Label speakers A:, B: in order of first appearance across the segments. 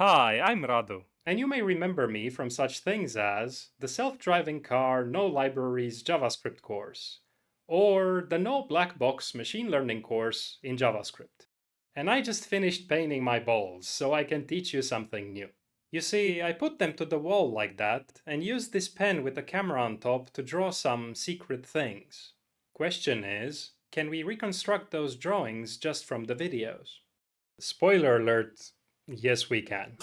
A: Hi, I'm Radu, and you may remember me from such things as the self-driving car no libraries JavaScript course, or the no black box machine learning course in JavaScript. And I just finished painting my balls, so I can teach you something new. You see, I put them to the wall like that, and used this pen with a camera on top to draw some secret things. Question is, can we reconstruct those drawings just from the videos? Spoiler alert, yes we can.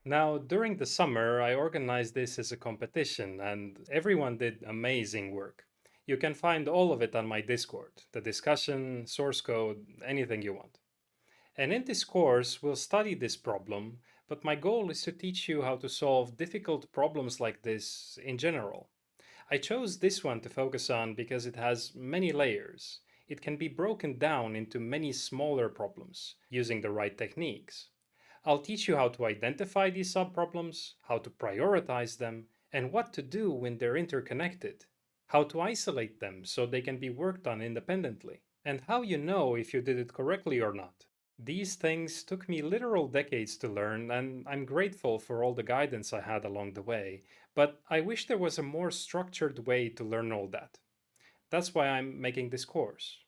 A: Now, during the summer, I organized this as a competition, and everyone did amazing work. You can find all of it on my Discord, the discussion, source code, anything you want. And in this course, we'll study this problem, but my goal is to teach you how to solve difficult problems like this in general. I chose this one to focus on because it has many layers. It can be broken down into many smaller problems using the right techniques. I'll teach you how to identify these subproblems, how to prioritize them, and what to do when they're interconnected, how to isolate them so they can be worked on independently, and how you know if you did it correctly or not. These things took me literal decades to learn, and I'm grateful for all the guidance I had along the way, but I wish there was a more structured way to learn all that. That's why I'm making this course.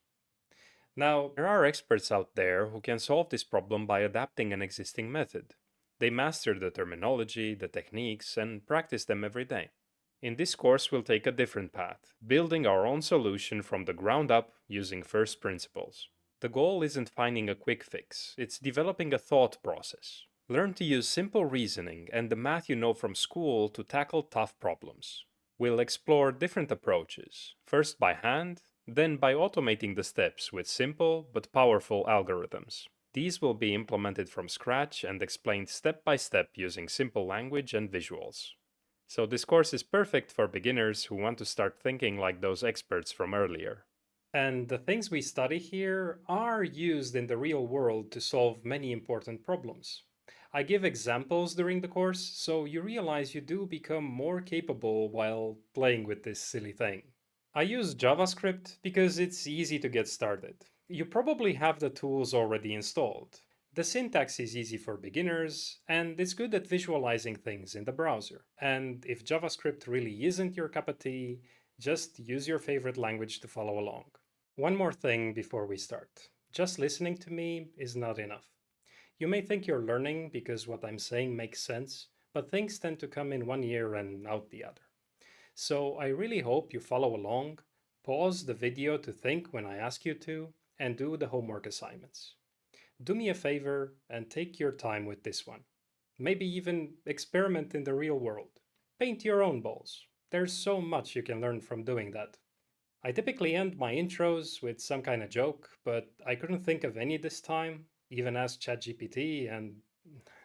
A: Now, there are experts out there who can solve this problem by adapting an existing method. They master the terminology, the techniques, and practice them every day. In this course, we'll take a different path, building our own solution from the ground up using first principles. The goal isn't finding a quick fix, it's developing a thought process. Learn to use simple reasoning and the math you know from school to tackle tough problems. We'll explore different approaches, first by hand, then by automating the steps with simple but powerful algorithms. These will be implemented from scratch and explained step by step using simple language and visuals. So this course is perfect for beginners who want to start thinking like those experts from earlier. And the things we study here are used in the real world to solve many important problems. I give examples during the course, so you realize you do become more capable while playing with this silly thing. I use JavaScript because it's easy to get started. You probably have the tools already installed. The syntax is easy for beginners, and it's good at visualizing things in the browser. And if JavaScript really isn't your cup of tea, just use your favorite language to follow along. One more thing before we start. Just listening to me is not enough. You may think you're learning because what I'm saying makes sense, but things tend to come in one ear and out the other. So I really hope you follow along, pause the video to think when I ask you to, and do the homework assignments. Do me a favor and take your time with this one. Maybe even experiment in the real world. Paint your own balls. There's so much you can learn from doing that. I typically end my intros with some kind of joke, but I couldn't think of any this time, even asked ChatGPT, and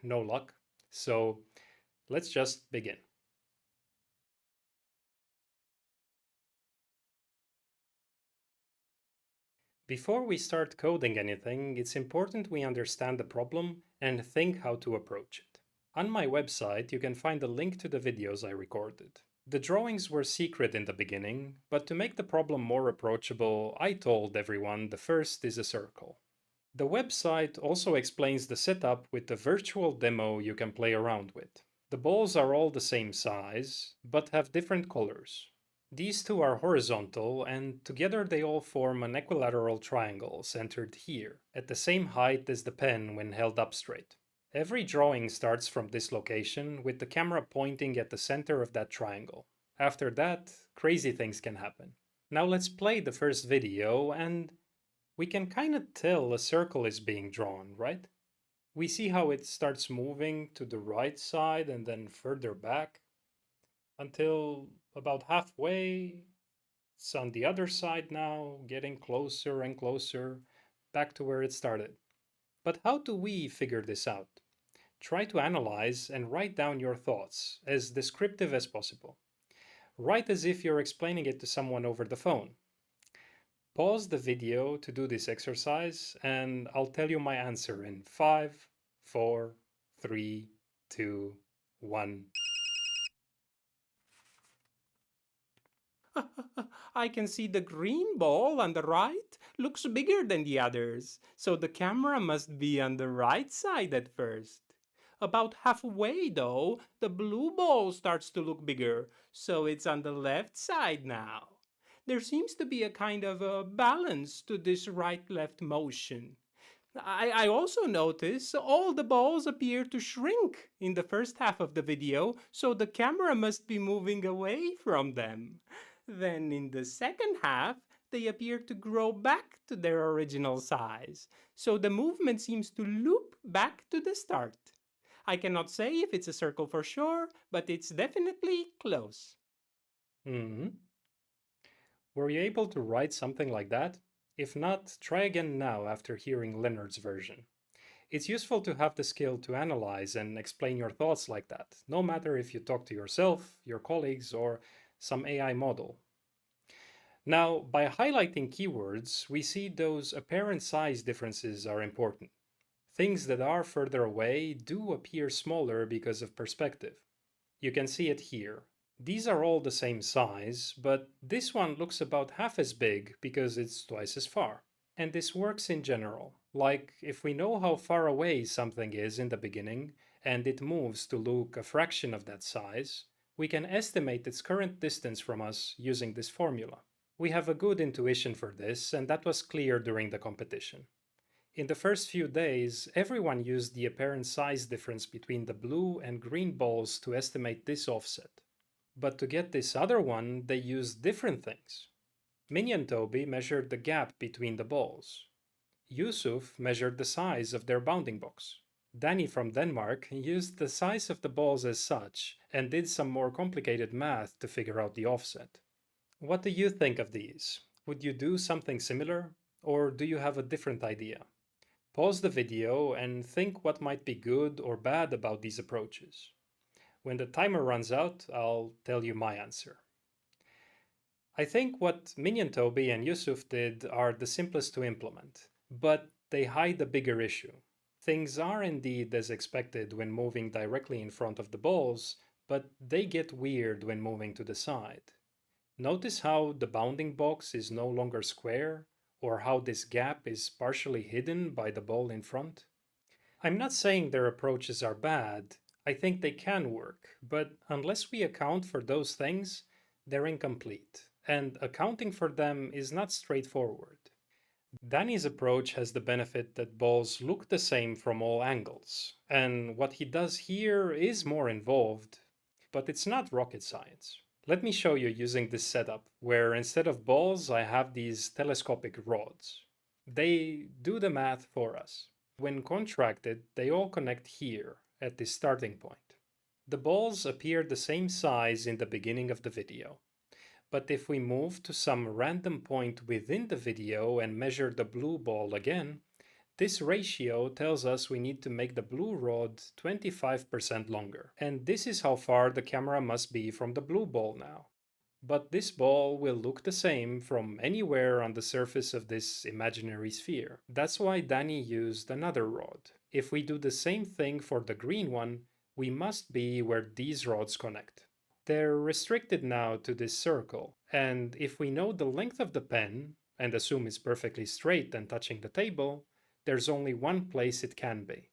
A: no luck. So let's just begin. Before we start coding anything, it's important we understand the problem and think how to approach it. On my website, you can find a link to the videos I recorded. The drawings were secret in the beginning, but to make the problem more approachable, I told everyone the first is a circle. The website also explains the setup with the virtual demo you can play around with. The balls are all the same size, but have different colors. These two are horizontal, and together they all form an equilateral triangle centered here, at the same height as the pen when held up straight. Every drawing starts from this location, with the camera pointing at the center of that triangle. After that, crazy things can happen. Now let's play the first video, and we can kind of tell a circle is being drawn, right? We see how it starts moving to the right side and then further back until about halfway. It's on the other side now, getting closer and closer back to where it started. But how do we figure this out? Try to analyze and write down your thoughts as descriptive as possible. Write as if you're explaining it to someone over the phone. Pause the video to do this exercise, and I'll tell you my answer in 5, 4, 3, 2, 1.
B: I can see the green ball on the right looks bigger than the others, so the camera must be on the right side at first. About halfway, though, the blue ball starts to look bigger, so it's on the left side now. There seems to be a kind of a balance to this right left motion. I also notice all the balls appear to shrink in the first half of the video, so the camera must be moving away from them. Then in the second half, they appear to grow back to their original size, so the movement seems to loop back to the start. I cannot say if it's a circle for sure, but it's definitely close.
A: Hmm. Were you able to write something like that? If not, try again now after hearing Leonard's version. It's useful to have the skill to analyze and explain your thoughts like that, no matter if you talk to yourself, your colleagues, or some AI model. Now, by highlighting keywords, we see those apparent size differences are important. Things that are further away do appear smaller because of perspective. You can see it here. These are all the same size, but this one looks about half as big because it's twice as far. And this works in general. Like, if we know how far away something is in the beginning, and it moves to look a fraction of that size, we can estimate its current distance from us using this formula. We have a good intuition for this, and that was clear during the competition. In the first few days, everyone used the apparent size difference between the blue and green balls to estimate this offset. But to get this other one, they used different things. Minion Toby measured the gap between the balls. Yusuf measured the size of their bounding box. Danny from Denmark used the size of the balls as such and did some more complicated math to figure out the offset. What do you think of these? Would you do something similar? Or do you have a different idea? Pause the video and think what might be good or bad about these approaches. When the timer runs out, I'll tell you my answer. I think what Minion Toby and Yusuf did are the simplest to implement, but they hide a bigger issue. Things are indeed as expected when moving directly in front of the balls, but they get weird when moving to the side. Notice how the bounding box is no longer square, or how this gap is partially hidden by the ball in front. I'm not saying their approaches are bad, I think they can work, but unless we account for those things, they're incomplete, and accounting for them is not straightforward. Danny's approach has the benefit that balls look the same from all angles, and what he does here is more involved, but it's not rocket science. Let me show you using this setup, where instead of balls I have these telescopic rods. They do the math for us. When contracted, they all connect here, at this starting point. The balls appear the same size in the beginning of the video. But if we move to some random point within the video and measure the blue ball again, this ratio tells us we need to make the blue rod 25% longer. And this is how far the camera must be from the blue ball now. But this ball will look the same from anywhere on the surface of this imaginary sphere. That's why Danny used another rod. If we do the same thing for the green one, we must be where these rods connect. They're restricted now to this circle, and if we know the length of the pen, and assume it's perfectly straight and touching the table, there's only one place it can be.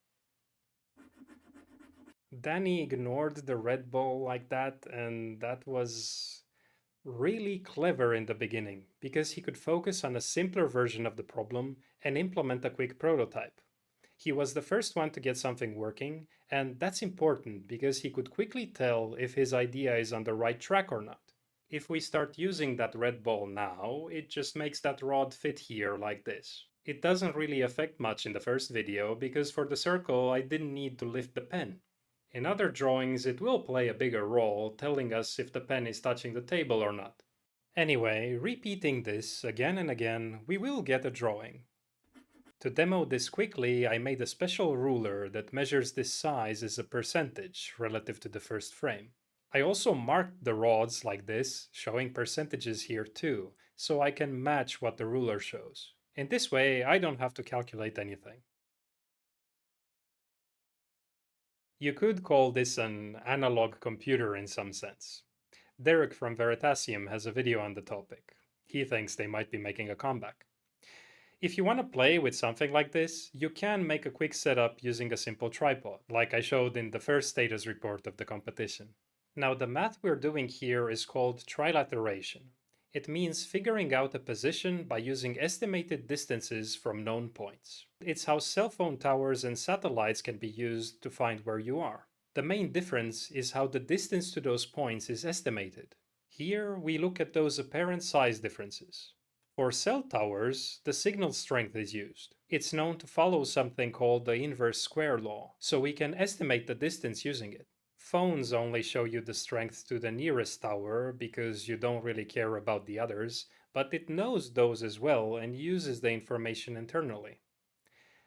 A: Danny ignored the red ball like that, and that was really clever in the beginning, because he could focus on a simpler version of the problem and implement a quick prototype. He was the first one to get something working, and that's important because he could quickly tell if his idea is on the right track or not. If we start using that red ball now, it just makes that rod fit here like this. It doesn't really affect much in the first video because for the circle I didn't need to lift the pen. In other drawings it will play a bigger role, telling us if the pen is touching the table or not. Anyway, repeating this again and again, we will get a drawing. To demo this quickly, I made a special ruler that measures this size as a percentage relative to the first frame. I also marked the rods like this, showing percentages here too, so I can match what the ruler shows. In this way, I don't have to calculate anything. You could call this an analog computer in some sense. Derek from Veritasium has a video on the topic. He thinks they might be making a comeback. If you want to play with something like this, you can make a quick setup using a simple tripod, like I showed in the first status report of the competition. Now, the math we're doing here is called trilateration. It means figuring out a position by using estimated distances from known points. It's how cell phone towers and satellites can be used to find where you are. The main difference is how the distance to those points is estimated. Here, we look at those apparent size differences. For cell towers, the signal strength is used. It's known to follow something called the inverse square law, so we can estimate the distance using it. Phones only show you the strength to the nearest tower because you don't really care about the others, but it knows those as well and uses the information internally.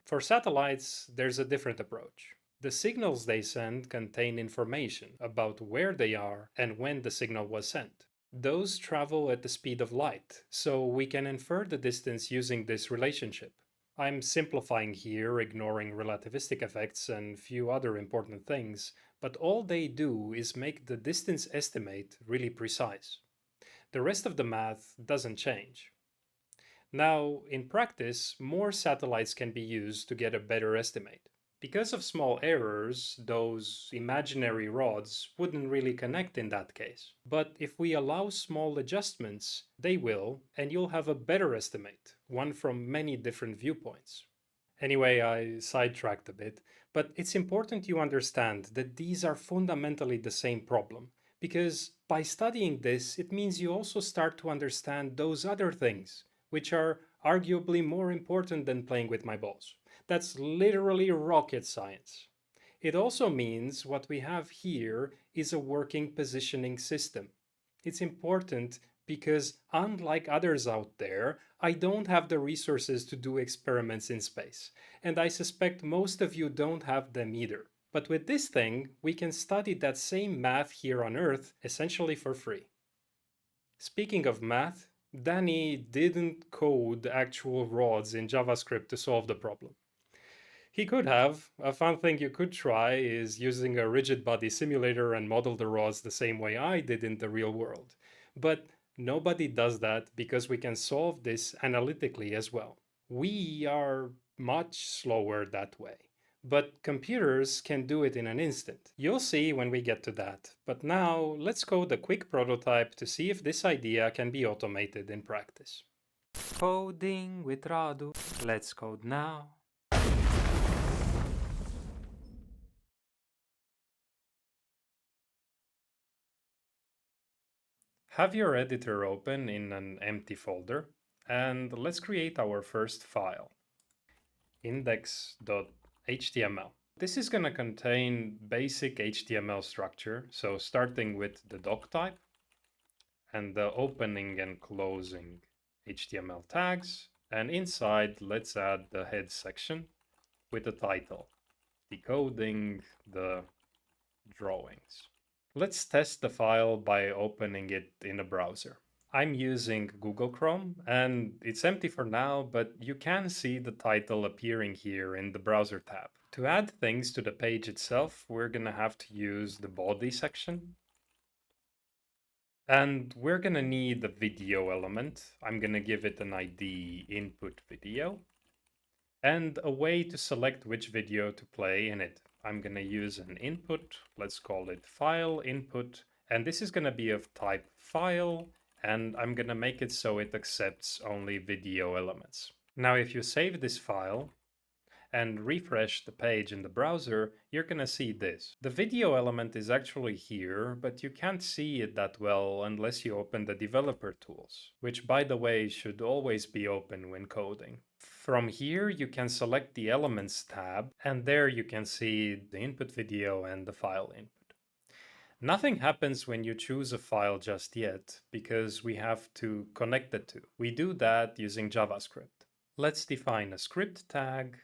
A: For satellites, there's a different approach. The signals they send contain information about where they are and when the signal was sent. Those travel at the speed of light, so we can infer the distance using this relationship. I'm simplifying here, ignoring relativistic effects and few other important things, but all they do is make the distance estimate really precise. The rest of the math doesn't change. Now, in practice, more satellites can be used to get a better estimate. Because of small errors, those imaginary rods wouldn't really connect in that case. But if we allow small adjustments, they will, and you'll have a better estimate, one from many different viewpoints. Anyway, I sidetracked a bit, but it's important you understand that these are fundamentally the same problem, because by studying this, it means you also start to understand those other things, which are arguably more important than playing with my balls. That's literally rocket science. It also means what we have here is a working positioning system. It's important because, unlike others out there, I don't have the resources to do experiments in space, and I suspect most of you don't have them either. But with this thing, we can study that same math here on Earth essentially for free. Speaking of math, Danny didn't code actual rods in JavaScript to solve the problem. He could have. A fun thing you could try is using a rigid body simulator and model the rods the same way I did in the real world. But nobody does that because we can solve this analytically as well. We are much slower that way. But computers can do it in an instant. You'll see when we get to that. But now, let's code a quick prototype to see if this idea can be automated in practice. Coding with Radu. Let's code now. Have your editor open in an empty folder, and let's create our first file, index.html. This is going to contain basic HTML structure, so starting with the doc type and the opening and closing HTML tags, and inside let's add the head section with the title, decoding the drawings. Let's test the file by opening it in a browser. I'm using Google Chrome and it's empty for now, but you can see the title appearing here in the browser tab. To add things to the page itself, we're gonna have to use the body section. And we're gonna need the video element. I'm gonna give it an ID input video and a way to select which video to play in it. I'm going to use an input, let's call it file input, and this is going to be of type file, and I'm going to make it so it accepts only video elements. Now, if you save this file and refresh the page in the browser, you're going to see this. The video element is actually here, but you can't see it that well unless you open the developer tools, which by the way should always be open when coding. From here, you can select the Elements tab, and there you can see the input video and the file input. Nothing happens when you choose a file just yet, because we have to connect the two. We do that using JavaScript. Let's define a script tag,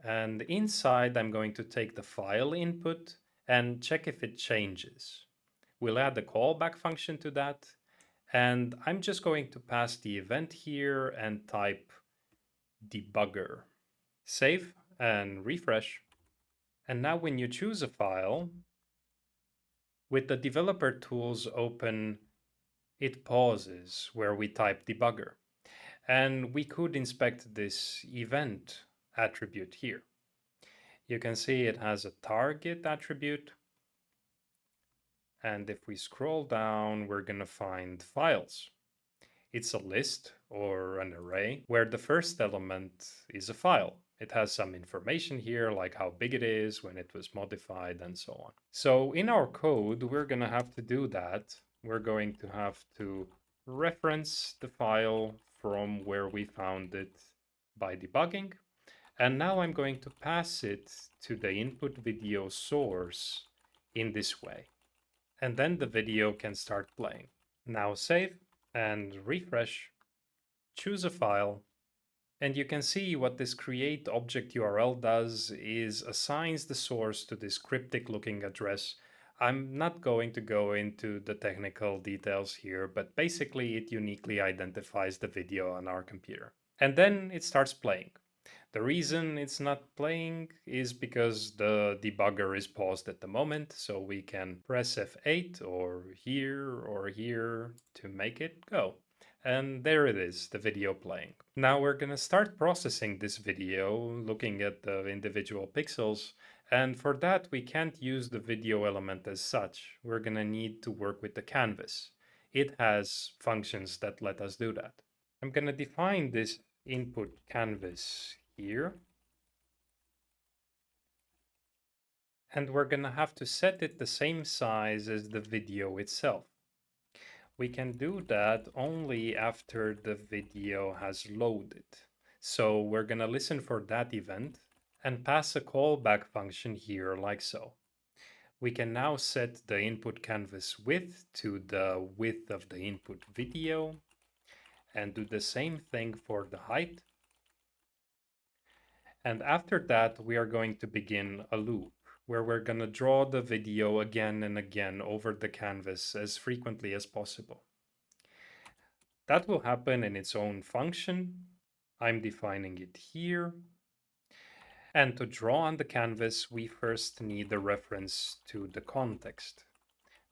A: and inside I'm going to take the file input and check if it changes. We'll add a callback function to that, And I'm just going to pass the event here and type debugger. Save and refresh. And now when you choose a file, with the developer tools open, it pauses where we type debugger. And we could inspect this event attribute here. You can see it has a target attribute. And if we scroll down, we're going to find files. It's a list or an array where the first element is a file. It has some information here, like how big it is, when it was modified, and so on. So in our code, we're going to have to do that. We're going to have to reference the file from where we found it by debugging. And now I'm going to pass it to the input video source in this way. And then the video can start playing. Now save and refresh, choose a file, and you can see what this create object URL does is assigns the source to this cryptic looking address. I'm not going to go into the technical details here, but basically it uniquely identifies the video on our computer. And then it starts playing. The reason it's not playing is because the debugger is paused at the moment, so we can press F8 or here to make it go. And there it is, the video playing. Now we're gonna start processing this video, looking at the individual pixels, and for that we can't use the video element as such. We're gonna need to work with the canvas. It has functions that let us do that. I'm gonna define this input canvas here. And we're gonna have to set it the same size as the video itself. We can do that only after the video has loaded. So we're gonna listen for that event and pass a callback function here like so. We can now set the input canvas width to the width of the input video and do the same thing for the height. And after that, we are going to begin a loop where we're going to draw the video again and again over the canvas as frequently as possible. That will happen in its own function. I'm defining it here. And to draw on the canvas, we first need a reference to the context,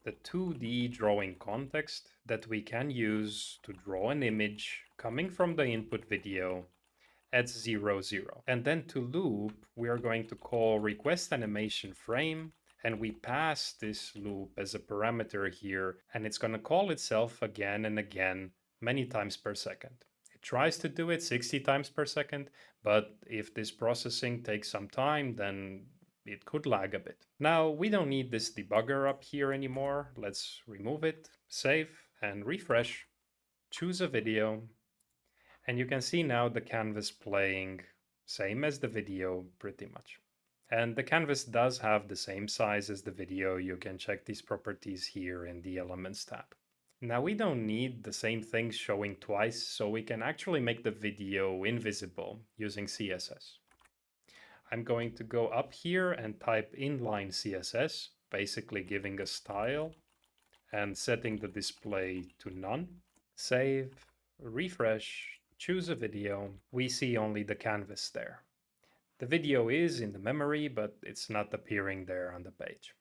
A: the 2D drawing context that we can use to draw an image coming from the input video at 0, 0. And then to loop, we are going to call request animation frame, and we pass this loop as a parameter here, and it's going to call itself again and again many times per second. It tries to do it 60 times per second, but if this processing takes some time, then it could lag a bit. Now, we don't need this debugger up here anymore. Let's remove it, save, and refresh. Choose a video. And you can see now the canvas playing, same as the video pretty much. And the canvas does have the same size as the video. You can check these properties here in the Elements tab. Now we don't need the same thing showing twice, so we can actually make the video invisible using CSS. I'm going to go up here and type inline CSS, basically giving a style and setting the display to none. Save, refresh, choose a video. We see only the canvas there. The video is in the memory, but it's not appearing there on the page.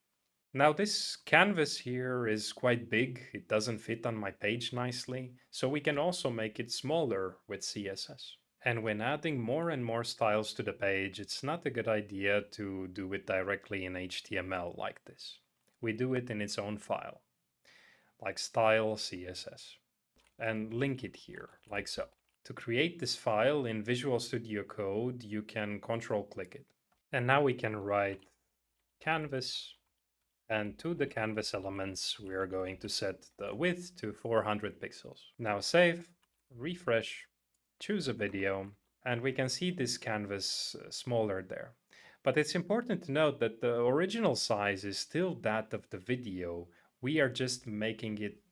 A: Now this canvas here is quite big. It doesn't fit on my page nicely, so we can also make it smaller with CSS. And when adding more and more styles to the page, it's not a good idea to do it directly in HTML like this. We do it in its own file, like style CSS, and link it here, like so. To create this file in Visual Studio Code, you can control-click it. And now we can write canvas, and to the canvas elements, we are going to set the width to 400 pixels. Now save, refresh, choose a video, and we can see this canvas smaller there. But it's important to note that the original size is still that of the video. We are just making it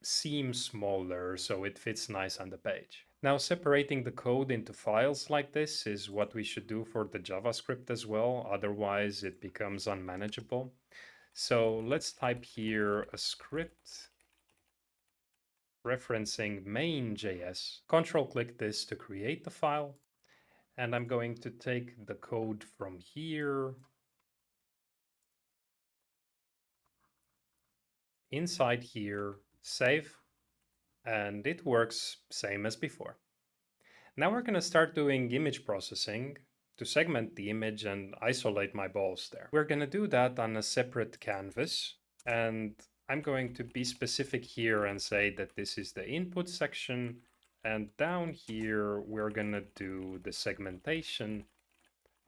A: seem smaller so it fits nice on the page. Now separating the code into files like this is what we should do for the JavaScript as well, otherwise it becomes unmanageable. So let's type here a script referencing main.js. Control click this to create the file. And I'm going to take the code from here. Inside here, save, and it works same as before. Now we're going to start doing image processing to segment the image and isolate my balls there. We're going to do that on a separate canvas, and I'm going to be specific here and say that this is the input section, and down here we're going to do the segmentation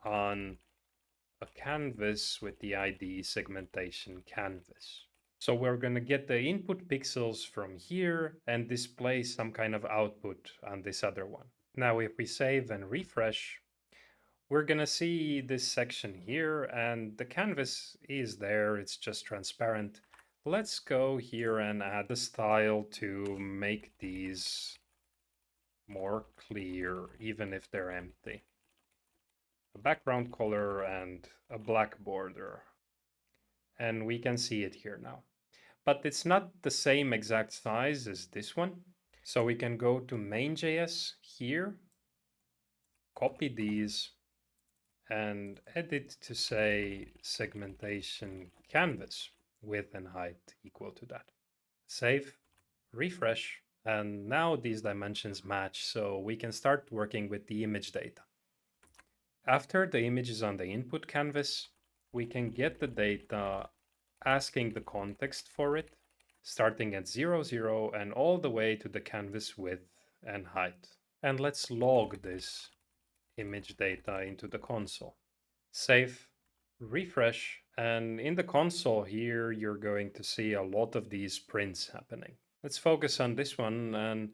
A: on a canvas with the ID segmentation canvas. So we're going to get the input pixels from here and display some kind of output on this other one. Now, if we save and refresh, we're going to see this section here, and the canvas is there. It's just transparent. Let's go here and add the style to make these more clear, even if they're empty. A background color and a black border. And we can see it here now. But it's not the same exact size as this one. So we can go to main.js here, copy these, and edit to say segmentation canvas, width and height equal to that. Save, refresh, and now these dimensions match, so we can start working with the image data. After the image is on the input canvas, we can get the data asking the context for it, starting at 0, 0, and all the way to the canvas width and height. And let's log this image data into the console. Save, refresh, and in the console here, you're going to see a lot of these prints happening. Let's focus on this one and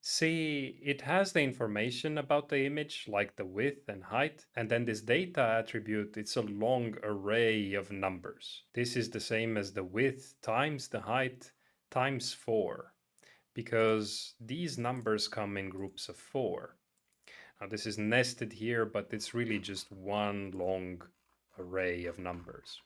A: see, it has the information about the image, like the width and height, and then this data attribute, it's a long array of numbers. This is the same as the width times the height times 4, because these numbers come in groups of 4. Now this is nested here, but it's really just one long array of numbers.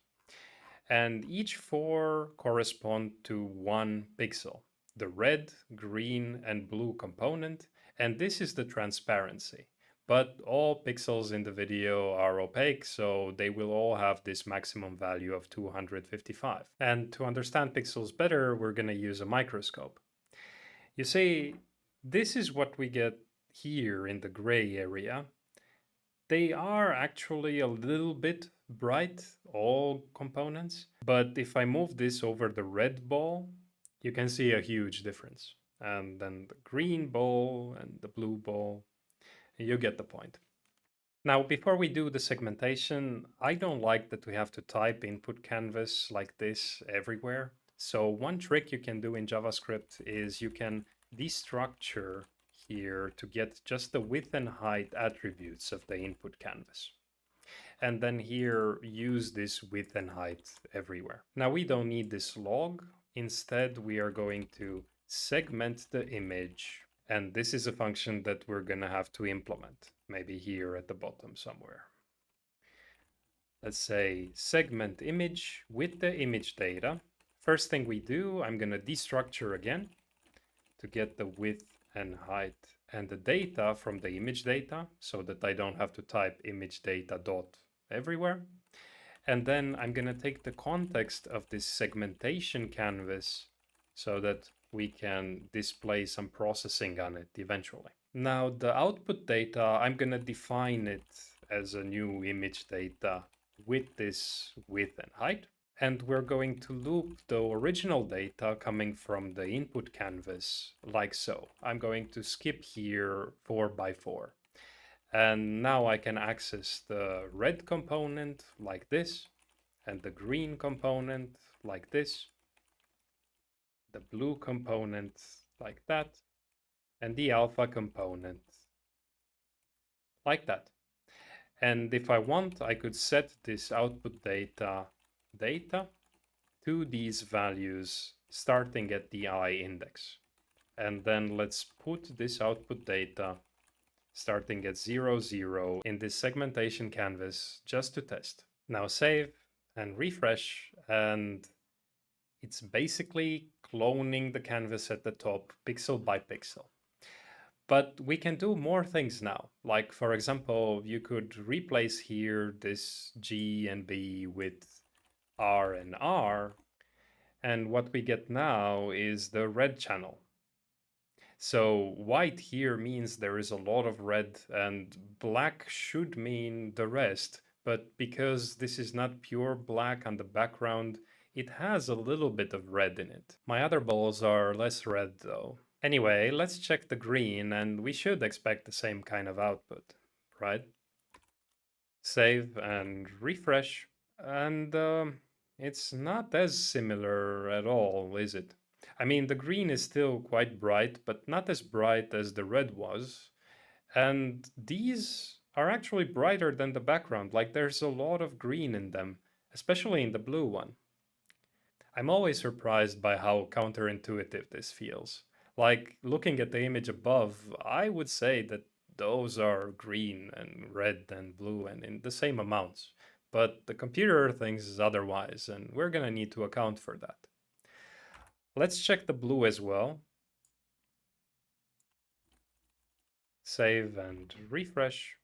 A: And each 4 correspond to 1 pixel. The red, green, and blue component, and this is the transparency. But all pixels in the video are opaque, so they will all have this maximum value of 255. And to understand pixels better, we're going to use a microscope. You see, this is what we get here in the gray area. They are actually a little bit bright, all components, but if I move this over the red ball, you can see a huge difference. And then the green ball and the blue ball, you get the point. Now, before we do the segmentation, I don't like that we have to type input canvas like this everywhere. So one trick you can do in JavaScript is you can destructure here to get just the width and height attributes of the input canvas. And then here, use this width and height everywhere. Now, we don't need this log. Instead, we are going to segment the image, and this is a function that we're going to have to implement, maybe here at the bottom somewhere. Let's say segment image with the image data. First thing we do, I'm going to destructure again to get the width and height and the data from the image data, so that I don't have to type image data dot everywhere. And then I'm going to take the context of this segmentation canvas so that we can display some processing on it eventually. Now the output data, I'm going to define it as a new image data with this width and height. And we're going to loop the original data coming from the input canvas like so. I'm going to skip here 4 by 4. And now I can access the red component like this, and the green component like this, the blue component like that, and the alpha component like that. And if I want, I could set this output data to these values starting at the I index. And then let's put this output data starting at 0, 0 in this segmentation canvas just to test. Now save and refresh, and it's basically cloning the canvas at the top, pixel by pixel. But we can do more things now. Like, for example, you could replace here this G and B with R and R. And what we get now is the red channel. So white here means there is a lot of red, and black should mean the rest. But because this is not pure black on the background, it has a little bit of red in it. My other balls are less red though. Anyway, let's check the green, and we should expect the same kind of output, right? Save and refresh, and it's not as similar at all, is it? I mean, the green is still quite bright, but not as bright as the red was. And these are actually brighter than the background, like there's a lot of green in them, especially in the blue one. I'm always surprised by how counterintuitive this feels. Like, looking at the image above, I would say that those are green and red and blue and in the same amounts. But the computer thinks otherwise, and we're gonna need to account for that. Let's check the blue as well. Save and refresh.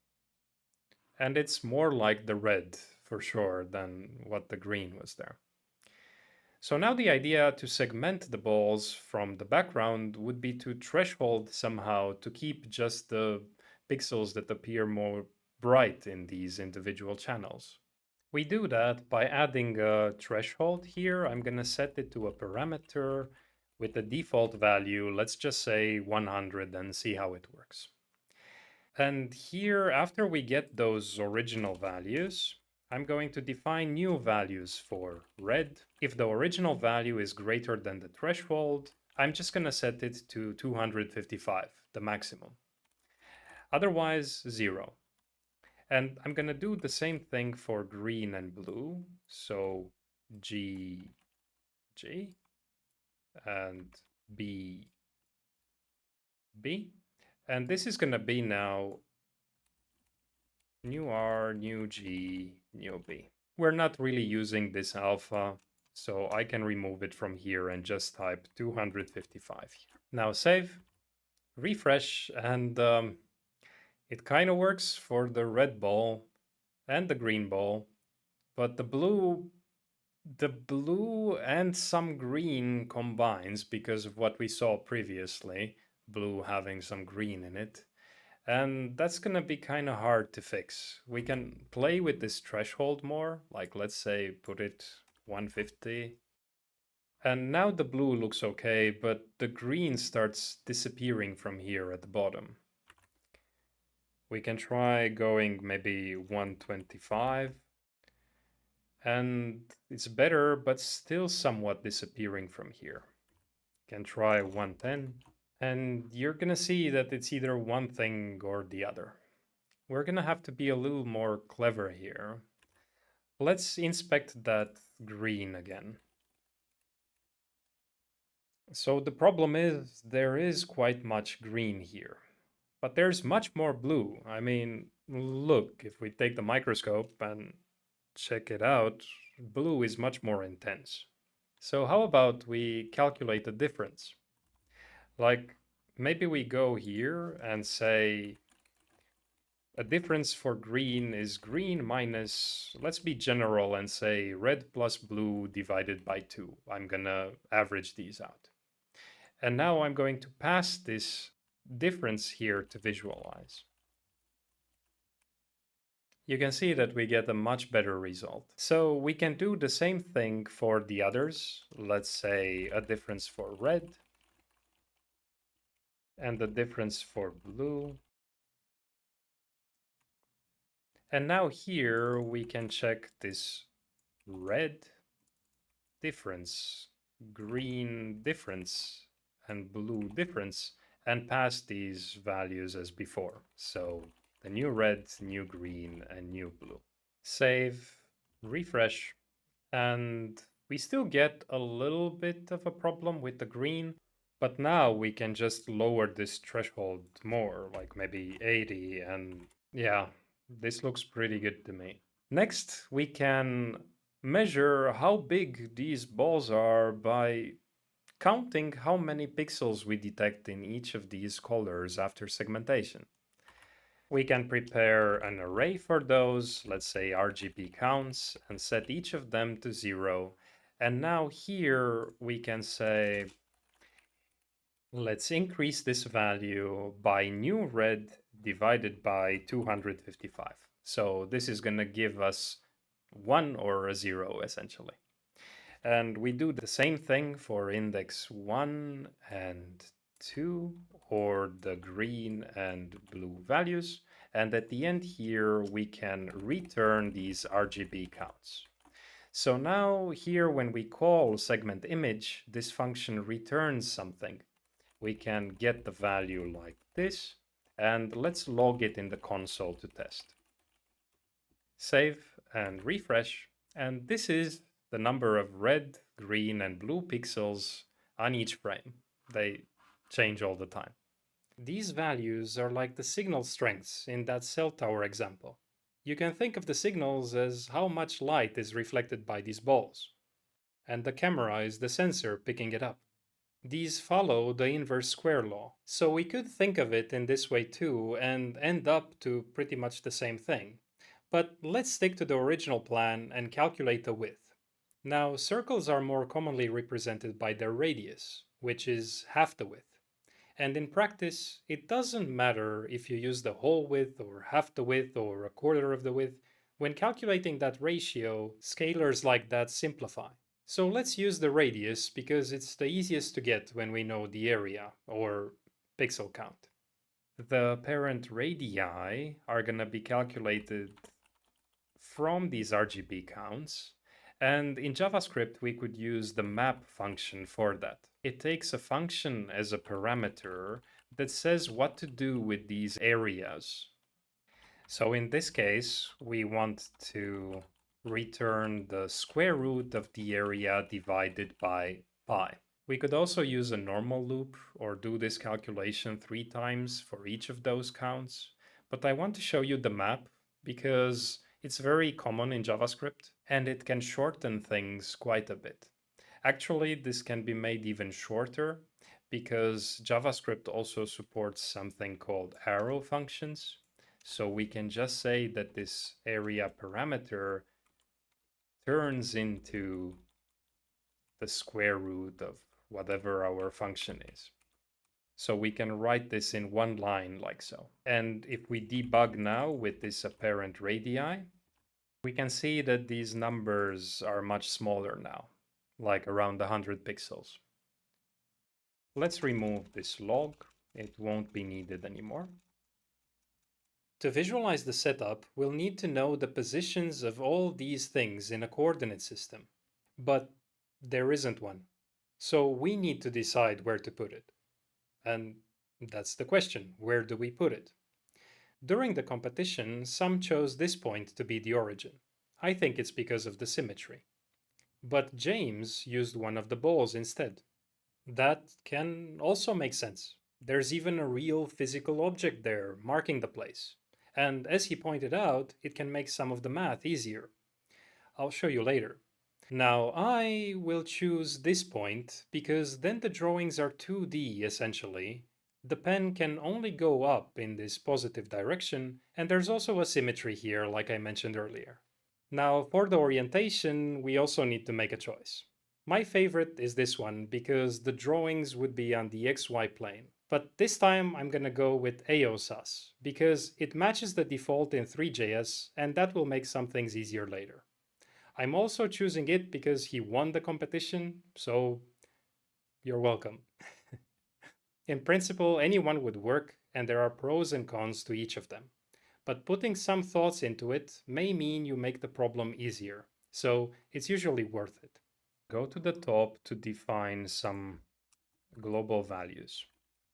A: And it's more like the red, for sure, than what the green was there. So now the idea to segment the balls from the background would be to threshold somehow to keep just the pixels that appear more bright in these individual channels. We do that by adding a threshold here. I'm going to set it to a parameter with the default value. Let's just say 100 and see how it works. And here, after we get those original values, I'm going to define new values for red. If the original value is greater than the threshold, I'm just going to set it to 255, the maximum. Otherwise, 0. And I'm going to do the same thing for green and blue. So G, G, and B, B. And this is going to be now new R, new G, new B. We're not really using this alpha, so I can remove it from here and just type 255 here. Now save, refresh, and it kind of works for the red ball and the green ball, but the blue and some green combines because of what we saw previously, blue having some green in it. And that's going to be kind of hard to fix. We can play with this threshold more, like let's say put it 150. And now the blue looks okay, but the green starts disappearing from here at the bottom. We can try going maybe 125. And it's better, but still somewhat disappearing from here. Can try 110. And you're going to see that it's either one thing or the other. We're going to have to be a little more clever here. Let's inspect that green again. So the problem is there is quite much green here, but there's much more blue. I mean, look, if we take the microscope and check it out, blue is much more intense. So how about we calculate the difference? Like, maybe we go here and say a difference for green is green minus, let's be general and say red plus blue divided by 2. I'm gonna average these out. And now I'm going to pass this difference here to visualize. You can see that we get a much better result. So we can do the same thing for the others. Let's say a difference for red and the difference for blue. And now here we can check this red difference, green difference, and blue difference, and pass these values as before. So the new red, new green, and new blue. Save, refresh, and we still get a little bit of a problem with the green. But now we can just lower this threshold more, like maybe 80, and yeah, this looks pretty good to me. Next, we can measure how big these balls are by counting how many pixels we detect in each of these colors after segmentation. We can prepare an array for those, let's say RGB counts, and set each of them to 0. And now here we can say, let's increase this value by new red divided by 255. So this is going to give us 1 or a 0 essentially. And we do the same thing for index 1 and 2, or the green and blue values. And at the end here, we can return these RGB counts. So now here, when we call segment image, this function returns something. We can get the value like this, and let's log it in the console to test. Save and refresh, and this is the number of red, green, and blue pixels on each frame. They change all the time. These values are like the signal strengths in that cell tower example. You can think of the signals as how much light is reflected by these balls, and the camera is the sensor picking it up. These follow the inverse square law, so we could think of it in this way too and end up to pretty much the same thing. But let's stick to the original plan and calculate the width. Now, circles are more commonly represented by their radius, which is half the width. And in practice, it doesn't matter if you use the whole width or half the width or a quarter of the width. When calculating that ratio, scalars like that simplify. So let's use the radius because it's the easiest to get when we know the area or pixel count. The parent radii are going to be calculated from these RGB counts. And in JavaScript, we could use the map function for that. It takes a function as a parameter that says what to do with these areas. So in this case, we want to return the square root of the area divided by pi. We could also use a normal loop or do this calculation 3 times for each of those counts. But I want to show you the map because it's very common in JavaScript and it can shorten things quite a bit. Actually, this can be made even shorter because JavaScript also supports something called arrow functions. So we can just say that this area parameter turns into the square root of whatever our function is. So we can write this in one line like so. And if we debug now with this apparent radii, we can see that these numbers are much smaller now, like around 100 pixels. Let's remove this log. It won't be needed anymore. To visualize the setup, we'll need to know the positions of all these things in a coordinate system. But there isn't one. So we need to decide where to put it. And that's the question, where do we put it? During the competition, some chose this point to be the origin. I think it's because of the symmetry. But James used one of the balls instead. That can also make sense. There's even a real physical object there marking the place. And as he pointed out, it can make some of the math easier. I'll show you later. Now I will choose this point because then the drawings are 2D essentially. The pen can only go up in this positive direction, and there's also a symmetry here like I mentioned earlier. Now for the orientation, we also need to make a choice. My favorite is this one because the drawings would be on the XY plane. But this time I'm gonna go with AOSAS because it matches the default in Three.js and that will make some things easier later. I'm also choosing it because he won the competition, so you're welcome. In principle, anyone would work and there are pros and cons to each of them. But putting some thoughts into it may mean you make the problem easier, so it's usually worth it. Go to the top to define some global values.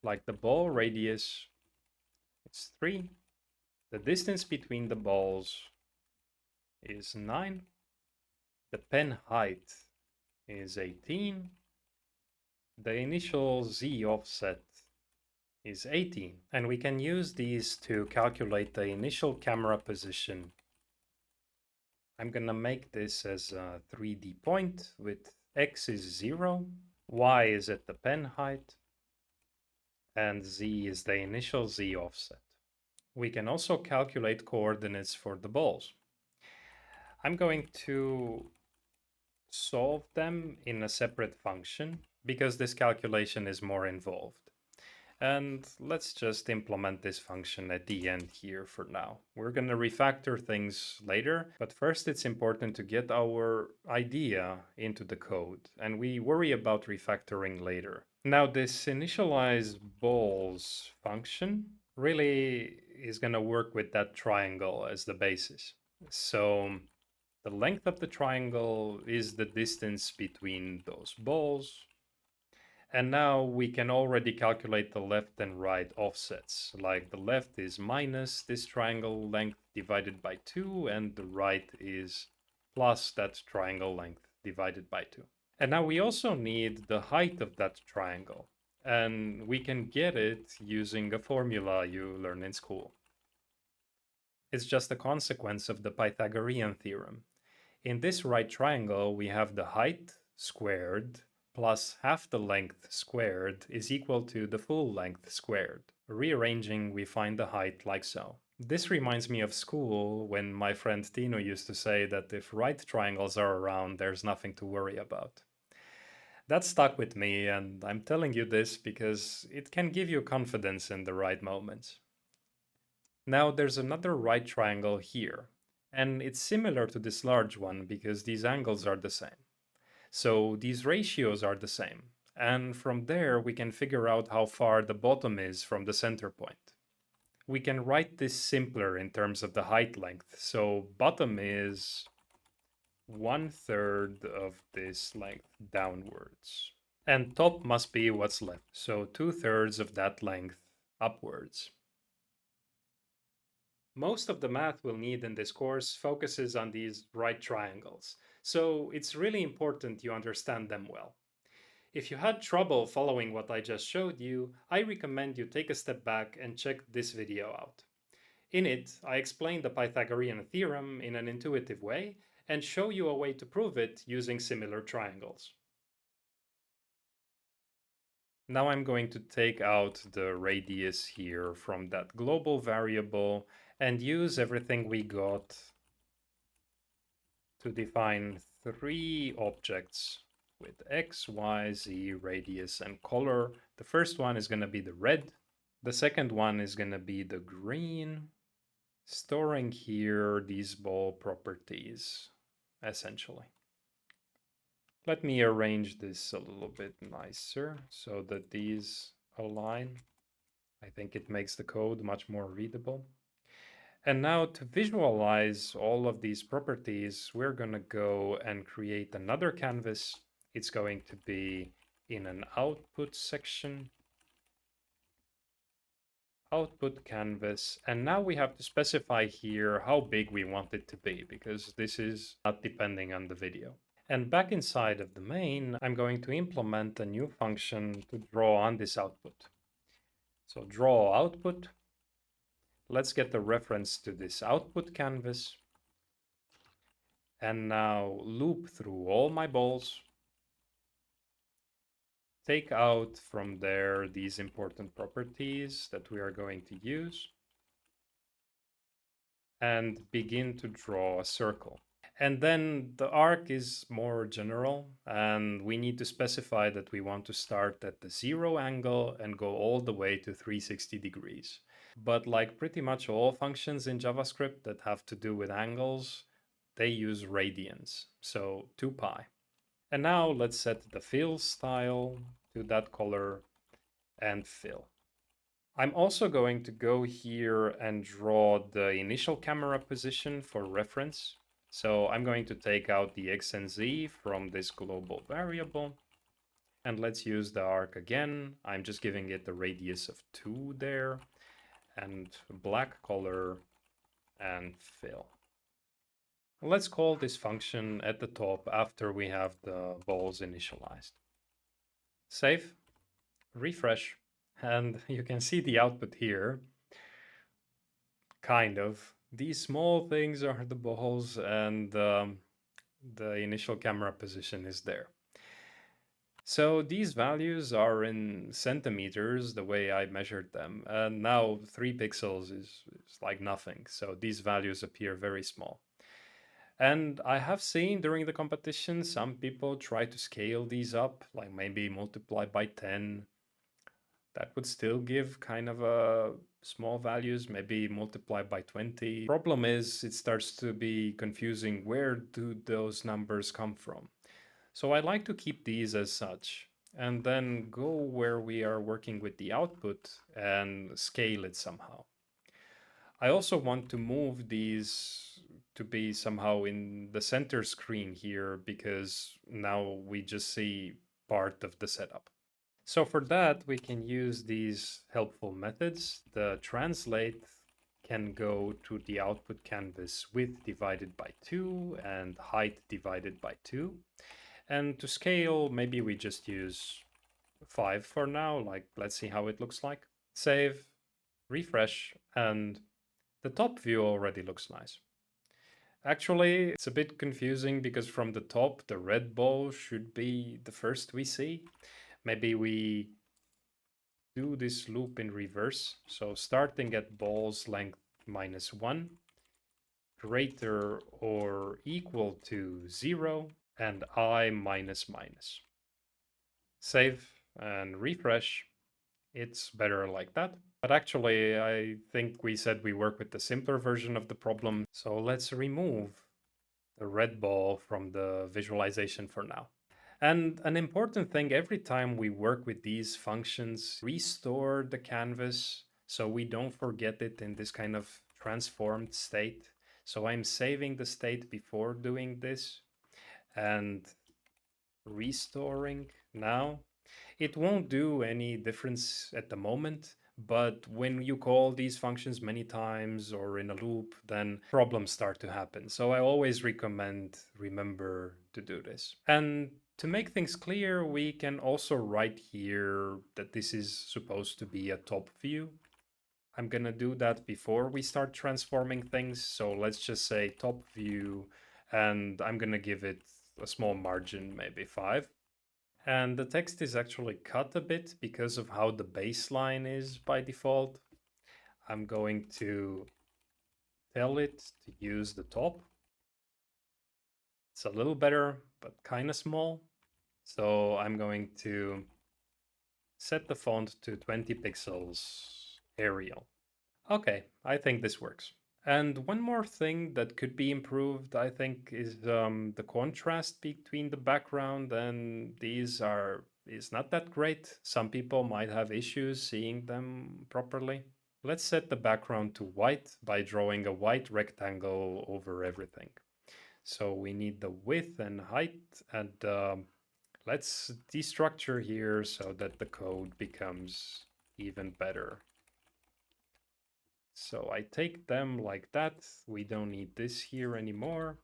A: Like the ball radius, it's 3. The distance between the balls is 9. The pen height is 18. The initial Z offset is 18. And we can use these to calculate the initial camera position. I'm gonna make this as a 3D point with X is 0 Y is at the pen height, and Z is the initial Z offset. We can also calculate coordinates for the balls. I'm going to solve them in a separate function because this calculation is more involved. And let's just implement this function at the end here for now. We're going to refactor things later, but first it's important to get our idea into the code, and we worry about refactoring later. Now, this initialize balls function really is going to work with that triangle as the basis. So the length of the triangle is the distance between those balls. And now we can already calculate the left and right offsets. Like the left is minus this triangle length divided by 2, and the right is plus that triangle length divided by 2. And now we also need the height of that triangle. And we can get it using a formula you learn in school. It's just a consequence of the Pythagorean theorem. In this right triangle, we have the height squared plus half the length squared is equal to the full length squared. Rearranging, we find the height like so. This reminds me of school when my friend Tino used to say that if right triangles are around, there's nothing to worry about. That stuck with me, and I'm telling you this because it can give you confidence in the right moments. Now there's another right triangle here, and it's similar to this large one because these angles are the same. So these ratios are the same, and from there we can figure out how far the bottom is from the center point. We can write this simpler in terms of the height length, so bottom is 1/3 of this length downwards. And top must be what's left, so 2/3 of that length upwards. Most of the math we'll need in this course focuses on these right triangles, so it's really important you understand them well. If you had trouble following what I just showed you, I recommend you take a step back and check this video out. In it, I explain the Pythagorean theorem in an intuitive way and show you a way to prove it using similar triangles. Now I'm going to take out the radius here from that global variable and use everything we got to define 3 objects with x, y, z, radius, and color. The first one is going to be the red. The second one is going to be the green, storing here these ball properties, essentially. Let me arrange this a little bit nicer so that these align. I think it makes the code much more readable. And now to visualize all of these properties, we're going to go and create another canvas. It's going to be in an output section, output canvas. And now we have to specify here how big we want it to be, because this is not depending on the video. And back inside of the main, I'm going to implement a new function to draw on this output. So draw output. Let's get the reference to this output canvas. And now loop through all my balls. Take out from there these important properties that we are going to use. And begin to draw a circle. And then the arc is more general, and we need to specify that we want to start at the 0 angle and go all the way to 360 degrees. But like pretty much all functions in JavaScript that have to do with angles, they use radians, so 2 pi. And now let's set the fill style to that color and fill. I'm also going to go here and draw the initial camera position for reference. So I'm going to take out the x and z from this global variable. And let's use the arc again. I'm just giving it a radius of 2 there. And black color and fill. Let's call this function at the top after we have the balls initialized. Save, refresh, and you can see the output here. Kind of. These small things are the balls, and the initial camera position is there. So these values are in centimeters, the way I measured them. And now 3 pixels is like nothing. So these values appear very small. And I have seen during the competition some people try to scale these up, like maybe multiply by 10. That would still give kind of a small values, maybe multiply by 20. Problem is, it starts to be confusing. Where do those numbers come from? So I like to keep these as such and then go where we are working with the output and scale it somehow. I also want to move these to be somehow in the center screen here because now we just see part of the setup. So for that, we can use these helpful methods. The translate can go to the output canvas width divided by 2 and height divided by 2. And to scale, maybe we just use 5 for now. Like, let's see how it looks like. Save, refresh, and the top view already looks nice. Actually, it's a bit confusing because from the top, the red ball should be the first we see. Maybe we do this loop in reverse. So starting at ball's length -1, greater or equal to 0, and I minus minus. Save and refresh. It's better like that. But actually, I think we said we work with the simpler version of the problem. So let's remove the red ball from the visualization for now. And an important thing, every time we work with these functions, restore the canvas so we don't forget it in this kind of transformed state. So I'm saving the state before doing this and restoring now. It won't do any difference at the moment, but when you call these functions many times or in a loop, then problems start to happen. So I always recommend remember to do this. And to make things clear, we can also write here that this is supposed to be a top view. I'm gonna do that before we start transforming things. So let's just say top view, and I'm gonna give it a small margin, maybe 5. And the text is actually cut a bit because of how the baseline is by default. I'm going to tell it to use the top. It's a little better, but kind of small. So I'm going to set the font to 20 pixels Arial. Okay, I think this works. And one more thing that could be improved, I think, is the contrast between the background and these is not that great. Some people might have issues seeing them properly. Let's set the background to white by drawing a white rectangle over everything. So we need the width and height, and let's destructure here so that the code becomes even better. So I take them like that. We don't need this here anymore.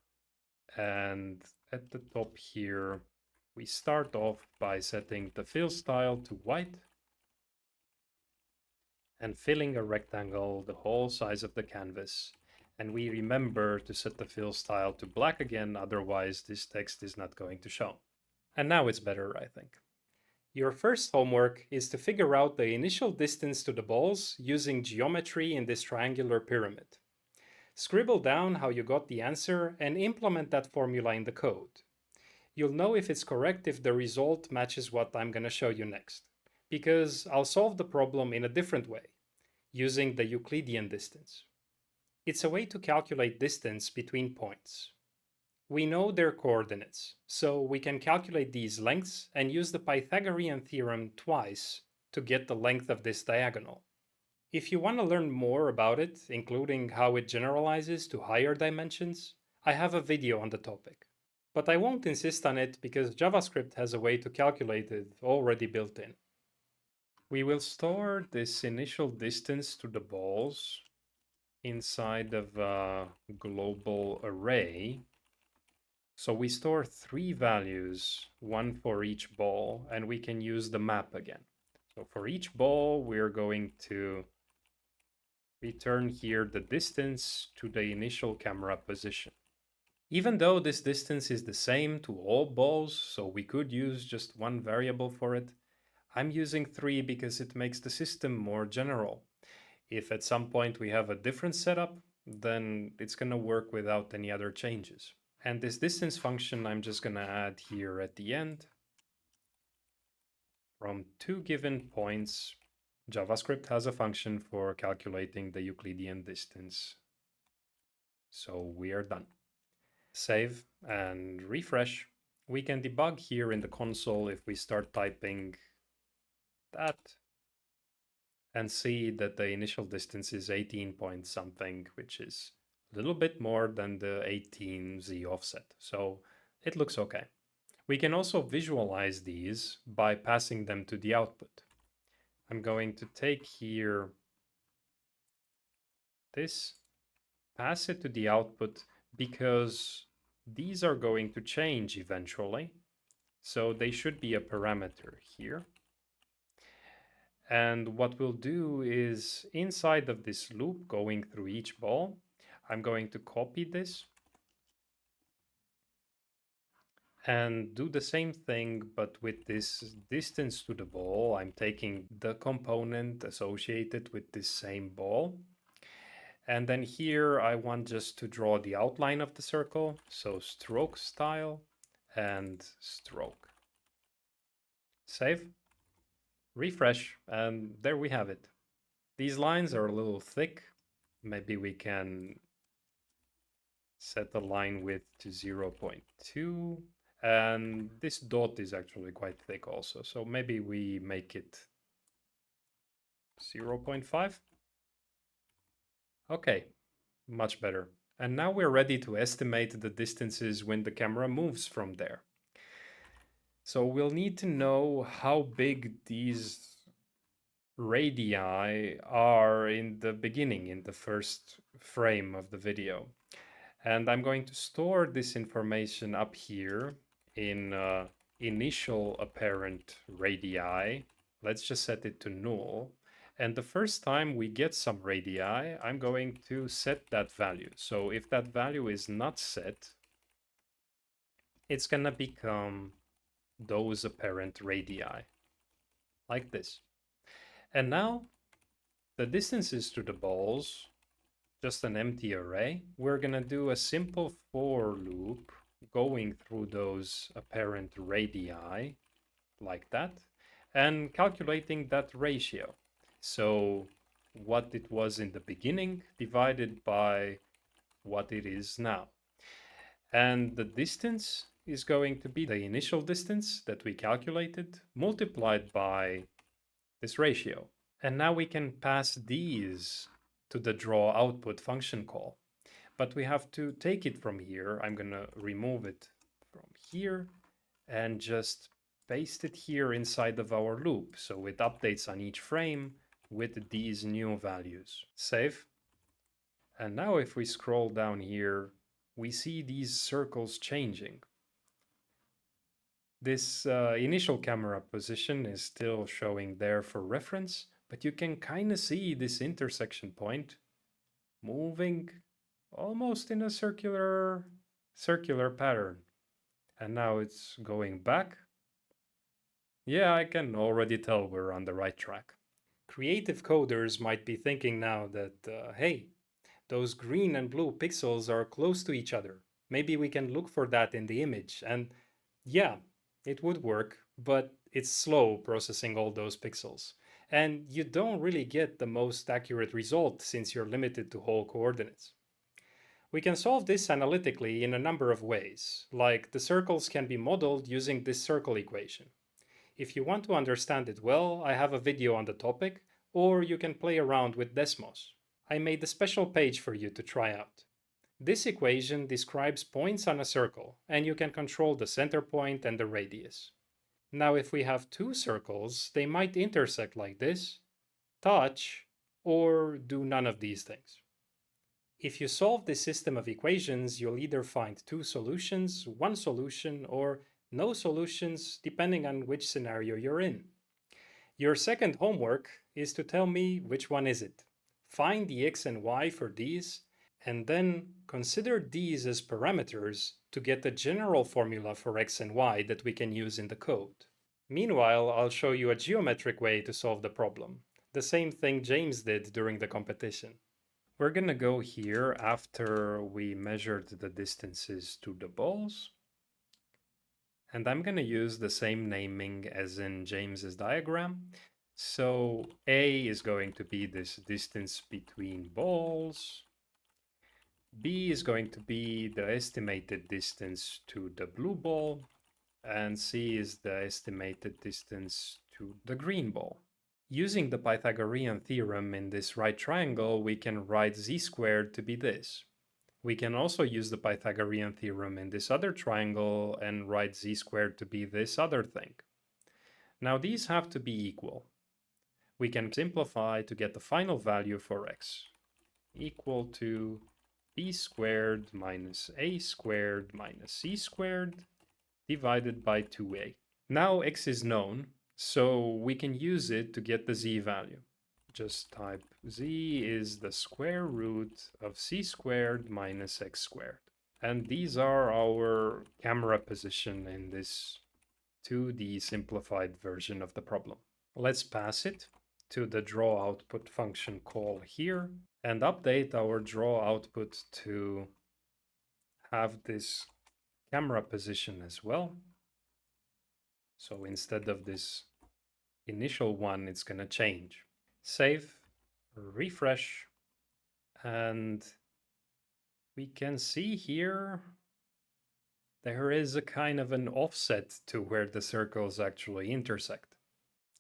A: And at the top here, we start off by setting the fill style to white and filling a rectangle the whole size of the canvas. And we remember to set the fill style to black again, otherwise this text is not going to show. And now it's better, I think. Your first homework is to figure out the initial distance to the balls using geometry in this triangular pyramid. Scribble down how you got the answer and implement that formula in the code. You'll know if it's correct if the result matches what I'm going to show you next, because I'll solve the problem in a different way, using the Euclidean distance. It's a way to calculate distance between points. We know their coordinates, so we can calculate these lengths and use the Pythagorean theorem twice to get the length of this diagonal. If you want to learn more about it, including how it generalizes to higher dimensions, I have a video on the topic. But I won't insist on it because JavaScript has a way to calculate it already built in. We will store this initial distance to the balls inside of a global array. So we store 3 values, one for each ball, and we can use the map again. So for each ball, we're going to return here the distance to the initial camera position. Even though this distance is the same to all balls, so we could use just one variable for it, I'm using 3 because it makes the system more general. If at some point we have a different setup, then it's going to work without any other changes. And this distance function I'm just going to add here at the end. From 2 given points, JavaScript has a function for calculating the Euclidean distance. So we are done. Save and refresh. We can debug here in the console if we start typing that and see that the initial distance is 18 point something, which is a little bit more than the 18z offset. So it looks okay. We can also visualize these by passing them to the output. I'm going to take here this, pass it to the output because these are going to change eventually. So they should be a parameter here. And what we'll do is inside of this loop going through each ball, I'm going to copy this and do the same thing, but with this distance to the ball. I'm taking the component associated with this same ball. And then here I want just to draw the outline of the circle. So stroke style and stroke. Save, refresh, and there we have it. These lines are a little thick. Maybe we can set the line width to 0.2. And this dot is actually quite thick also. So maybe we make it 0.5. Okay, much better. And now we're ready to estimate the distances when the camera moves from there. So we'll need to know how big these radii are in the beginning, in the first frame of the video. And I'm going to store this information up here in initial apparent radii. Let's just set it to null. And the first time we get some radii, I'm going to set that value. So if that value is not set, it's going to become those apparent radii, like this. And now the distances to the balls, just an empty array. We're going to do a simple for loop going through those apparent radii, like that, and calculating that ratio. So what it was in the beginning divided by what it is now. And the distance is going to be the initial distance that we calculated multiplied by this ratio. And now we can pass these to the draw output function call. But we have to take it from here. I'm going to remove it from here and just paste it here inside of our loop. So it updates on each frame with these new values. Save. And now if we scroll down here, we see these circles changing. This initial camera position is still showing there for reference, but you can kind of see this intersection point moving almost in a circular pattern. And now it's going back. Yeah, I can already tell we're on the right track. Creative coders might be thinking now that, hey, those green and blue pixels are close to each other. Maybe we can look for that in the image. And yeah, it would work, but it's slow processing all those pixels. And you don't really get the most accurate result since you're limited to whole coordinates. We can solve this analytically in a number of ways, like the circles can be modeled using this circle equation. If you want to understand it well, I have a video on the topic, or you can play around with Desmos. I made a special page for you to try out. This equation describes points on a circle, and you can control the center point and the radius. Now, if we have two circles, they might intersect like this, touch, or do none of these things. If you solve this system of equations, you'll either find two solutions, one solution, or no solutions, depending on which scenario you're in. Your second homework is to tell me which one is it. Find the x and y for these And then consider these as parameters to get a general formula for x and y that we can use in the code. Meanwhile, I'll show you a geometric way to solve the problem, the same thing James did during the competition. We're gonna go here after we measured the distances to the balls. And I'm gonna use the same naming as in James's diagram. So A is going to be this distance between balls. B is going to be the estimated distance to the blue ball. And C is the estimated distance to the green ball. Using the Pythagorean theorem in this right triangle, we can write z squared to be this. We can also use the Pythagorean theorem in this other triangle and write z squared to be this other thing. Now these have to be equal. We can simplify to get the final value for x, equal to b squared minus a squared minus c squared divided by 2a. Now x is known, so we can use it to get the z value. Just type z is the square root of c squared minus x squared. And these are our camera position in this 2D simplified version of the problem. Let's pass it to the draw output function call here and update our draw output to have this camera position as well. So instead of this initial one, it's going to change. Save, refresh, and we can see here there is a kind of an offset to where the circles actually intersect.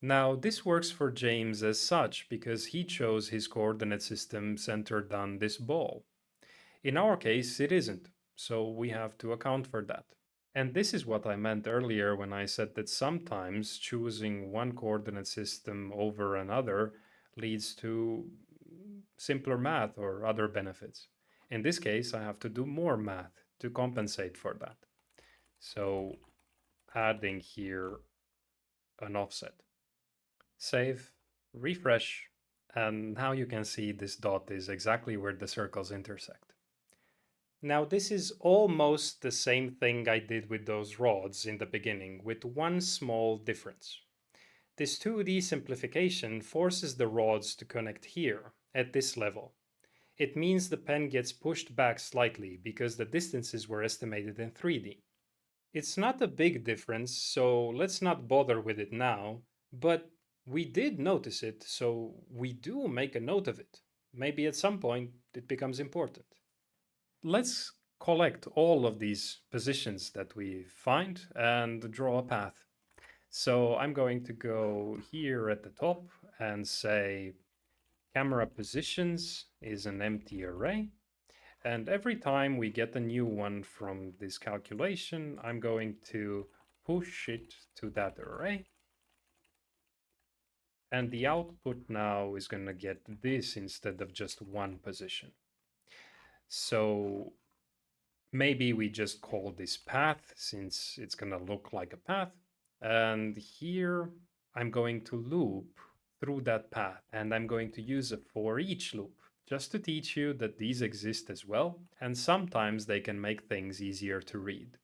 A: Now, this works for James as such because he chose his coordinate system centered on this ball. In our case, it isn't, so we have to account for that. And this is what I meant earlier when I said that sometimes choosing one coordinate system over another leads to simpler math or other benefits. In this case, I have to do more math to compensate for that. So adding here an offset. Save, refresh, and now you can see this dot is exactly where the circles intersect. Now this is almost the same thing I did with those rods in the beginning, with one small difference. This 2D simplification forces the rods to connect here, at this level. It means the pen gets pushed back slightly because the distances were estimated in 3D. It's not a big difference, so let's not bother with it now, but we did notice it, so we do make a note of it. Maybe at some point it becomes important. Let's collect all of these positions that we find and draw a path. So I'm going to go here at the top and say camera positions is an empty array. And every time we get a new one from this calculation, I'm going to push it to that array. And the output now is going to get this instead of just one position. So maybe we just call this path since it's going to look like a path. And here I'm going to loop through that path, and I'm going to use a for each loop just to teach you that these exist as well, and sometimes they can make things easier to read.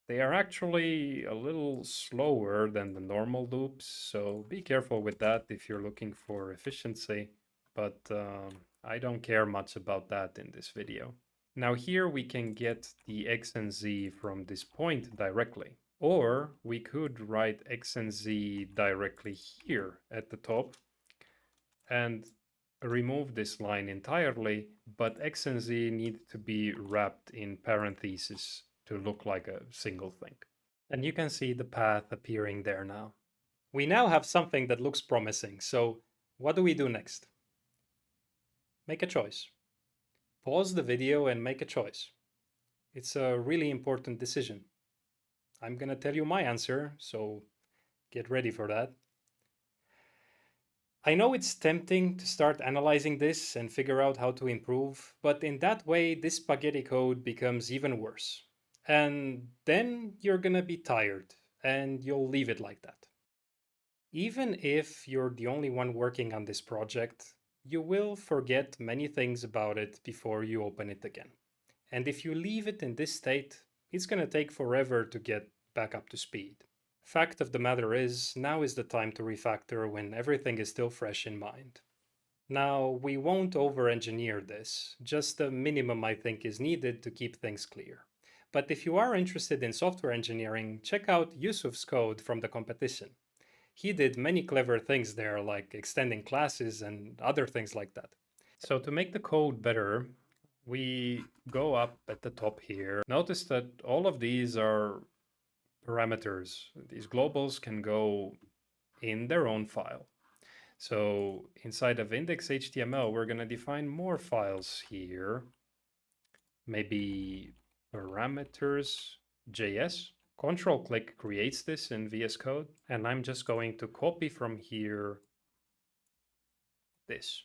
A: They are actually a little slower than the normal loops, so be careful with that if you're looking for efficiency, but I don't care much about that in this video. Now here we can get the x and z from this point directly. Or we could write x and z directly here at the top and remove this line entirely, but x and z need to be wrapped in parentheses to look like a single thing. And you can see the path appearing there now. We now have something that looks promising, so what do we do next? Make a choice. Pause the video and make a choice. It's a really important decision. I'm going to tell you my answer, so get ready for that. I know it's tempting to start analyzing this and figure out how to improve, but in that way, this spaghetti code becomes even worse. And then you're going to be tired, and you'll leave it like that. Even if you're the only one working on this project, you will forget many things about it before you open it again. And if you leave it in this state, it's going to take forever to get back up to speed. Fact of the matter is, now is the time to refactor when everything is still fresh in mind. Now, we won't over-engineer this, just the minimum I think is needed to keep things clear. But if you are interested in software engineering, check out Yusuf's code from the competition. He did many clever things there, like extending classes and other things like that. So to make the code better, we go up at the top here. Notice that all of these are parameters. These globals can go in their own file. So inside of index.html, we're going to define more files here. Maybe parameters.js. Control click creates this in VS Code. And I'm just going to copy from here this.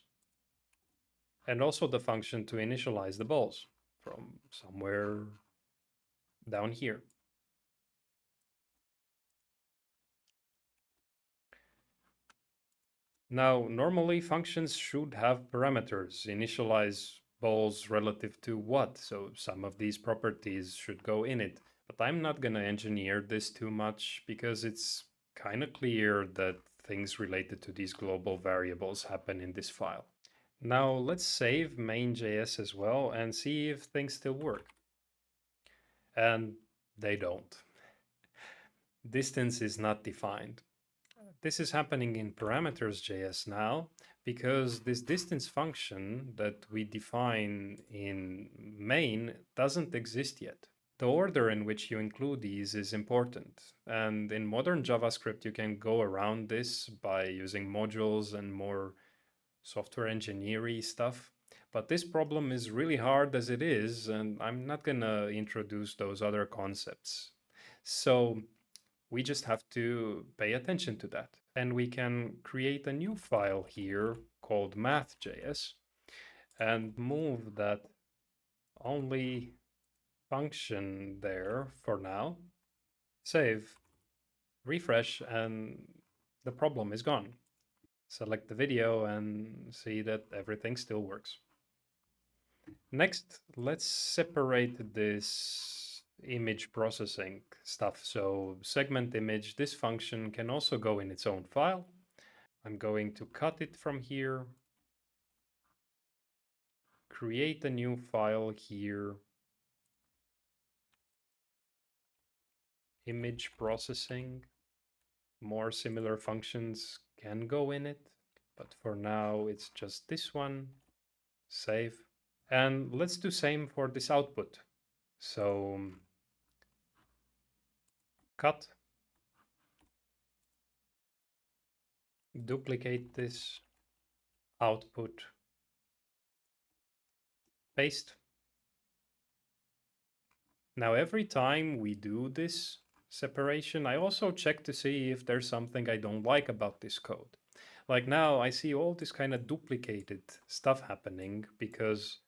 A: And also the function to initialize the balls from somewhere down here. Now, normally functions should have parameters, initialize balls relative to what, so some of these properties should go in it. But I'm not going to engineer this too much because it's kind of clear that things related to these global variables happen in this file. Now let's save main.js as well and see if things still work. And they don't. Distance is not defined. This is happening in parameters.js now because this distance function that we define in main doesn't exist yet. The order in which you include these is important. And in modern JavaScript, you can go around this by using modules and more software engineering stuff. But this problem is really hard as it is, and I'm not going to introduce those other concepts. So we just have to pay attention to that. And we can create a new file here called math.js and move that only function there for now. Save, refresh, and the problem is gone. Select the video and see that everything still works. Next, let's separate this image processing stuff. So segment image, this function can also go in its own file. I'm going to cut it from here, create a new file here, image processing. More similar functions can go in it, but for now it's just this one. Save. And let's do same for this output. So cut, duplicate this output, paste. Now every time we do this separation, I also check to see if there's something I don't like about this code. Like now I see all this kind of duplicated stuff happening because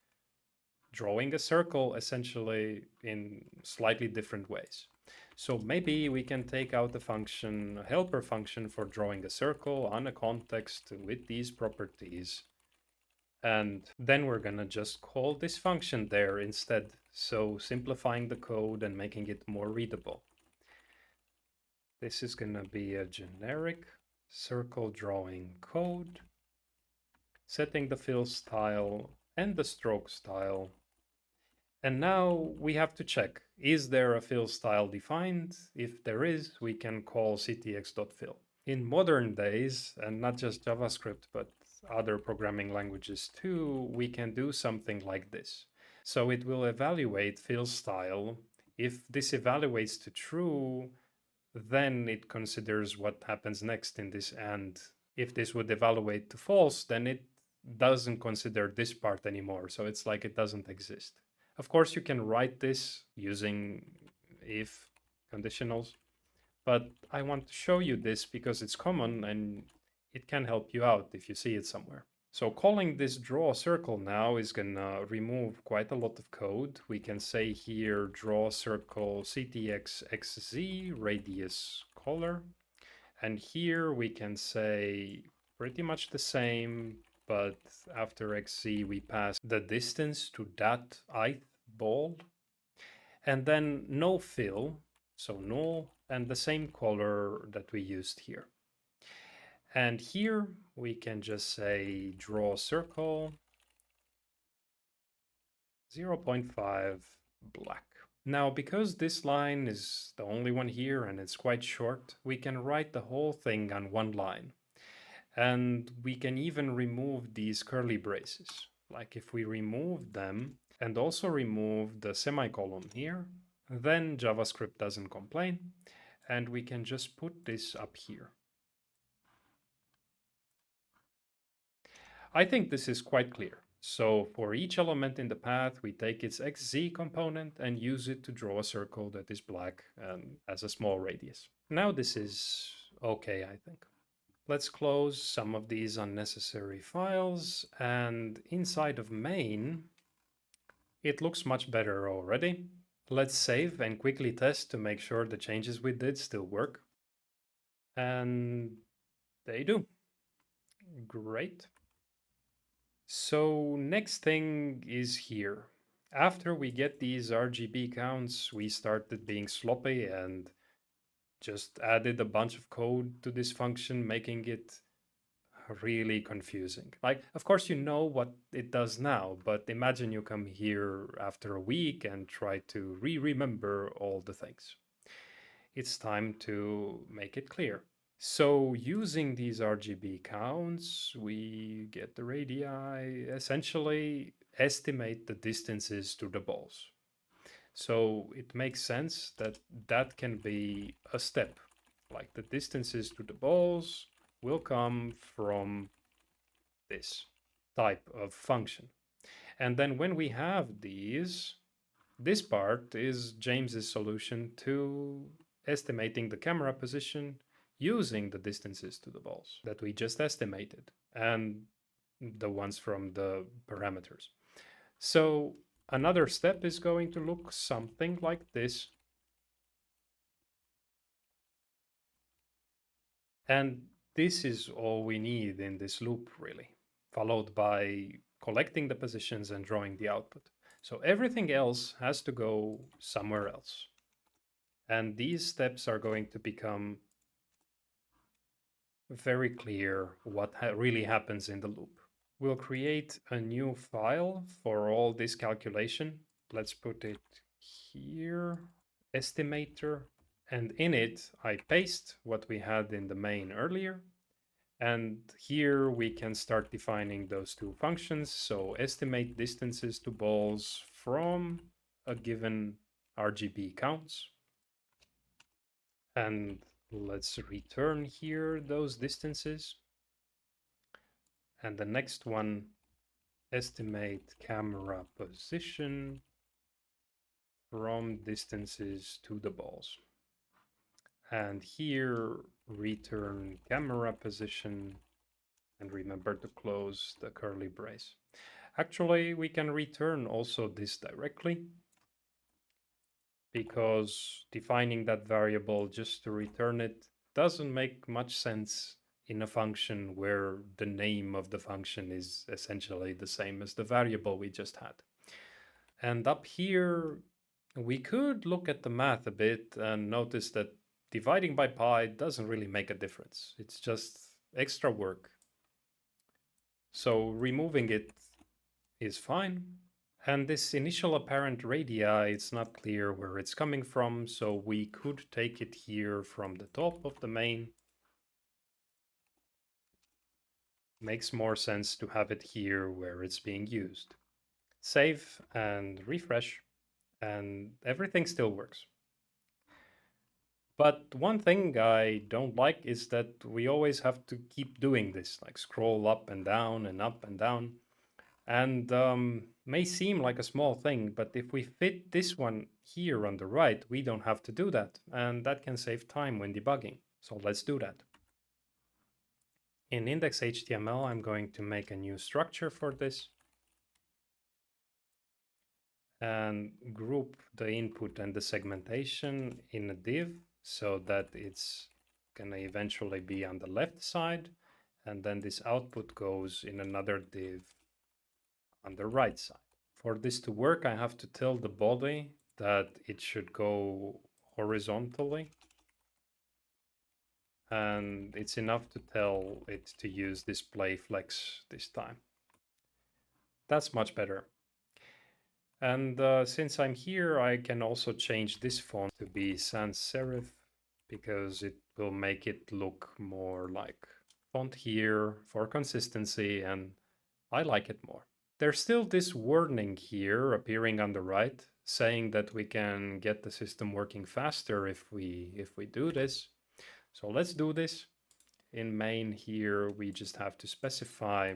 A: drawing a circle essentially in slightly different ways. So maybe we can take out the function, a helper function for drawing a circle on a context with these properties. And then we're gonna just call this function there instead. So simplifying the code and making it more readable. This is gonna be a generic circle drawing code, setting the fill style and the stroke style. And now we have to check, is there a fill style defined? If there is, we can call ctx.fill. In modern days, and not just JavaScript, but other programming languages too, we can do something like this. So it will evaluate fill style. If this evaluates to true, then it considers what happens next in this and. If this would evaluate to false, then it doesn't consider this part anymore. So it's like it doesn't exist. Of course, you can write this using if conditionals, but I want to show you this because it's common and it can help you out if you see it somewhere. So calling this draw circle now is gonna remove quite a lot of code. We can say here draw circle ctx_xz radius color. And here we can say pretty much the same but after XZ we pass the distance to that ith ball, and then no fill, so null, and the same color that we used here. And here we can just say draw a circle, 0.5 black. Now, because this line is the only one here and it's quite short, we can write the whole thing on one line. And we can even remove these curly braces. Like if we remove them and also remove the semicolon here, then JavaScript doesn't complain. And we can just put this up here. I think this is quite clear. So for each element in the path, we take its XZ component and use it to draw a circle that is black and has a small radius. Now this is okay, I think. Let's close some of these unnecessary files, and inside of main, it looks much better already. Let's save and quickly test to make sure the changes we did still work. And they do. Great. So next thing is here. After we get these RGB counts, we started being sloppy and just added a bunch of code to this function, making it really confusing. Like, of course, you know what it does now, but imagine you come here after a week and try to remember all the things. It's time to make it clear. So using these RGB counts, we get the radii, essentially estimate the distances to the balls. So it makes sense that that can be a step, like the distances to the balls will come from this type of function. And then when we have these, this part is James's solution to estimating the camera position using the distances to the balls that we just estimated and the ones from the parameters. So another step is going to look something like this. And this is all we need in this loop, really, followed by collecting the positions and drawing the output. So everything else has to go somewhere else. And these steps are going to become very clear what really happens in the loop. We'll create a new file for all this calculation. Let's put it here, estimator, and in it I paste what we had in the main earlier. And here we can start defining those two functions. So estimate distances to balls from a given RGB counts. And let's return here those distances. And the next one, estimate camera position from distances to the balls. And here, return camera position, and remember to close the curly brace. Actually, we can return also this directly, because defining that variable just to return it doesn't make much sense in a function where the name of the function is essentially the same as the variable we just had. And up here, we could look at the math a bit and notice that dividing by pi doesn't really make a difference. It's just extra work. So removing it is fine. And this initial apparent radii, it's not clear where it's coming from, so we could take it here from the top of the main. Makes more sense to have it here where it's being used. Save and refresh, and everything still works. But one thing I don't like is that we always have to keep doing this, like scroll up and down and up and down. And may seem like a small thing, but if we fit this one here on the right, we don't have to do that. And that can save time when debugging. So let's do that. In index.html, I'm going to make a new structure for this. And group the input and the segmentation in a div so that it's going to eventually be on the left side. and then this output goes in another div on the right side. For this to work, I have to tell the body that it should go horizontally, and it's enough to tell it to use display flex this time. That's much better. And since I'm here, I can also change this font to be sans serif because it will make it look more like font here for consistency, and I like it more. There's still this warning here appearing on the right saying that we can get the system working faster if we do this. So let's do this. In main here, we just have to specify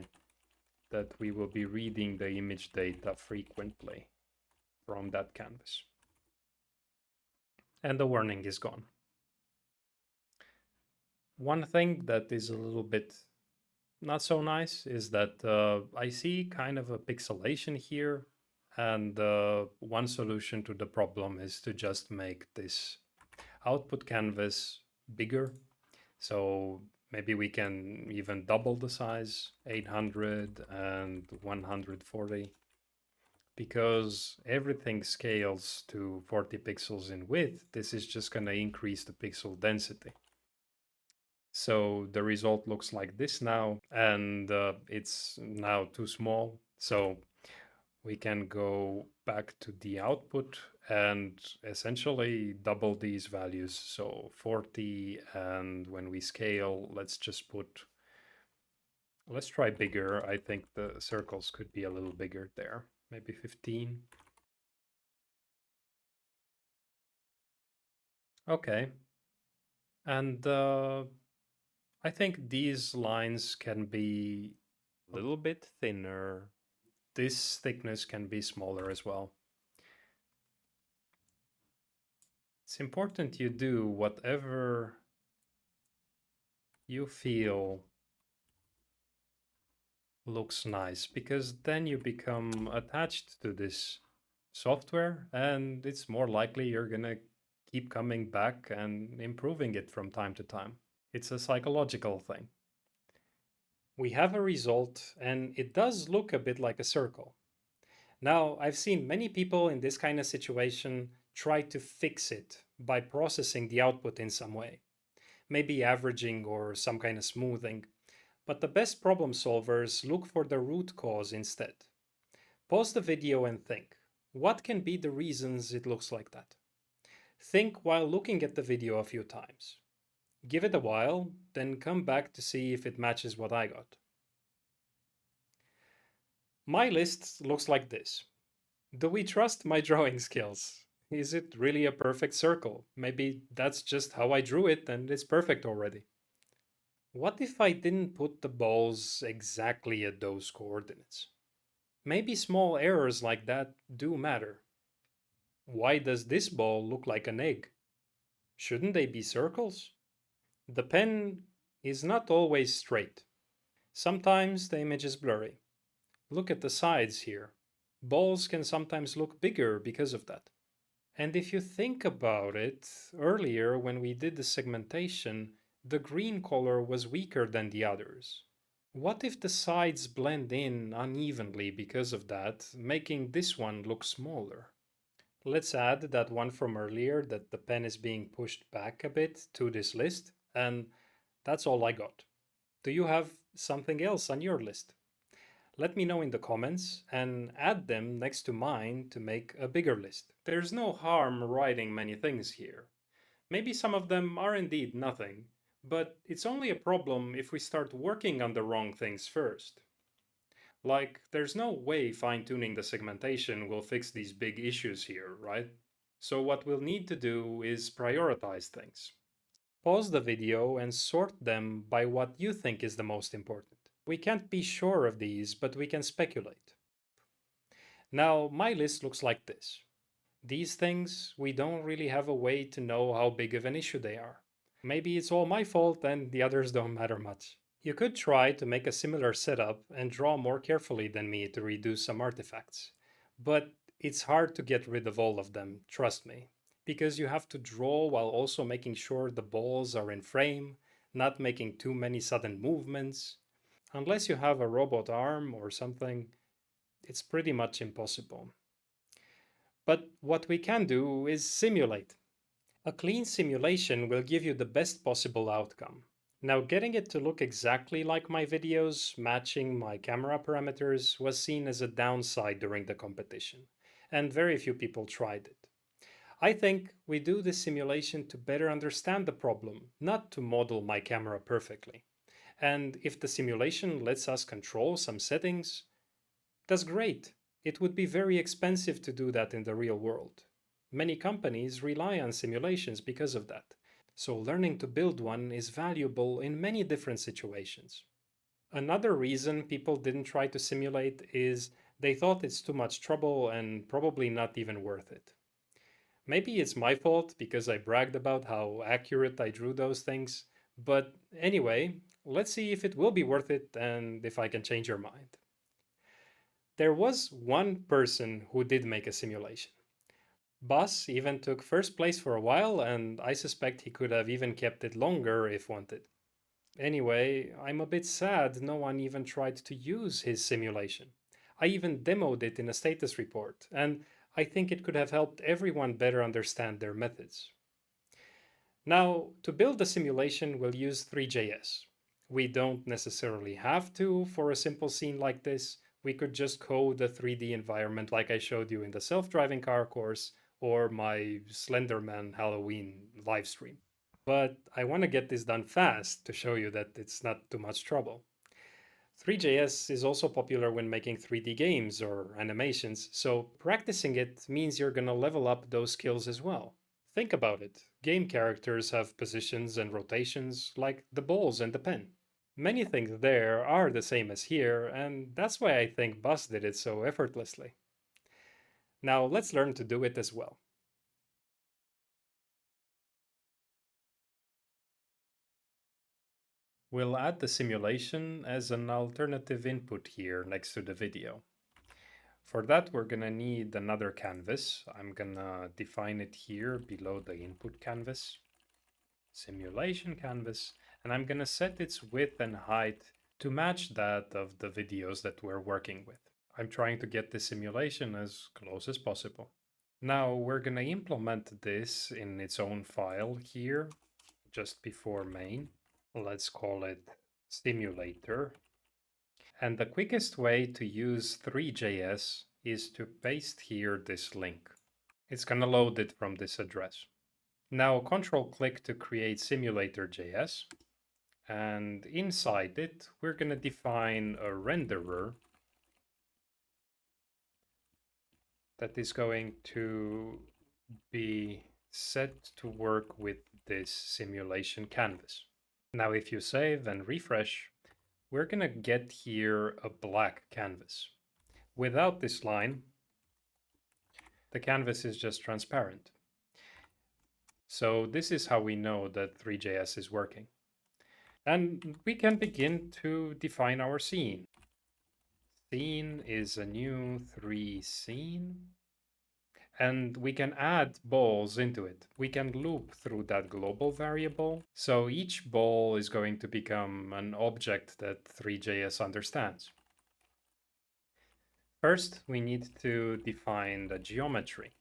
A: that we will be reading the image data frequently from that canvas. And the warning is gone. One thing that is a little bit not so nice is that I see kind of a pixelation here, and one solution to the problem is to just make this output canvas bigger. So maybe we can even double the size, 800 and 140, because everything scales to 40 pixels in width. This is just going to increase the pixel density. So the result looks like this now, and it's now too small. So we can go back to the output and essentially double these values. So 40, and when we scale, let's try bigger. I think the circles could be a little bigger there, maybe 15. Okay. And I think these lines can be a little bit thinner. This thickness can be smaller as well. It's important you do whatever you feel looks nice, because then you become attached to this software, and it's more likely you're gonna keep coming back and improving it from time to time. It's a psychological thing. We have a result, and it does look a bit like a circle. Now, I've seen many people in this kind of situation try to fix it by processing the output in some way, maybe averaging or some kind of smoothing. But the best problem solvers look for the root cause instead. Pause the video and think, what can be the reasons it looks like that? Think while looking at the video a few times. Give it a while, then come back to see if it matches what I got. My list looks like this. Do we trust my drawing skills? Is it really a perfect circle? Maybe that's just how I drew it and it's perfect already. What if I didn't put the balls exactly at those coordinates? Maybe small errors like that do matter. Why does this ball look like an egg? Shouldn't they be circles? The pen is not always straight. Sometimes the image is blurry. Look at the sides here. Balls can sometimes look bigger because of that. And if you think about it, earlier when we did the segmentation, the green color was weaker than the others. What if the sides blend in unevenly because of that, making this one look smaller? Let's add that one from earlier, that the pen is being pushed back a bit, to this list, and that's all I got. Do you have something else on your list? Let me know in the comments and add them next to mine to make a bigger list. There's no harm writing many things here. Maybe some of them are indeed nothing, but it's only a problem if we start working on the wrong things first. Like, there's no way fine-tuning the segmentation will fix these big issues here, right? So what we'll need to do is prioritize things. Pause the video and sort them by what you think is the most important. We can't be sure of these, but we can speculate. Now, my list looks like this. These things, we don't really have a way to know how big of an issue they are. Maybe it's all my fault and the others don't matter much. You could try to make a similar setup and draw more carefully than me to reduce some artifacts. But it's hard to get rid of all of them, trust me, because you have to draw while also making sure the balls are in frame, not making too many sudden movements. Unless you have a robot arm or something, it's pretty much impossible. But what we can do is simulate. A clean simulation will give you the best possible outcome. Now, getting it to look exactly like my videos, matching my camera parameters, was seen as a downside during the competition, and very few people tried it. I think we do this simulation to better understand the problem, not to model my camera perfectly. And if the simulation lets us control some settings, that's great. It would be very expensive to do that in the real world. Many companies rely on simulations because of that. So learning to build one is valuable in many different situations. Another reason people didn't try to simulate is they thought it's too much trouble and probably not even worth it. Maybe it's my fault because I bragged about how accurate I drew those things, but anyway, let's see if it will be worth it and if I can change your mind. There was one person who did make a simulation. Bas even took first place for a while, and I suspect he could have even kept it longer if wanted. Anyway, I'm a bit sad no one even tried to use his simulation. I even demoed it in a status report, and I think it could have helped everyone better understand their methods. Now, to build a simulation, we'll use Three.js. We don't necessarily have to for a simple scene like this. We could just code a 3D environment like I showed you in the self-driving car course or my Slenderman Halloween livestream. But I want to get this done fast to show you that it's not too much trouble. Three.js is also popular when making 3D games or animations, so practicing it means you're gonna level up those skills as well. Think about it. Game characters have positions and rotations like the balls and the pen. Many things there are the same as here, and that's why I think Bus did it so effortlessly. Now let's learn to do it as well. We'll add the simulation as an alternative input here next to the video. For that, we're gonna need another canvas. I'm gonna define it here below the input canvas, simulation canvas, and I'm gonna set its width and height to match that of the videos that we're working with. I'm trying to get the simulation as close as possible. Now we're gonna implement this in its own file here, just before main. Let's call it simulator. And the quickest way to use Three.js is to paste here this link. It's gonna load it from this address. Now control-click to create simulator.js. And inside it, we're gonna define a renderer that is going to be set to work with this simulation canvas. Now, if you save and refresh, we're gonna get here a black canvas. Without this line, the canvas is just transparent. So this is how we know that Three.js is working. And we can begin to define our scene. Scene is a new 3 scene. And we can add balls into it. We can loop through that global variable. So each ball is going to become an object that Three.js understands. First, we need to define the geometry.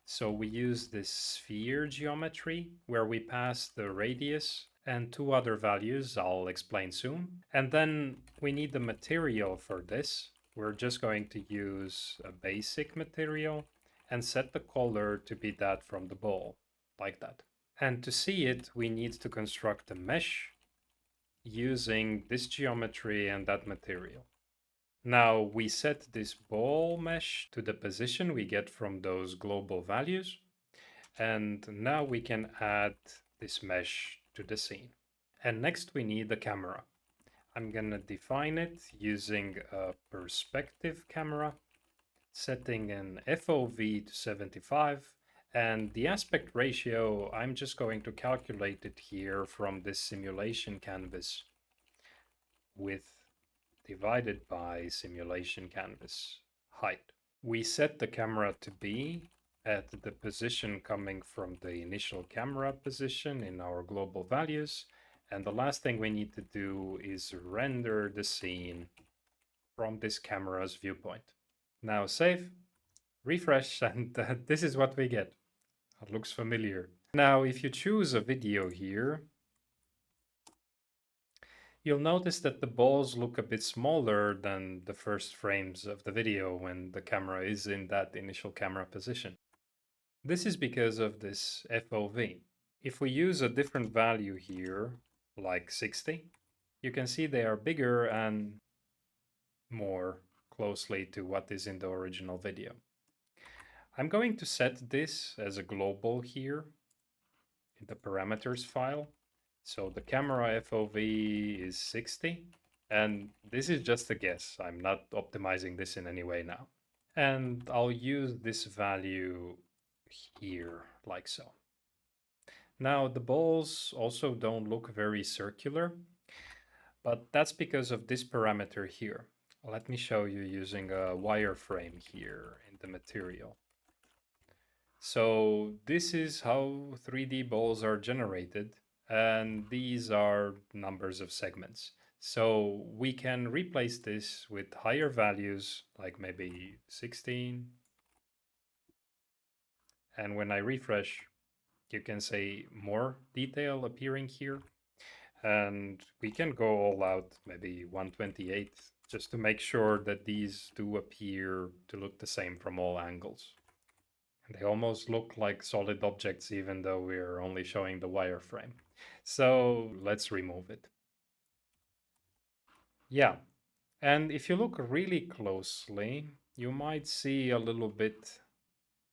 A: So we use this sphere geometry where we pass the radius and two other values I'll explain soon. And then we need the material for this. We're just going to use a basic material and set the color to be that from the ball, like that. And to see it, we need to construct a mesh using this geometry and that material. Now we set this ball mesh to the position we get from those global values. And now we can add this mesh to the scene. And next we need the camera. I'm gonna define it using a perspective camera, setting an FOV to 75, and the aspect ratio, I'm just going to calculate it here from this simulation canvas width divided by simulation canvas height. We set the camera to be at the position coming from the initial camera position in our global values, And the last thing we need to do is render the scene from this camera's viewpoint. Now save, refresh, and this is what we get. It looks familiar. Now, if you choose a video here, you'll notice that the balls look a bit smaller than the first frames of the video when the camera is in that initial camera position. This is because of this FOV. If we use a different value here, like 60, you can see they are bigger and more closely to what is in the original video. I'm going to set this as a global here in the parameters file. So the camera FOV is 60, and this is just a guess. I'm not optimizing this in any way now. And I'll use this value here, like so. Now the balls also don't look very circular, but that's because of this parameter here. Let me show you using a wireframe here in the material. So this is how 3D balls are generated, and these are numbers of segments. So we can replace this with higher values, like maybe 16. And when I refresh, you can see more detail appearing here. And we can go all out, maybe 128, just to make sure that these do appear to look the same from all angles. They almost look like solid objects even though we're only showing the wireframe. So let's remove it. Yeah, and if you look really closely, you might see a little bit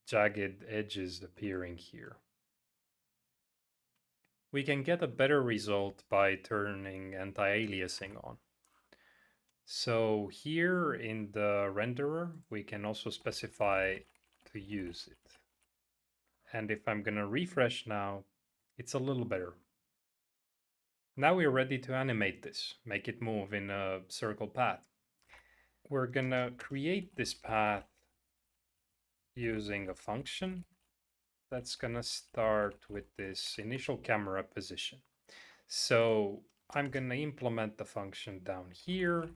A: jagged edges appearing here. We can get a better result by turning anti-aliasing on. So here in the renderer, we can also specify to use it. And if I'm going to refresh now, it's a little better. Now we're ready to animate this, make it move in a circle path. We're going to create this path using a function that's going to start with this initial camera position. So I'm going to implement the function down here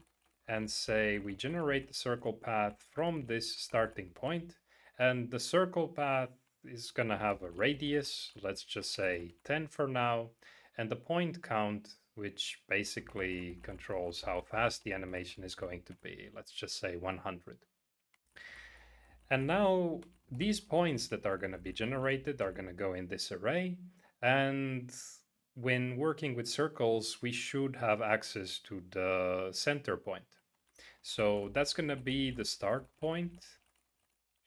A: and say we generate the circle path from this starting point, and the circle path is going to have a radius, let's just say 10 for now, and the point count, which basically controls how fast the animation is going to be, let's just say 100. And now these points that are going to be generated are going to go in this array, and when working with circles, we should have access to the center point. So that's going to be the start point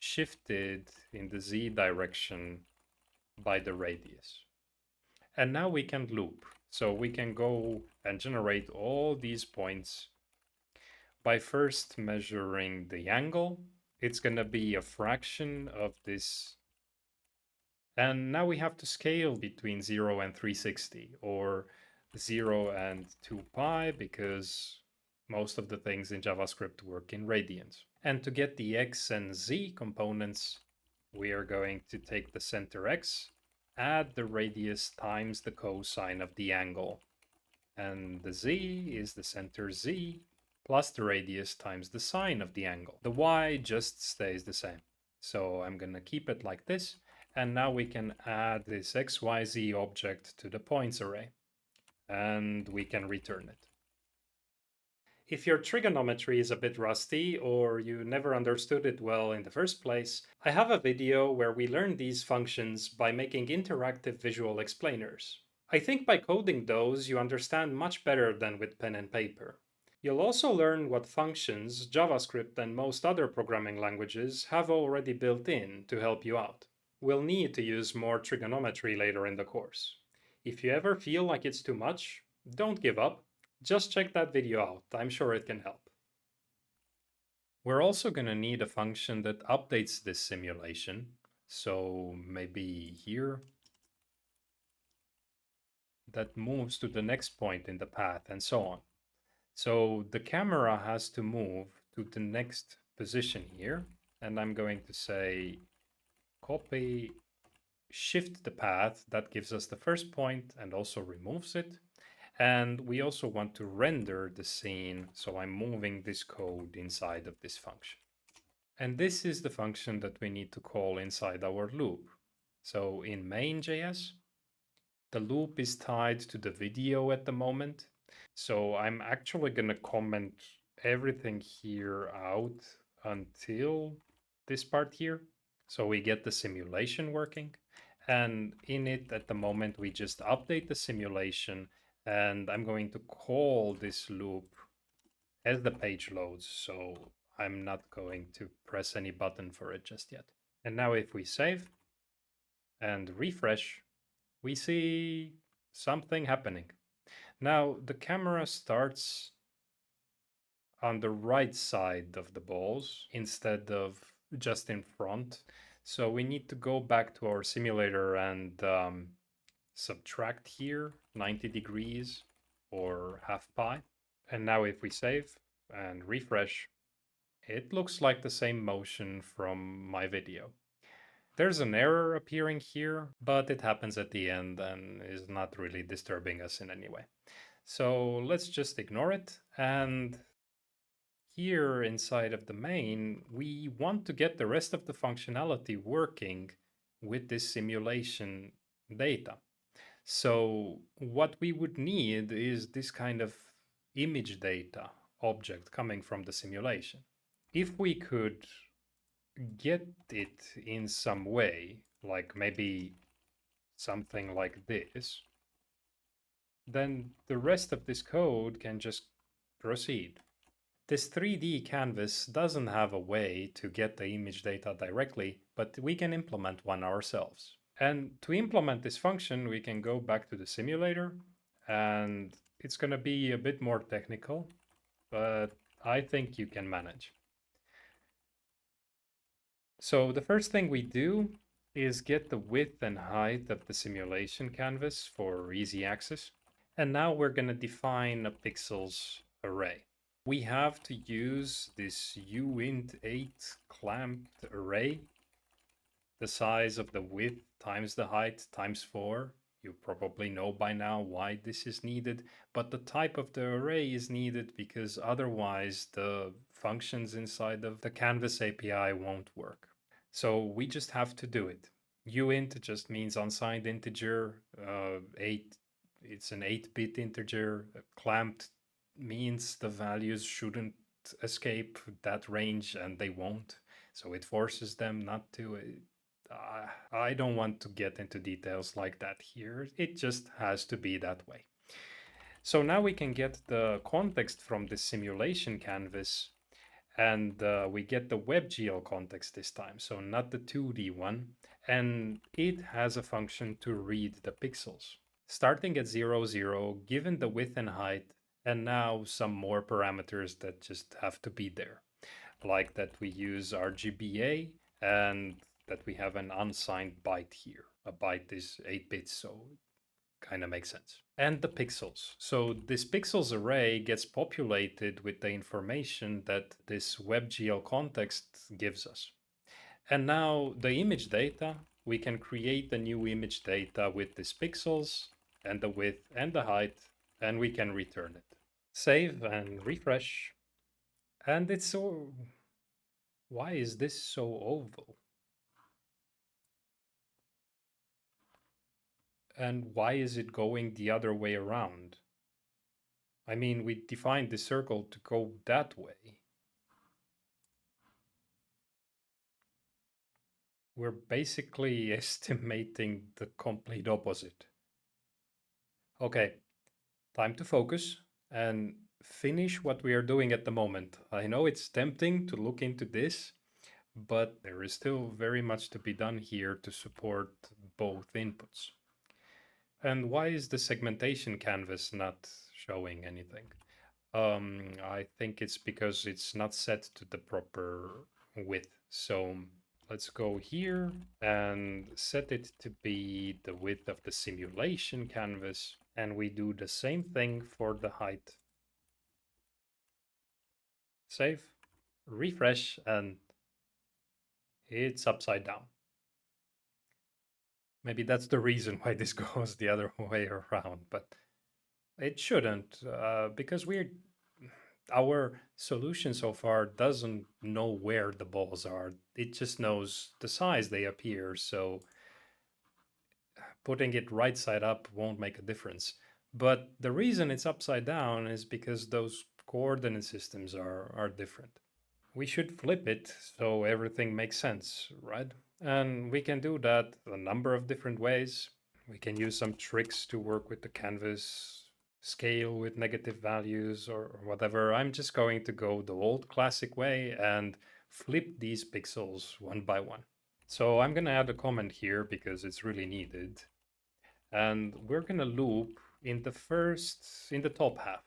A: shifted in the z direction by the radius. And now we can loop. So we can go and generate all these points by first measuring the angle. It's going to be a fraction of this. And now we have to scale between 0 and 360, or 0 and 2 pi, because most of the things in JavaScript work in radians. And to get the x and z components, we are going to take the center x, add the radius times the cosine of the angle. And the z is the center z plus the radius times the sine of the angle. The y just stays the same. So I'm going to keep it like this. And now we can add this xyz object to the points array. And we can return it. If your trigonometry is a bit rusty or you never understood it well in the first place, I have a video where we learn these functions by making interactive visual explainers. I think by coding those you understand much better than with pen and paper. You'll also learn what functions JavaScript and most other programming languages have already built in to help you out. We'll need to use more trigonometry later in the course. If you ever feel like it's too much, don't give up. Just check that video out, I'm sure it can help. We're also going to need a function that updates this simulation. So maybe here, that moves to the next point in the path and so on. So the camera has to move to the next position here. And I'm going to say copy, shift the path. That gives us the first point and also removes it. And we also want to render the scene, so I'm moving this code inside of this function. And this is the function that we need to call inside our loop. So in main.js, the loop is tied to the video at the moment. So I'm actually going to comment everything here out until this part here. So we get the simulation working. And in it at the moment, we just update the simulation. And I'm going to call this loop as the page loads. So I'm not going to press any button for it just yet. And now if we save and refresh, we see something happening. Now the camera starts on the right side of the balls instead of just in front. So we need to go back to our simulator and subtract here 90 degrees or half pi. And now if we save and refresh, it looks like the same motion from my video. There's an error appearing here, but it happens at the end and is not really disturbing us in any way. So let's just ignore it. And here inside of the main, we want to get the rest of the functionality working with this simulation data. So what we would need is this kind of image data object coming from the simulation. If we could get it in some way, like maybe something like this, then the rest of this code can just proceed. This 3D canvas doesn't have a way to get the image data directly, but we can implement one ourselves. And to implement this function, we can go back to the simulator, and it's going to be a bit more technical, but I think you can manage. So the first thing we do is get the width and height of the simulation canvas for easy access. And now we're going to define a pixels array. We have to use this uint8 clamped array, the size of the width times the height times 4. You probably know by now why this is needed, but the type of the array is needed because otherwise the functions inside of the Canvas API won't work. So we just have to do it. Uint just means unsigned integer, 8, it's an 8-bit integer. Clamped means the values shouldn't escape that range and they won't. So it forces them not to. I don't want to get into details like that here. It just has to be that way. So now we can get the context from the simulation canvas, and we get the WebGL context this time, so not the 2D one, and it has a function to read the pixels. Starting at 0, 0, given the width and height, and now some more parameters that just have to be there, like that we use RGBA and that we have an unsigned byte here. A byte is 8 bits, so kind of makes sense. And the pixels. So this pixels array gets populated with the information that this WebGL context gives us. And now the image data, we can create a new image data with this pixels and the width and the height, and we can return it. Save and refresh. And it's so... Why is this so oval? And why is it going the other way around? I mean, we defined the circle to go that way. We're basically estimating the complete opposite. Okay, time to focus and finish what we are doing at the moment. I know it's tempting to look into this, but there is still very much to be done here to support both inputs. And why is the segmentation canvas not showing anything? I think it's because it's not set to the proper width. So let's go here and set it to be the width of the simulation canvas. And we do the same thing for the height. Save, refresh, and it's upside down. Maybe that's the reason why this goes the other way around, but it shouldn't, because our solution so far doesn't know where the balls are. It just knows the size they appear, so putting it right side up won't make a difference. But the reason it's upside down is because those coordinate systems are different. We should flip it so everything makes sense, right? And we can do that a number of different ways. We can use some tricks to work with the canvas, scale with negative values or whatever. I'm just going to go the old classic way and flip these pixels one by one. So I'm going to add a comment here because it's really needed. And we're going to loop in the top half,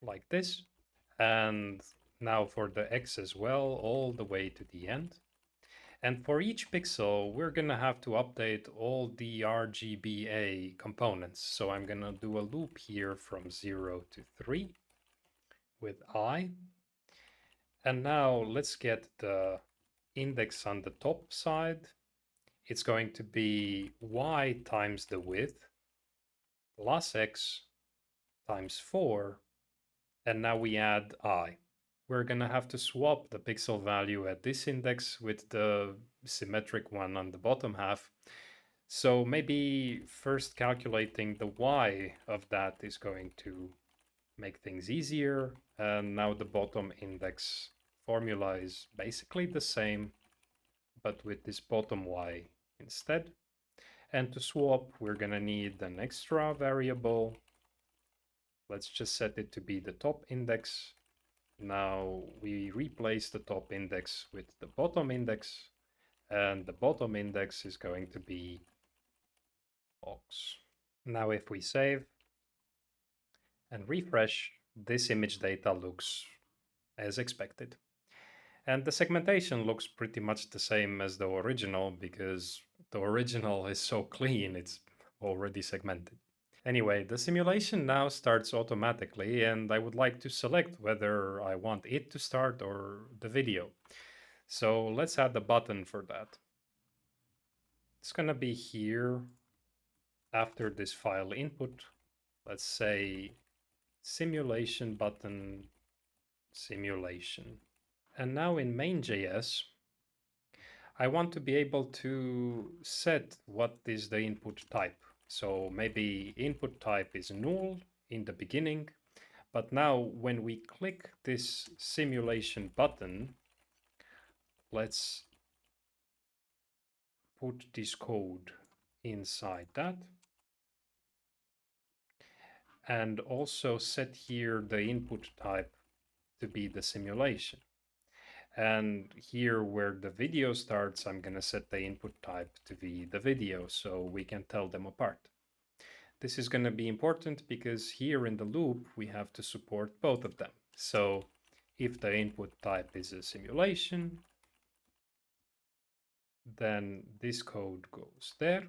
A: like this. And now for the X as well, all the way to the end. And for each pixel, we're going to have to update all the RGBA components. So I'm going to do a loop here from 0 to 3 with I. And now let's get the index on the top side. It's going to be Y times the width plus X times 4. And now we add I. We're going to have to swap the pixel value at this index with the symmetric one on the bottom half. So maybe first calculating the y of that is going to make things easier. And now the bottom index formula is basically the same, but with this bottom y instead. And to swap, we're going to need an extra variable. Let's just set it to be the top index. Now we replace the top index with the bottom index, and the bottom index is going to be box. Now if we save and refresh, this image data looks as expected. And the segmentation looks pretty much the same as the original because the original is so clean, it's already segmented. Anyway, the simulation now starts automatically, and I would like to select whether I want it to start or the video. So let's add the button for that. It's going to be here after this file input. Let's say simulation button simulation. And now in main.js, I want to be able to set what is the input type. So maybe input type is null in the beginning, but now when we click this simulation button, let's put this code inside that. And also set here the input type to be the simulation. And here where the video starts, I'm going to set the input type to be the video so we can tell them apart. This is going to be important because here in the loop, we have to support both of them. So if the input type is a simulation, then this code goes there.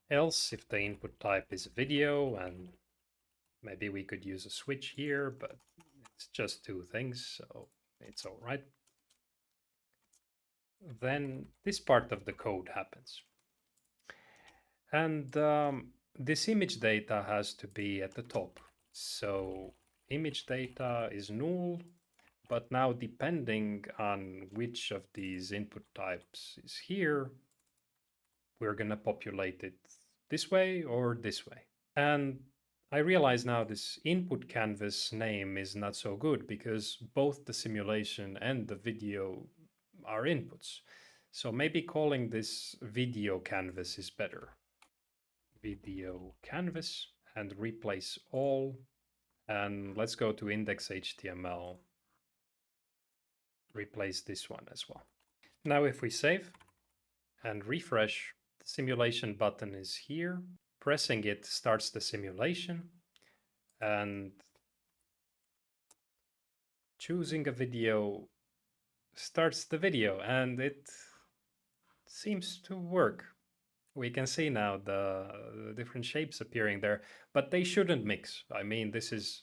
A: Else, if the input type is video, and maybe we could use a switch here, but it's just two things, so it's all right. Then this part of the code happens. And this image data has to be at the top. So image data is null, but now depending on which of these input types is here, we're going to populate it this way or this way. And I realize now this input canvas name is not so good because both the simulation and the video are inputs. So maybe calling this video canvas is better. Video canvas and replace all. And let's go to index.html. Replace this one as well. Now if we save and refresh, the simulation button is here. Pressing it starts the simulation, and choosing a video starts the video, and it seems to work. We can see now the different shapes appearing there, but they shouldn't mix. I mean, this is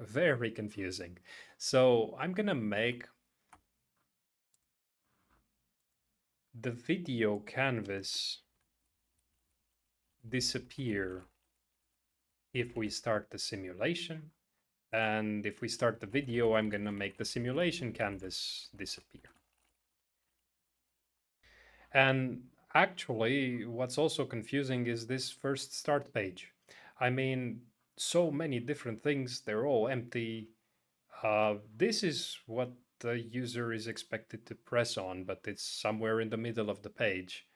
A: very confusing. So I'm gonna make the video canvas disappear if we start the simulation, and if we start the video, I'm gonna make the simulation canvas disappear. And actually, what's also confusing is this first start page. I mean, so many different things, they're all empty. This is what the user is expected to press on, but it's somewhere in the middle of the page.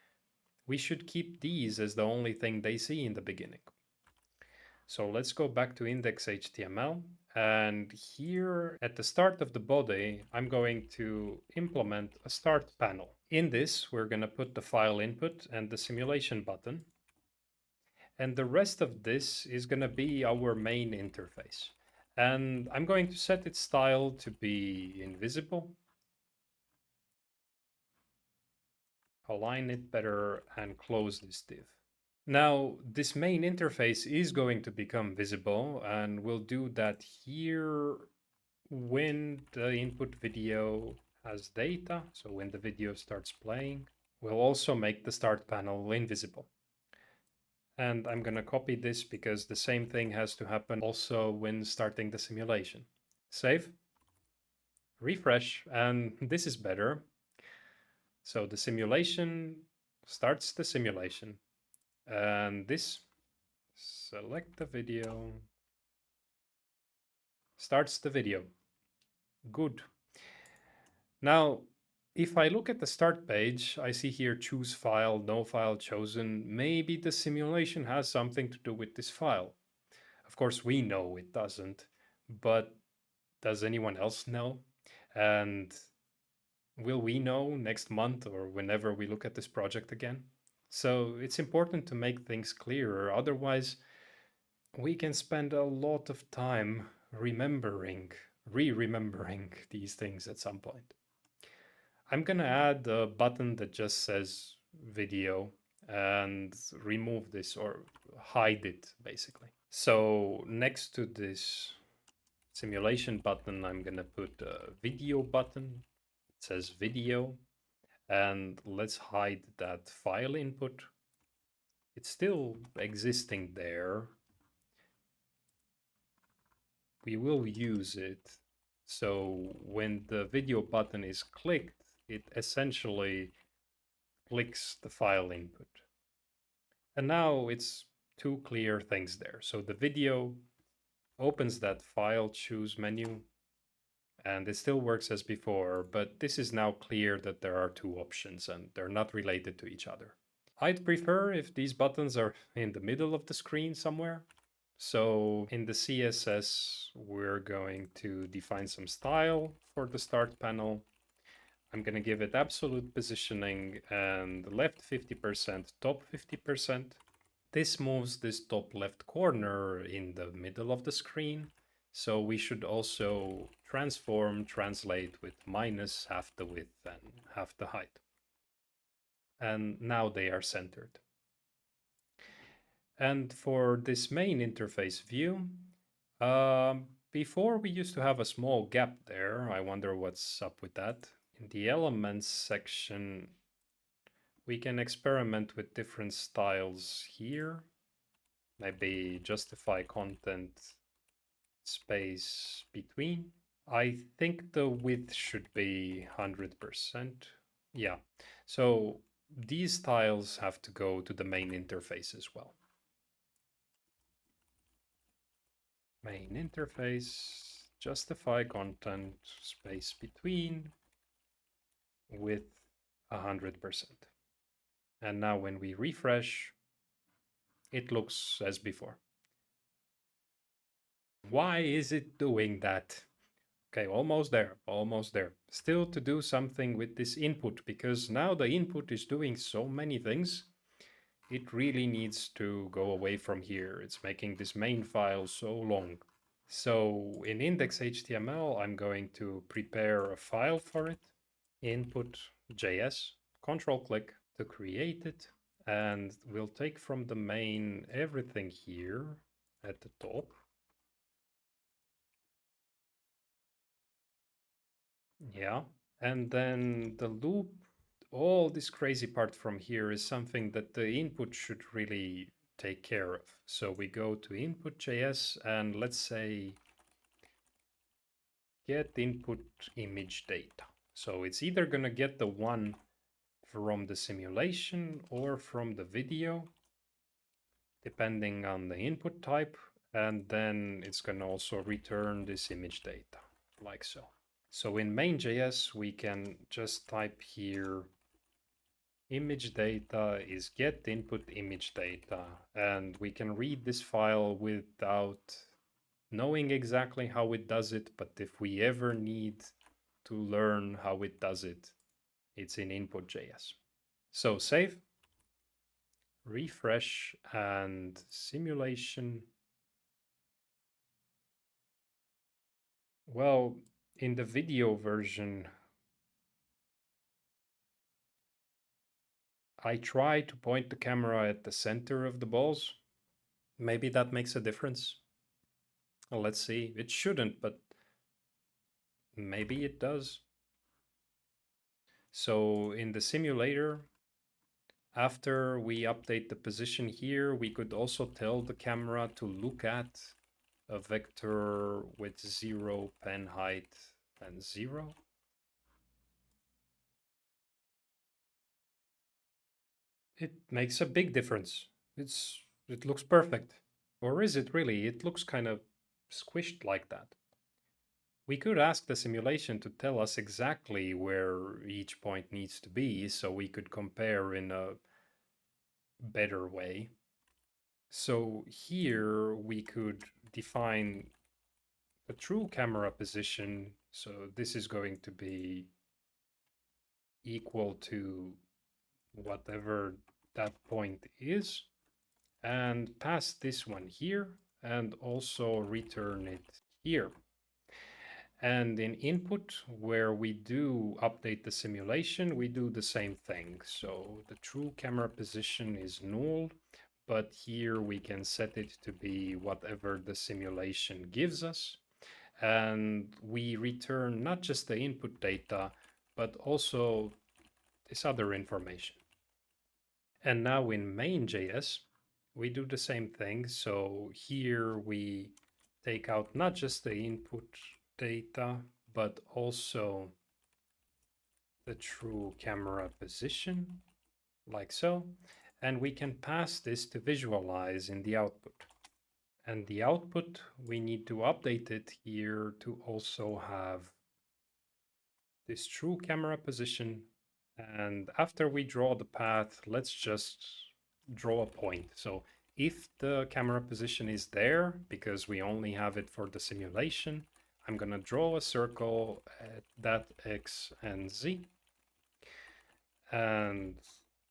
A: We should keep these as the only thing they see in the beginning. So let's go back to index.html. And here at the start of the body, I'm going to implement a start panel. In this, we're going to put the file input and the simulation button. And the rest of this is going to be our main interface. And I'm going to set its style to be invisible. Align it better and close this div. Now, this main interface is going to become visible, and we'll do that here when the input video has data, so when the video starts playing. We'll also make the start panel invisible. And I'm going to copy this because the same thing has to happen also when starting the simulation. Save, refresh, and this is better. So the simulation starts the simulation. And this, select the video, starts the video. Good. Now, if I look at the start page, I see here choose file, no file chosen. Maybe the simulation has something to do with this file. Of course, we know it doesn't, but does anyone else know? And will we know next month or whenever we look at this project again? So it's important to make things clearer. Otherwise, we can spend a lot of time remembering, re-remembering these things at some point. I'm gonna add a button that just says video and remove this or hide it basically. So next to this simulation button, I'm gonna put a video button. It says video. And let's hide that file input. It's still existing there. We will use it. So when the video button is clicked, it essentially clicks the file input. And now it's two clear things there. So the video opens that file choose menu, and it still works as before, but this is now clear that there are two options and they're not related to each other. I'd prefer if these buttons are in the middle of the screen somewhere. So in the CSS, we're going to define some style for the start panel. I'm going to give it absolute positioning and left 50%, top 50%. This moves this top left corner in the middle of the screen. So we should also translate with minus half the width and half the height. And now they are centered. And for this main interface view, before we used to have a small gap there. I wonder what's up with that. In the elements section, we can experiment with different styles here. Maybe justify content space between. I think the width should be 100%. Yeah, so these styles have to go to the main interface as well. Main interface, justify content space between with 100%. And now when we refresh, it looks as before. Why is it doing that? Okay, almost there, almost there. Still to do something with this input, because now the input is doing so many things. It really needs to go away from here. It's making this main file so long. So in index.html, I'm going to prepare a file for it. Input.js, control click to create it. And we'll take from the main everything here at the top. Yeah. And then the loop, all this crazy part from here is something that the input should really take care of. So we go to input.js and let's say get input image data. So it's either going to get the one from the simulation or from the video, depending on the input type. And then it's going to also return this image data, like so. So in main.js, we can just type here image data is get input image data, and we can read this file without knowing exactly how it does it, but if we ever need to learn how it does it, it's in input.js. So save, refresh, and simulation. Well, in the video version, I try to point the camera at the center of the balls. Maybe that makes a difference. Well, let's see. It shouldn't, but maybe it does. So in the simulator, after we update the position here, we could also tell the camera to look at a vector with 0 pen height and 0. It makes a big difference. It looks perfect. Or is it really? It looks kind of squished like that. We could ask the simulation to tell us exactly where each point needs to be so we could compare in a better way. So here we could define a true camera position. So this is going to be equal to whatever that point is, and pass this one here and also return it here. And in input, where we do update the simulation, we do the same thing. So the true camera position is null, but here we can set it to be whatever the simulation gives us. And we return not just the input data, but also this other information. And now in main.js, we do the same thing. So here we take out not just the input data, but also the true camera position, like so. And we can pass this to visualize in the output. And the output, we need to update it here to also have this true camera position. And after we draw the path, let's just draw a point. So if the camera position is there, because we only have it for the simulation, I'm going to draw a circle at that X and Z. And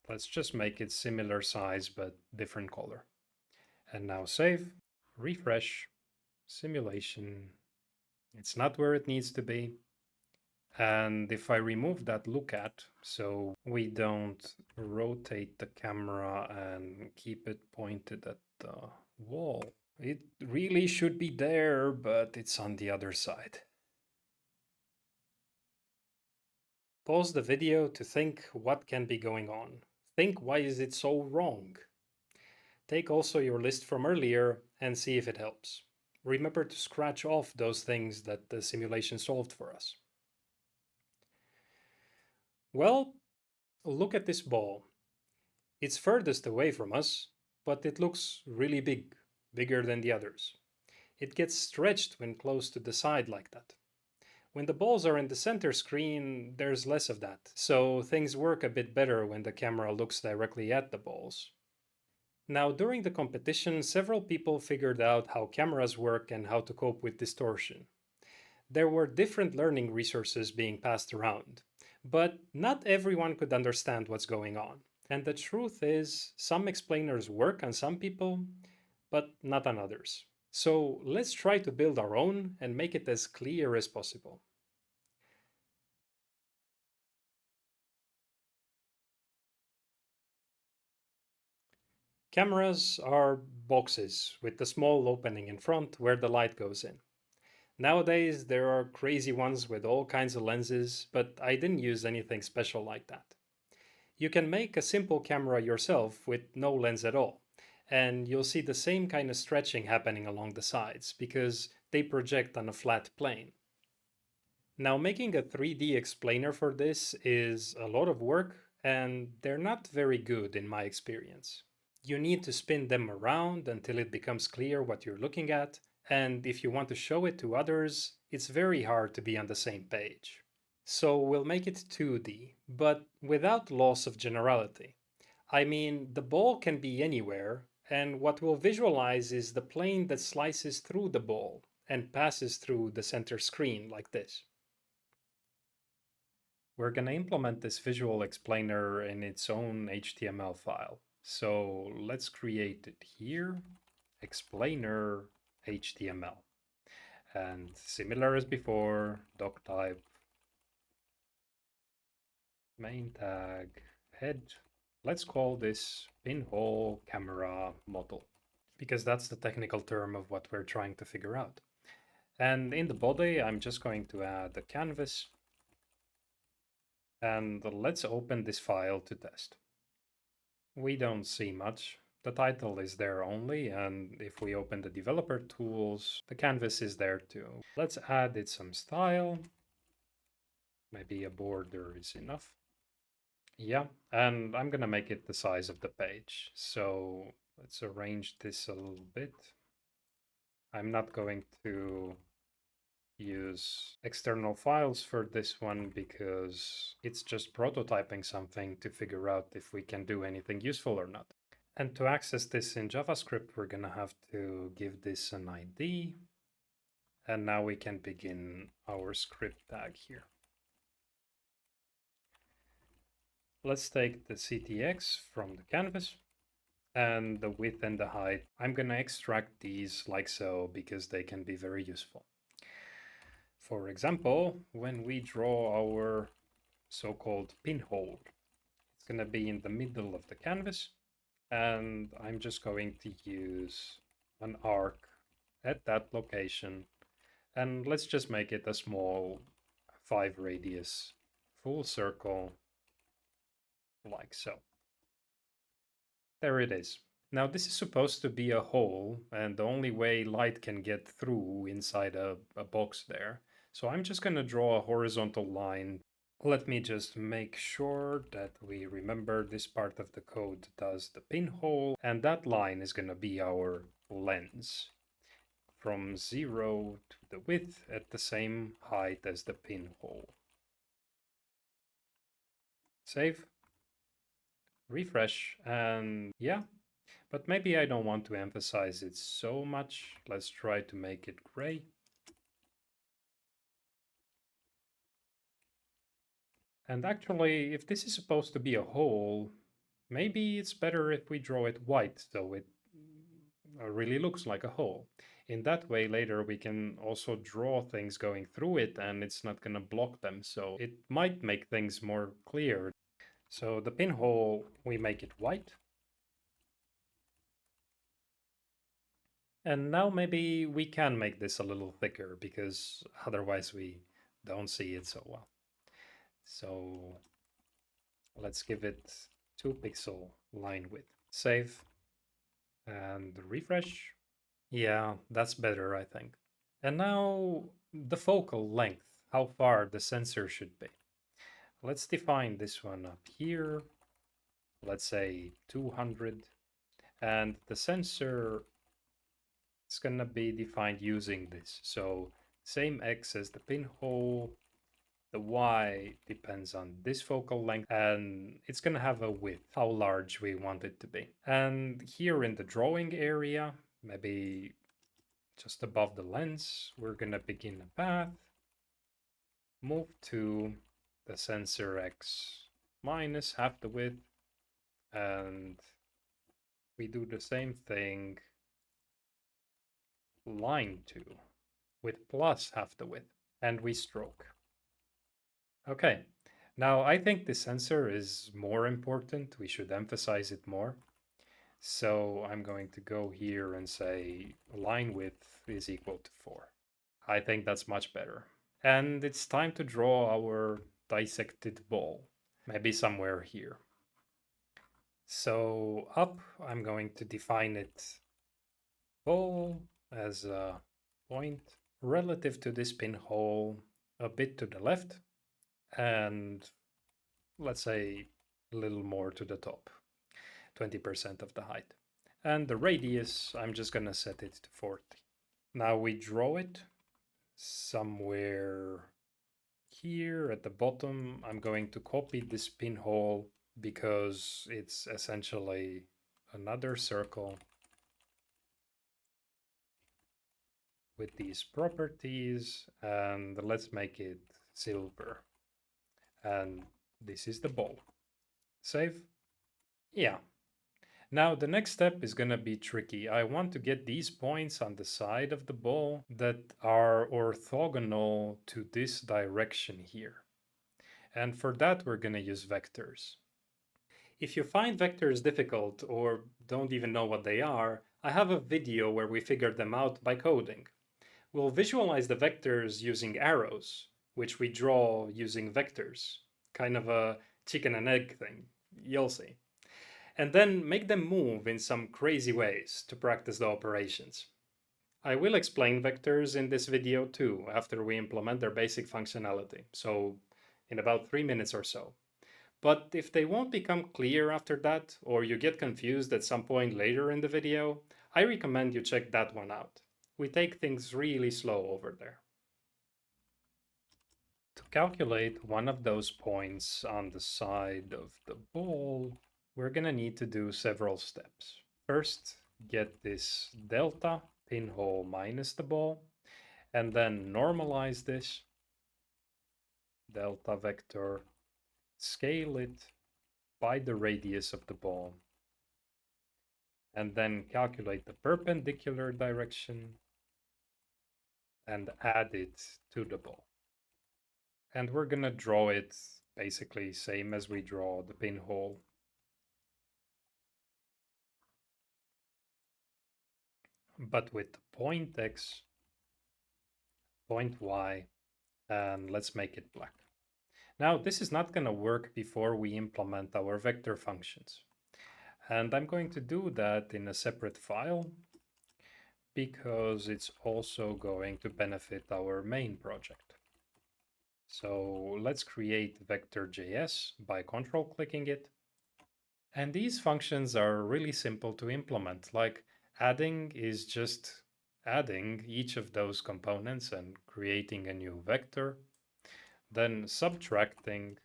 A: let's just make it similar size, but different color. And now save, refresh, simulation. It's not where it needs to be. And if I remove that look at, so we don't rotate the camera and keep it pointed at the wall, it really should be there, but it's on the other side. Pause the video to think what can be going on. Think, why is it so wrong? Take also your list from earlier and see if it helps. Remember to scratch off those things that the simulation solved for us. Well, look at this ball. It's furthest away from us, but it looks really big, bigger than the others. It gets stretched when close to the side like that. When the balls are in the center screen, there's less of that, so things work a bit better when the camera looks directly at the balls. Now, during the competition, several people figured out how cameras work and how to cope with distortion. There were different learning resources being passed around, but not everyone could understand what's going on. And the truth is, some explainers work on some people, but not on others. So let's try to build our own and make it as clear as possible. Cameras are boxes with a small opening in front where the light goes in. Nowadays, there are crazy ones with all kinds of lenses, but I didn't use anything special like that. You can make a simple camera yourself with no lens at all, And you'll see the same kind of stretching happening along the sides because they project on a flat plane. Now, making a 3D explainer for this is a lot of work, and they're not very good in my experience. You need to spin them around until it becomes clear what you're looking at, and if you want to show it to others, it's very hard to be on the same page. So we'll make it 2D, but without loss of generality. I mean, the ball can be anywhere, and what we'll visualize is the plane that slices through the ball and passes through the center screen like this. We're going to implement this visual explainer in its own HTML file. So let's create it here, explainer HTML. And similar as before, doc type, main tag, head. Let's call this pinhole camera model, because that's the technical term of what we're trying to figure out. And in the body, I'm just going to add a canvas. And let's open this file to test. We don't see much. The title is there only, and if we open the developer tools, the canvas is there too. Let's add it some style. Maybe a border is enough. Yeah, and I'm gonna make it the size of the page. So let's arrange this a little bit. I'm not going to use external files for this one because it's just prototyping something to figure out if we can do anything useful or not. And to access this in JavaScript, we're gonna have to give this an ID. And now we can begin our script tag here. Let's take the CTX from the canvas and the width and the height. I'm gonna extract these like so because they can be very useful. For example, when we draw our so-called pinhole, it's gonna be in the middle of the canvas, and I'm just going to use an arc at that location, and let's just make it a small 5 radius full circle like so. There it is. Now this is supposed to be a hole, and the only way light can get through inside a box there. So I'm just going to draw a horizontal line. Let me just make sure that we remember this part of the code does the pinhole, and that line is going to be our lens from 0 to the width at the same height as the pinhole. Save, refresh, and yeah, but maybe I don't want to emphasize it so much. Let's try to make it gray. And actually, if this is supposed to be a hole, maybe it's better if we draw it white so it really looks like a hole. In that way, later we can also draw things going through it and it's not going to block them. So it might make things more clear. So the pinhole, we make it white. And now maybe we can make this a little thicker because otherwise we don't see it so well. So let's give it 2 pixel line width. Save and refresh. Yeah, that's better, I think. And now the focal length, how far the sensor should be. Let's define this one up here. Let's say 200. And the sensor is going to be defined using this. So same X as the pinhole. The Y depends on this focal length, and it's going to have a width, how large we want it to be. And here in the drawing area, maybe just above the lens, we're going to begin a path, move to the sensor X minus half the width, and we do the same thing line 2 with plus half the width, and we stroke. Okay, now I think the sensor is more important. We should emphasize it more. So I'm going to go here and say line width is equal to 4. I think that's much better. And it's time to draw our dissected ball, maybe somewhere here. So up, I'm going to define it ball as a point relative to this pinhole a bit to the left, and let's say a little more to the top, 20% of the height. And the radius, I'm just gonna set it to 40. Now we draw it somewhere here at the bottom. I'm going to copy this pinhole because it's essentially another circle with these properties, and let's make it silver. And this is the ball. Save. Yeah. Now the next step is going to be tricky. I want to get these points on the side of the ball that are orthogonal to this direction here. And for that, we're going to use vectors. If you find vectors difficult or don't even know what they are, I have a video where we figured them out by coding. We'll visualize the vectors using arrows, which we draw using vectors. Kind of a chicken and egg thing. You'll see. And then make them move in some crazy ways to practice the operations. I will explain vectors in this video too, after we implement their basic functionality, so in about 3 minutes or so. But if they won't become clear after that, or you get confused at some point later in the video, I recommend you check that one out. We take things really slow over there. To calculate one of those points on the side of the ball, we're going to need to do several steps. First, get this delta pinhole minus the ball, and then normalize this delta vector, scale it by the radius of the ball, and then calculate the perpendicular direction and add it to the ball. And we're going to draw it basically same as we draw the pinhole. But with point X, point Y, and let's make it black. Now, this is not going to work before we implement our vector functions. And I'm going to do that in a separate file because it's also going to benefit our main project. So let's create vector.js by control clicking it. And these functions are really simple to implement. Like adding is just adding each of those components and creating a new vector. Then subtracting,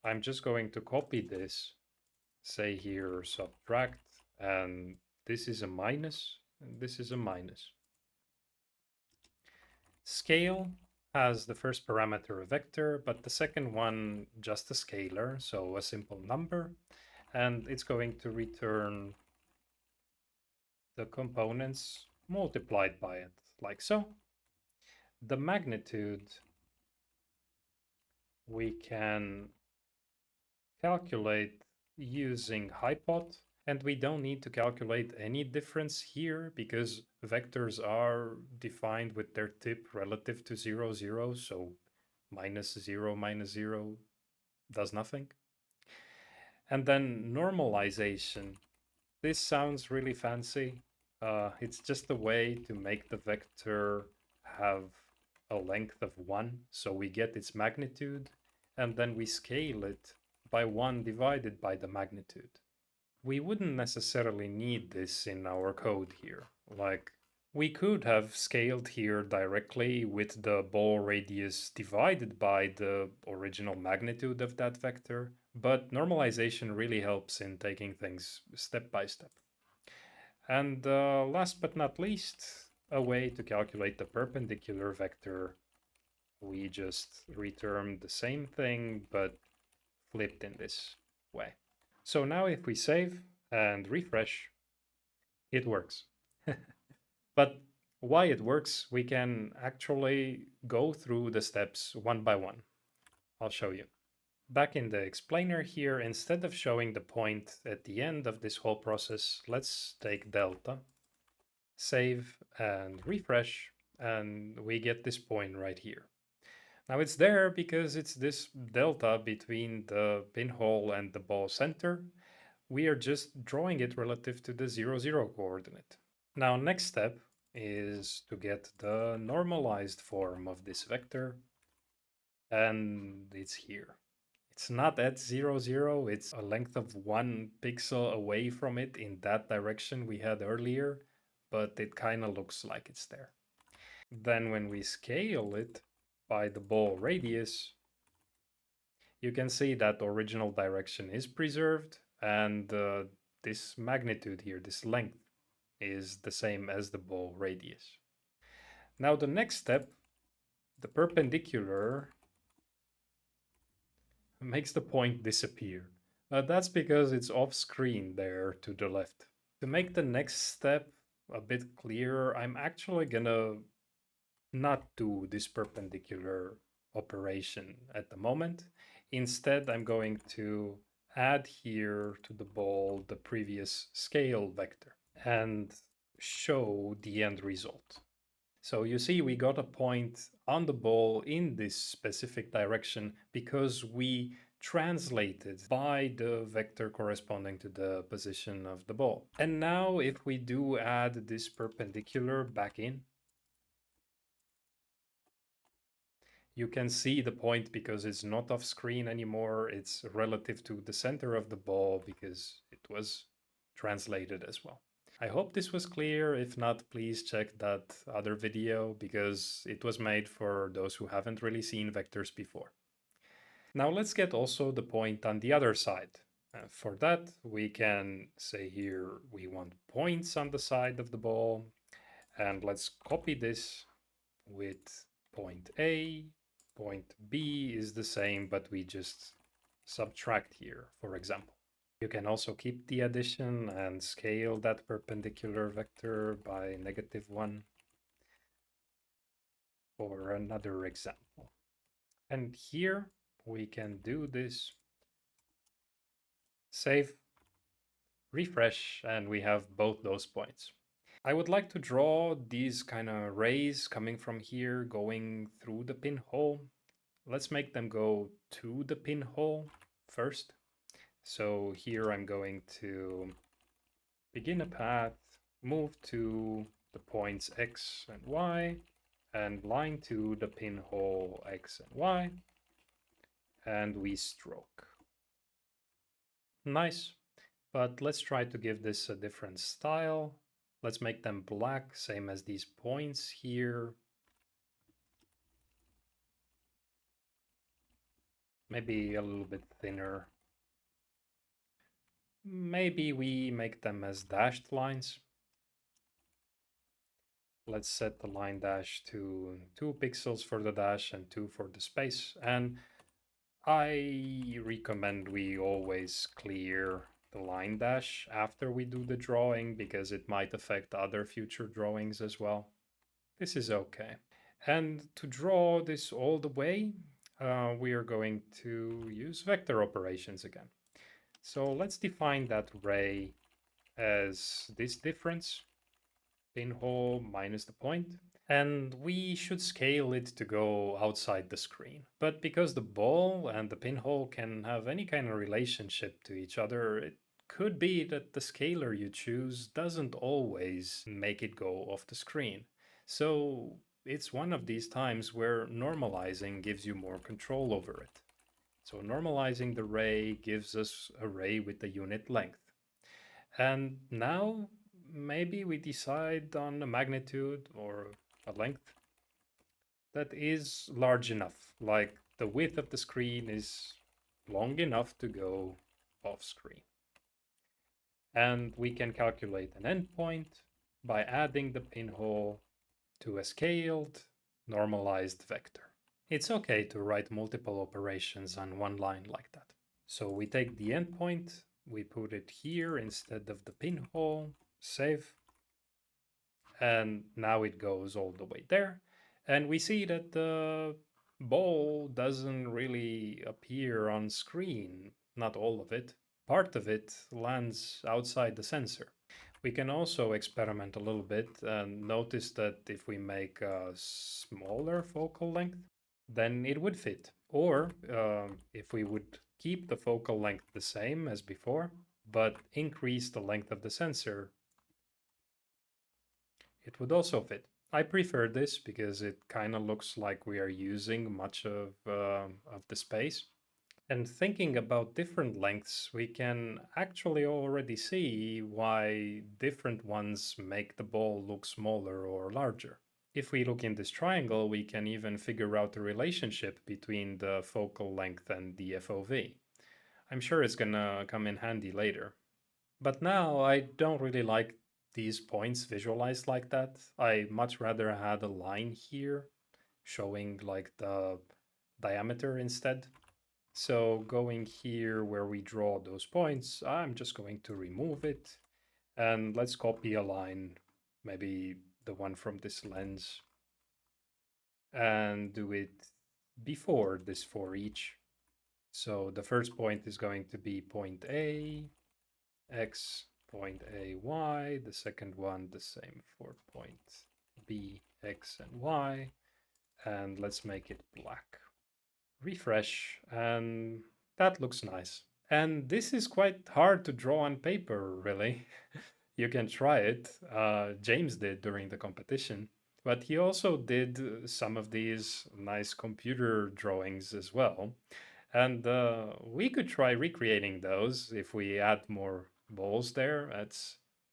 A: I'm just going to copy this, say here subtract, and this is a minus, and this is a minus. Scale has the first parameter a vector, but the second one just a scalar, so a simple number, and it's going to return the components multiplied by it, like so. The magnitude we can calculate using hypot, and we don't need to calculate any difference here because vectors are defined with their tip relative to 0, 0, so minus 0 does nothing. And then normalization. This sounds really fancy. It's just a way to make the vector have a length of 1, so we get its magnitude, and then we scale it by 1 divided by the magnitude. We wouldn't necessarily need this in our code here. Like, we could have scaled here directly with the ball radius divided by the original magnitude of that vector, but normalization really helps in taking things step by step. And last but not least, a way to calculate the perpendicular vector. We just return the same thing, but flipped in this way. So now if we save and refresh, it works. But why it works, we can actually go through the steps one by one. I'll show you. Back in the explainer here, instead of showing the point at the end of this whole process, let's take delta, save and refresh, and we get this point right here. Now it's there because it's this delta between the pinhole and the ball center, We are just drawing it relative to the 0, 0 coordinate. Now, next step is to get the normalized form of this vector, and it's here. It's not at 0, 0, it's a length of 1 pixel away from it in that direction we had earlier, but it kind of looks like it's there. Then when we scale it by the ball radius, you can see that the original direction is preserved, and this magnitude here, this length, is the same as the ball radius. Now the next step, the perpendicular, makes the point disappear. That's because it's off screen there to the left. To make the next step a bit clearer, I'm actually gonna not do this perpendicular operation at the moment. Instead, I'm going to add here to the ball the previous scale vector and show the end result. So you see we got a point on the ball in this specific direction because we translated by the vector corresponding to the position of the ball. And now if we do add this perpendicular back in, you can see the point because it's not off screen anymore. It's relative to the center of the ball because it was translated as well. I hope this was clear. If not, please check that other video because it was made for those who haven't really seen vectors before. Now let's get also the point on the other side. For that, we can say here we want points on the side of the ball, and let's copy this with point A. Point B is the same, but we just subtract here, for example. You can also keep the addition and scale that perpendicular vector by -1 for another example. And here we can do this, save, refresh, and we have both those points. I would like to draw these kind of rays coming from here, going through the pinhole. Let's make them go to the pinhole first. So here I'm going to begin a path, move to the points X and Y, and line to the pinhole X and Y, and we stroke. Nice, but let's try to give this a different style. Let's make them black, same as these points here. Maybe a little bit thinner. Maybe we make them as dashed lines. Let's set the line dash to 2 pixels for the dash and 2 for the space. And I recommend we always clear the line dash after we do the drawing because it might affect other future drawings as well. This is okay. And to draw this all the way, we are going to use vector operations again. So let's define that ray as this difference, pinhole minus the point, and we should scale it to go outside the screen. But because the ball and the pinhole can have any kind of relationship to each other, it could be that the scaler you choose doesn't always make it go off the screen. So it's one of these times where normalizing gives you more control over it. So normalizing the ray gives us a ray with a unit length. And now maybe we decide on a magnitude or a length that is large enough, like the width of the screen is long enough to go off screen. And we can calculate an endpoint by adding the pinhole to a scaled, normalized vector. It's okay to write multiple operations on one line like that. So we take the endpoint, we put it here instead of the pinhole, save, and now it goes all the way there. And we see that the ball doesn't really appear on screen, not all of it. Part of it lands outside the sensor. We can also experiment a little bit and notice that if we make a smaller focal length, then it would fit. Or if we would keep the focal length the same as before, but increase the length of the sensor, it would also fit. I prefer this because it kind of looks like we are using much of the space. And thinking about different lengths, we can actually already see why different ones make the ball look smaller or larger. If we look in this triangle, we can even figure out the relationship between the focal length and the FOV. I'm sure it's gonna come in handy later. But now I don't really like these points visualized like that. I much rather had a line here showing like the diameter instead. So going here where we draw those points, I'm just going to remove it. And let's copy a line, maybe the one from this lens, and do it before this for each. So the first point is going to be point A, X, point A, Y. The second one, the same for point B, X, and Y. And let's make it black. Refresh, and that looks nice. And this is quite hard to draw on paper, really. You can try it. James did during the competition. But he also did some of these nice computer drawings as well. And we could try recreating those if we add more balls there.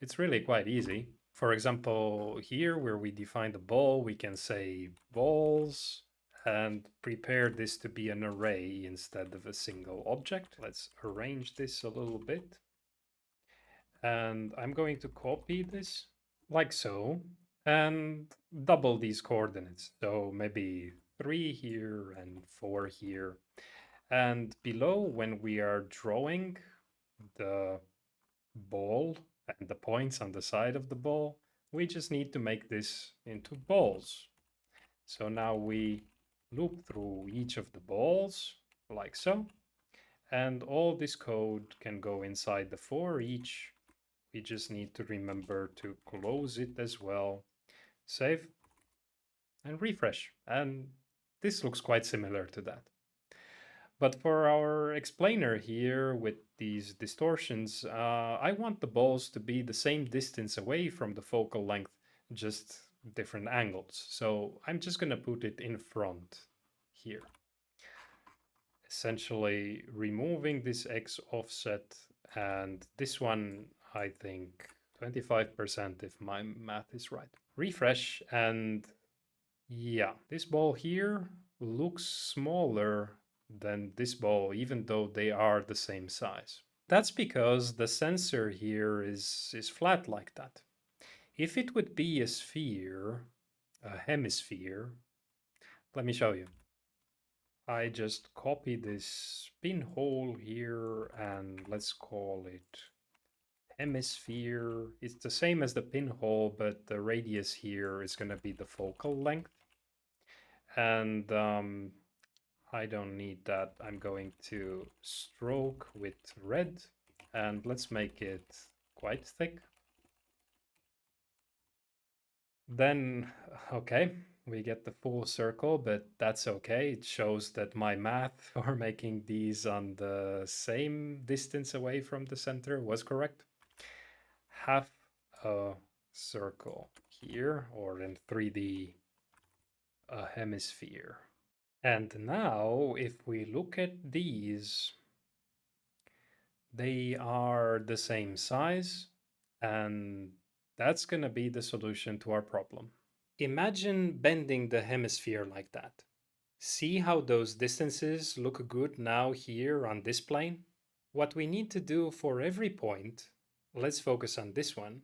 A: It's really quite easy. For example, here where we define the ball, we can say balls and prepare this to be an array instead of a single object. Let's arrange this a little bit. And I'm going to copy this like so and double these coordinates. So maybe 3 here and 4 here. And below, when we are drawing the ball and the points on the side of the ball, we just need to make this into balls. So now we loop through each of the balls like so. And all this code can go inside the for each. We just need to remember to close it as well. Save and refresh. And this looks quite similar to that. But for our explainer here with these distortions, I want the balls to be the same distance away from the focal length, just different angles. So I'm just going to put it in front here. Essentially removing this X offset, and this one, I think 25% if my math is right. Refresh, and yeah, this ball here looks smaller than this ball, even though they are the same size. That's because the sensor here is flat like that. If it would be a sphere, a hemisphere, let me show you. I just copy this pinhole here and let's call it hemisphere. It's the same as the pinhole, but the radius here is going to be the focal length. And I don't need that. I'm going to stroke with red and let's make it quite thick. Then, okay, we get the full circle, but that's okay. It shows that my math for making these on the same distance away from the center was correct. Half a circle here, or in 3D, a hemisphere. And now, if we look at these, they are the same size, and that's going to be the solution to our problem. Imagine bending the hemisphere like that. See how those distances look good now here on this plane? What we need to do for every point, let's focus on this one,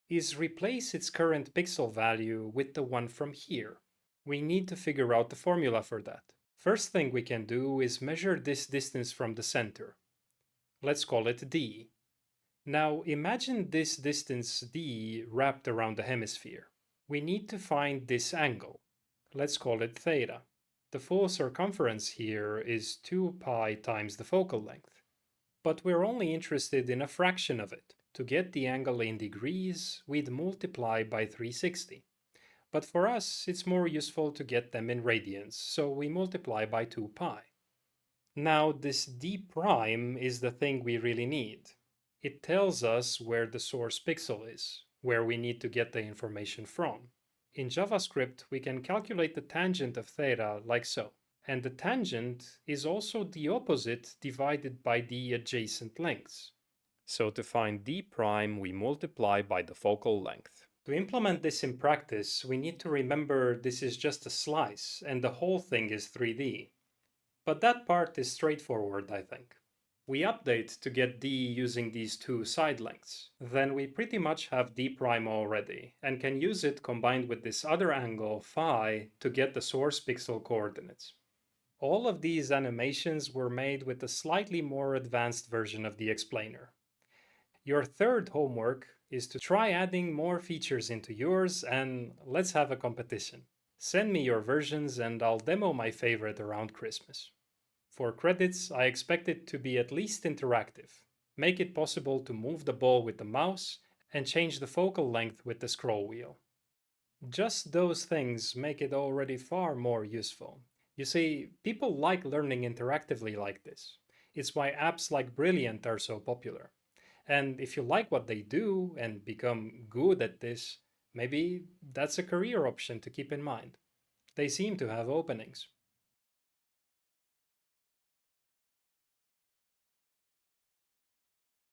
A: is replace its current pixel value with the one from here. We need to figure out the formula for that. First thing we can do is measure this distance from the center. Let's call it d. Now imagine this distance d wrapped around the hemisphere. We need to find this angle. Let's call it theta. The full circumference here is 2 pi times the focal length. But we're only interested in a fraction of it. To get the angle in degrees, we'd multiply by 360. But for us, it's more useful to get them in radians, so we multiply by 2 pi. Now this d prime is the thing we really need. It tells us where the source pixel is, where we need to get the information from. In JavaScript, we can calculate the tangent of theta like so. And the tangent is also the opposite divided by the adjacent lengths. So to find d prime, we multiply by the focal length. To implement this in practice, we need to remember this is just a slice and the whole thing is 3D. But that part is straightforward, I think. We update to get d using these two side lengths. Then we pretty much have d prime already and can use it combined with this other angle phi to get the source pixel coordinates. All of these animations were made with a slightly more advanced version of the explainer. Your third homework is to try adding more features into yours and let's have a competition. Send me your versions and I'll demo my favorite around Christmas. For credits, I expect it to be at least interactive. Make it possible to move the ball with the mouse and change the focal length with the scroll wheel. Just those things make it already far more useful. You see, people like learning interactively like this. It's why apps like Brilliant are so popular. And if you like what they do and become good at this, maybe that's a career option to keep in mind. They seem to have openings.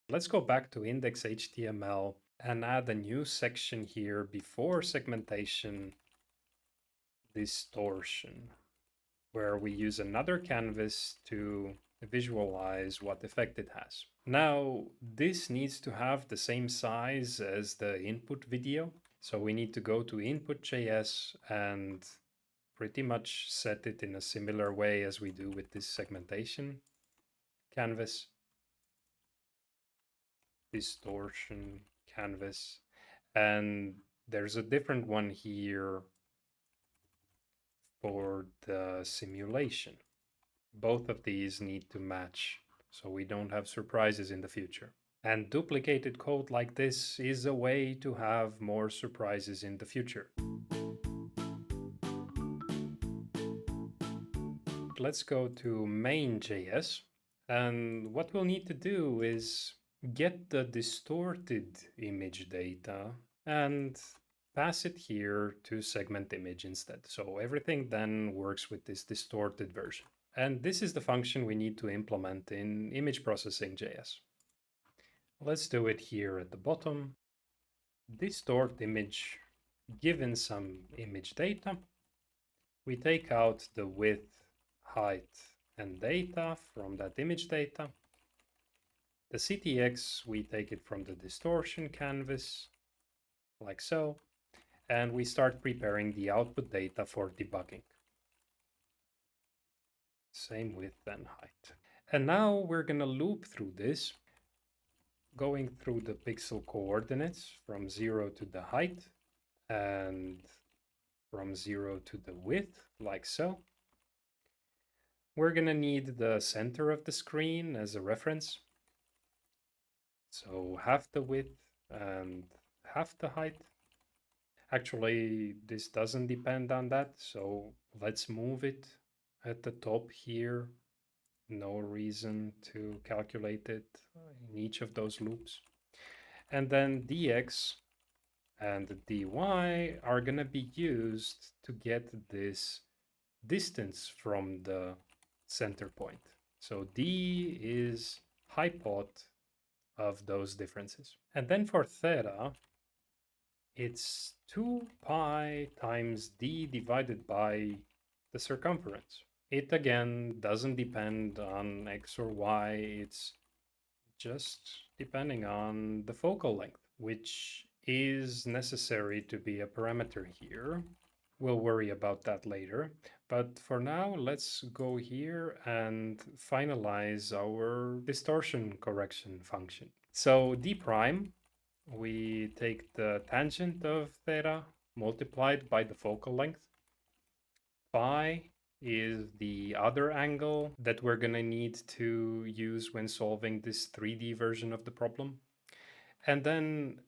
A: Let's go back to index.html and add a new section here before segmentation, distortion, where we use another canvas to visualize what effect it has. Now, this needs to have the same size as the input video. So we need to go to input.js and pretty much set it in a similar way as we do with this segmentation canvas. Distortion canvas. And there's a different one here for the simulation. Both of these need to match so we don't have surprises in the future. And duplicated code like this is a way to have more surprises in the future. Let's go to main.js, and what we'll need to do is get the distorted image data and pass it here to segment image instead. So everything then works with this distorted version. And this is the function we need to implement in image processing.js. Let's do it here at the bottom. Distort image given some image data. We take out the width, height, and data from that image data. The CTX, we take it from the distortion canvas, like so, and we start preparing the output data for debugging. Same width and height. And now we're going to loop through this, going through the pixel coordinates from 0 to the height and from 0 to the width, like so. We're going to need the center of the screen as a reference. So half the width and half the height. Actually, this doesn't depend on that, so let's move it at the top here. No reason to calculate it in each of those loops. And then dx and dy are going to be used to get this distance from the center point. So d is hypot of those differences. And then for theta, it's 2 pi times d divided by the circumference. It again doesn't depend on x or y, it's just depending on the focal length, which is necessary to be a parameter here. We'll worry about that later. But for now, let's go here and finalize our distortion correction function. So d prime, we take the tangent of theta multiplied by the focal length. Phi is the other angle that we're going to need to use when solving this 3D version of the problem. And then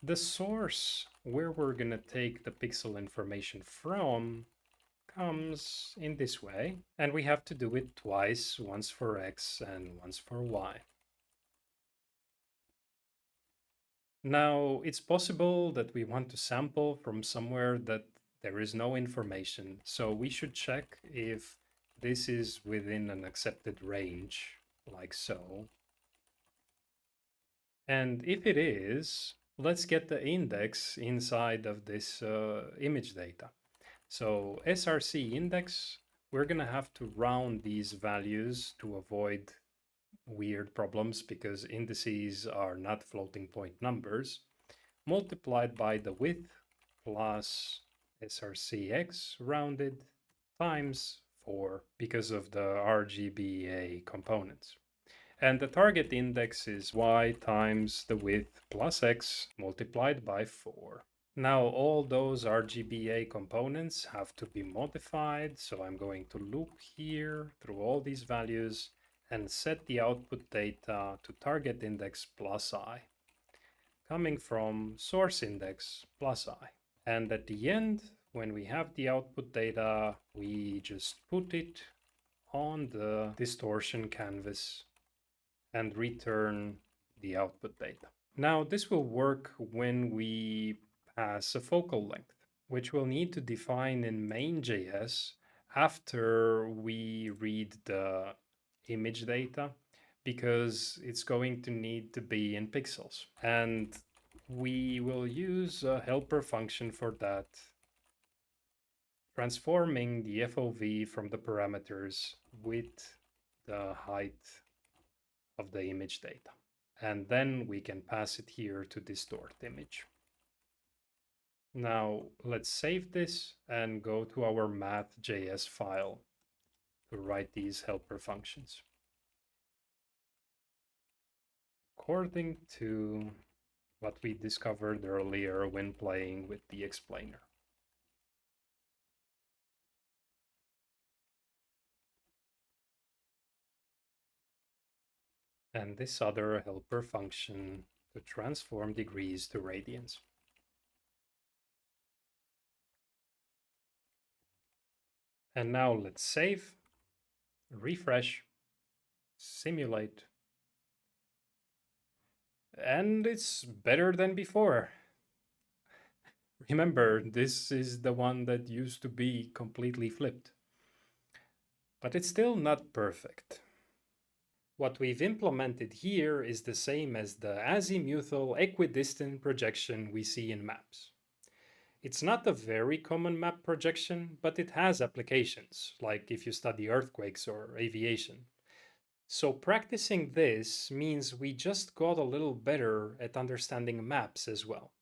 A: the source where we're going to take the pixel information from comes in this way. And we have to do it twice, once for x and once for y. Now, it's possible that we want to sample from somewhere that there is no information, so we should check if this is within an accepted range, like so. And if it is, let's get the index inside of this image data. So SRC index, we're going to have to round these values to avoid weird problems because indices are not floating point numbers, multiplied by the width plus SRCX rounded times 4 because of the RGBA components. And the target index is y times the width plus x multiplied by 4. Now all those RGBA components have to be modified, so I'm going to loop here through all these values and set the output data to target index plus I, coming from source index plus I. And at the end, when we have the output data, we just put it on the distortion canvas and return the output data. Now this will work when we pass a focal length, which we'll need to define in main.js after we read the image data, because it's going to need to be in pixels. And we will use a helper function for that, transforming the FOV from the parameters with the height of the image data. And then we can pass it here to distort image. Now let's save this and go to our math.js file to write these helper functions according to what we discovered earlier when playing with the explainer. And this other helper function to transform degrees to radians. And now let's save, refresh, simulate. And it's better than before. Remember, this is the one that used to be completely flipped. But it's still not perfect. What we've implemented here is the same as the azimuthal equidistant projection we see in maps. It's not a very common map projection, but it has applications, like if you study earthquakes or aviation. So practicing this means we just got a little better at understanding maps as well.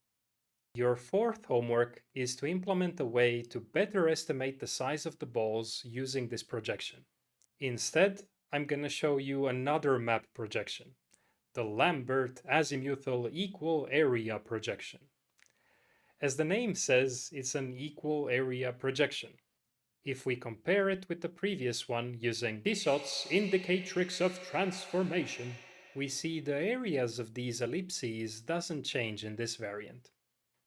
A: Your fourth homework is to implement a way to better estimate the size of the balls using this projection. Instead, I'm going to show you another map projection, the Lambert azimuthal equal area projection. As the name says, it's an equal area projection. If we compare it with the previous one using Tissot's indicatrix of transformation, we see the areas of these ellipses doesn't change in this variant.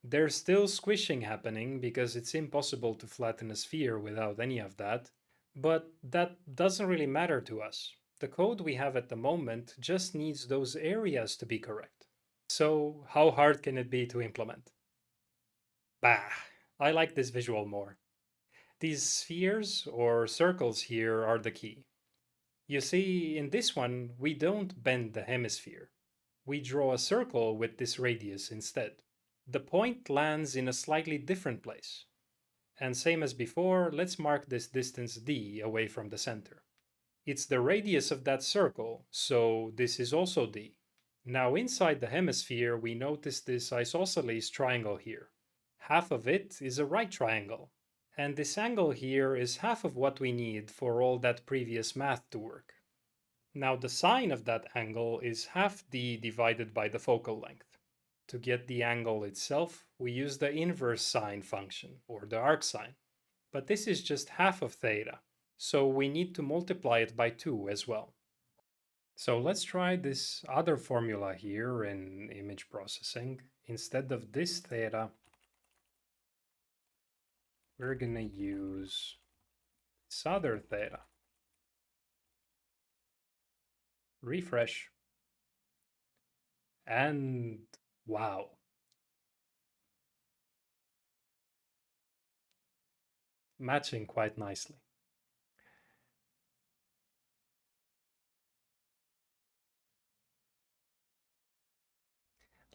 A: There's still squishing happening because it's impossible to flatten a sphere without any of that, but that doesn't really matter to us. The code we have at the moment just needs those areas to be correct. So how hard can it be to implement? Bah, I like this visual more. These spheres or circles here are the key. You see, in this one, we don't bend the hemisphere. We draw a circle with this radius instead. The point lands in a slightly different place. And same as before, let's mark this distance d away from the center. It's the radius of that circle, so this is also d. Now inside the hemisphere, we notice this isosceles triangle here. Half of it is a right triangle, and this angle here is half of what we need for all that previous math to work. Now the sine of that angle is half d divided by the focal length. To get the angle itself, we use the inverse sine function, or the arcsine. But this is just half of theta, so we need to multiply it by 2 as well. So let's try this other formula here in image processing. Instead of this theta, we're going to use this other theta. Refresh. And Wow. Matching quite nicely.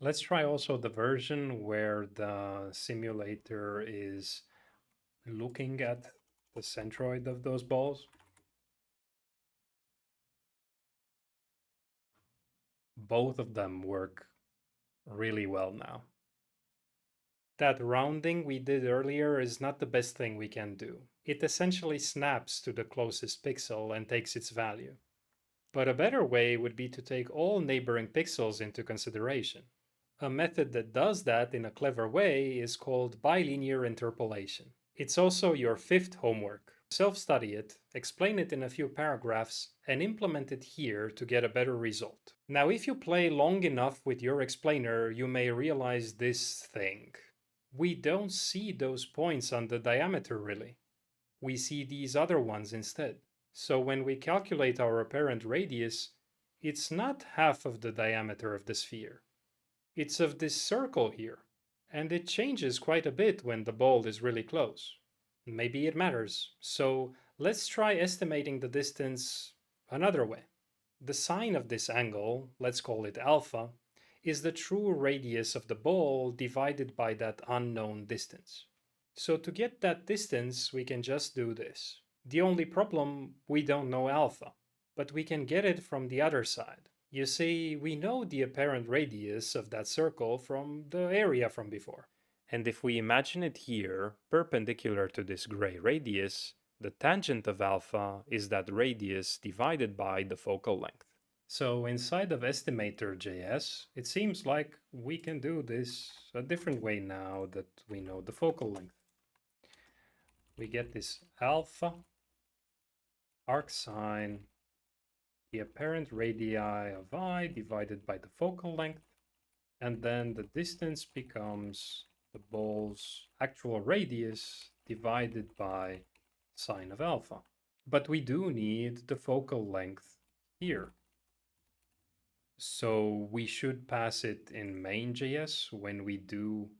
A: Let's try also the version where the simulator is looking at the centroid of those balls. Both of them work really well now. That rounding we did earlier is not the best thing we can do. It essentially snaps to the closest pixel and takes its value. But a better way would be to take all neighboring pixels into consideration. A method that does that in a clever way is called bilinear interpolation. It's also your fifth homework. Self-study it, explain it in a few paragraphs, and implement it here to get a better result. Now, if you play long enough with your explainer, you may realize this thing. We don't see those points on the diameter really. We see these other ones instead. So when we calculate our apparent radius, it's not half of the diameter of the sphere. It's of this circle here, and it changes quite a bit when the ball is really close. Maybe it matters. So let's try estimating the distance another way. The sine of this angle, let's call it alpha, is the true radius of the ball divided by that unknown distance. So to get that distance, we can just do this. The only problem, we don't know alpha, but we can get it from the other side. You see, we know the apparent radius of that circle from the area from before. And if we imagine it here, perpendicular to this gray radius, the tangent of alpha is that radius divided by the focal length. So inside of estimator.js, it seems like we can do this a different way now that we know the focal length. We get this alpha arcsine, the apparent radii of I divided by the focal length, and then the distance becomes the ball's actual radius divided by sine of alpha. But we do need the focal length here. So we should pass it in main.js when we do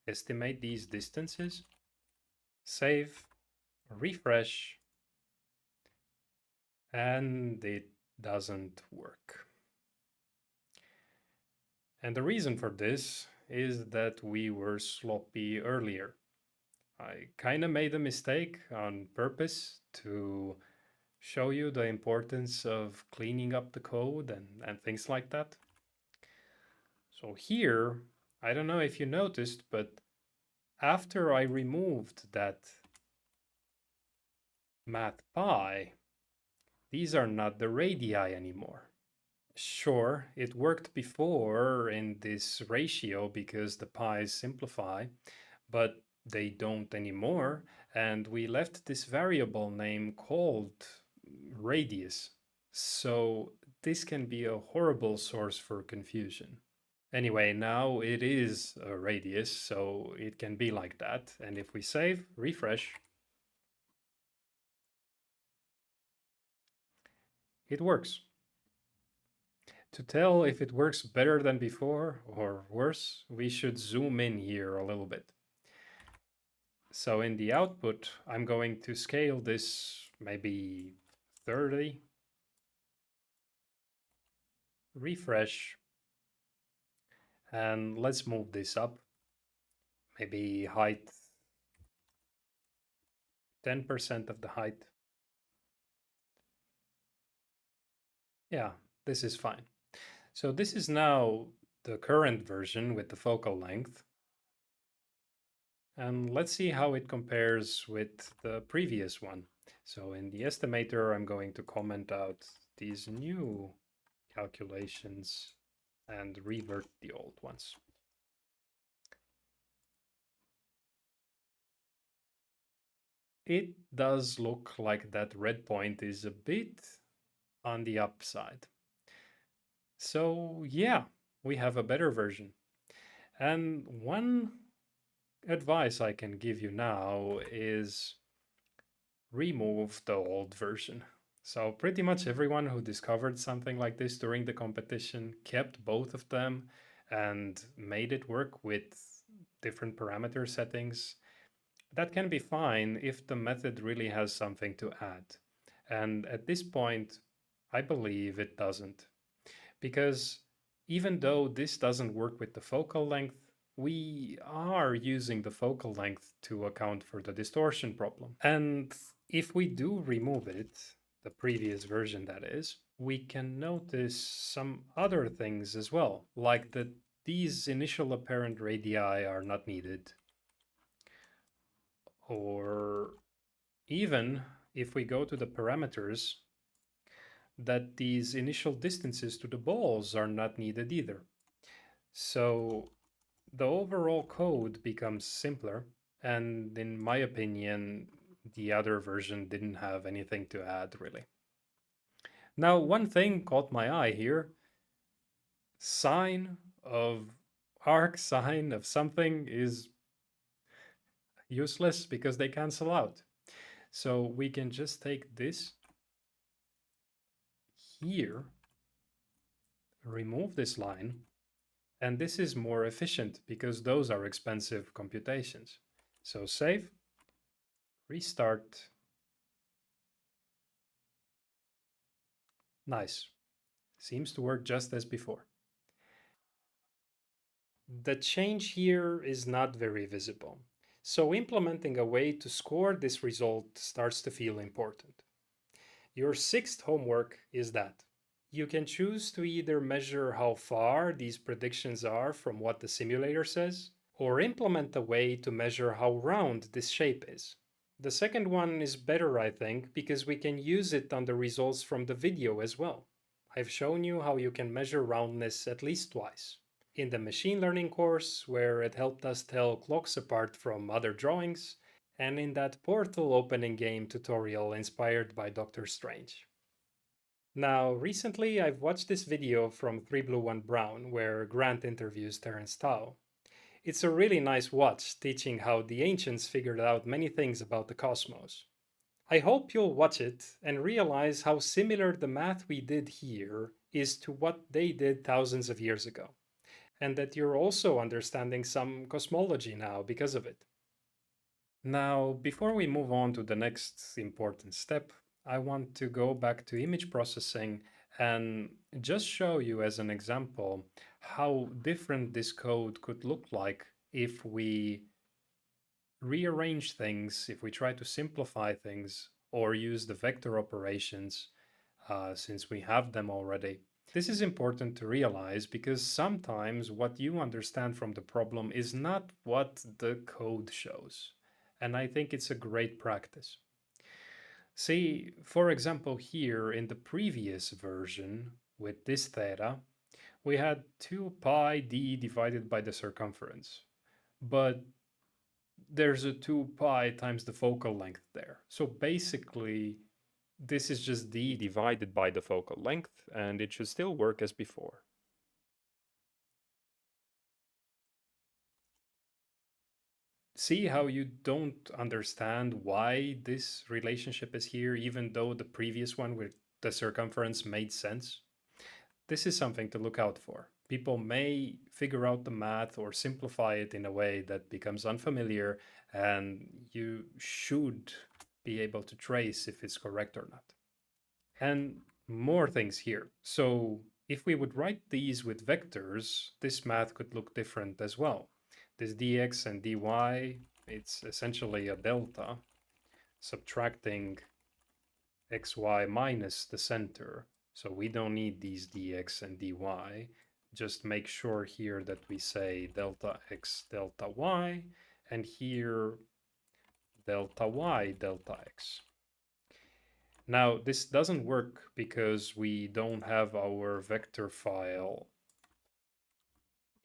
A: estimate these distances. Save, refresh, and it doesn't work. And the reason for this is that we were sloppy earlier. I kind of made a mistake on purpose to show you the importance of cleaning up the code and things like that. So here, I don't know if you noticed, but after I removed that math pi, these are not the radii anymore. Sure, it worked before in this ratio because the pi's simplify, but they don't anymore, and we left this variable name called radius. So this can be a horrible source for confusion. Anyway, now it is a radius, so it can be like that. And if we save, refresh, it works. To tell if it works better than before or worse, we should zoom in here a little bit. So in the output, I'm going to scale this maybe 30. Refresh. And let's move this up. Maybe height 10% of the height. Yeah, this is fine. So this is now the current version with the focal length. And let's see how it compares with the previous one. So in the estimator, I'm going to comment out these new calculations and revert the old ones. It does look like that red point is a bit on the upside. So yeah, we have a better version. And one advice I can give you now is remove the old version. So pretty much everyone who discovered something like this during the competition kept both of them and made it work with different parameter settings, that can be fine if the method really has something to add. And at this point, I believe it doesn't. Because even though this doesn't work with the focal length, we are using the focal length to account for the distortion problem. And if we do remove it, the previous version that is, we can notice some other things as well, like that these initial apparent radii are not needed, or even if we go to the parameters, that these initial distances to the balls are not needed either. So the overall code becomes simpler, and in my opinion, the other version didn't have anything to add really. Now, one thing caught my eye here: sine of arc sine of something is useless because they cancel out. So we can just take this here, remove this line, and this is more efficient because those are expensive computations. So save, restart. Nice. Seems to work just as before. The change here is not very visible. So implementing a way to score this result starts to feel important. Your sixth homework is that you can choose to either measure how far these predictions are from what the simulator says, or implement a way to measure how round this shape is. The second one is better, I think, because we can use it on the results from the video as well. I've shown you how you can measure roundness at least twice. In the machine learning course, where it helped us tell clocks apart from other drawings, and in that portal opening game tutorial inspired by Doctor Strange. Now, recently I've watched this video from 3 Blue 1 Brown where Grant interviews Terence Tao. It's a really nice watch teaching how the ancients figured out many things about the cosmos. I hope you'll watch it and realize how similar the math we did here is to what they did thousands of years ago, and that you're also understanding some cosmology now because of it. Now, before we move on to the next important step, I want to go back to image processing and just show you as an example how different this code could look like if we rearrange things, if we try to simplify things or use the vector operations since we have them already. This is important to realize because sometimes what you understand from the problem is not what the code shows. And I think it's a great practice. See, for example, here in the previous version with this theta, we had 2 pi d divided by the circumference. But there's a 2 pi times the focal length there. So basically, this is just d divided by the focal length, and it should still work as before. See how you don't understand why this relationship is here, even though the previous one with the circumference made sense? This is something to look out for. People may figure out the math or simplify it in a way that becomes unfamiliar, and you should be able to trace if it's correct or not. And more things here. So if we would write these with vectors, this math could look different as well. This dx and dy, it's essentially a delta subtracting xy minus the center. So we don't need these dx and dy. Just make sure here that we say delta x, delta y, and here delta y, delta x. Now, this doesn't work because we don't have our vector file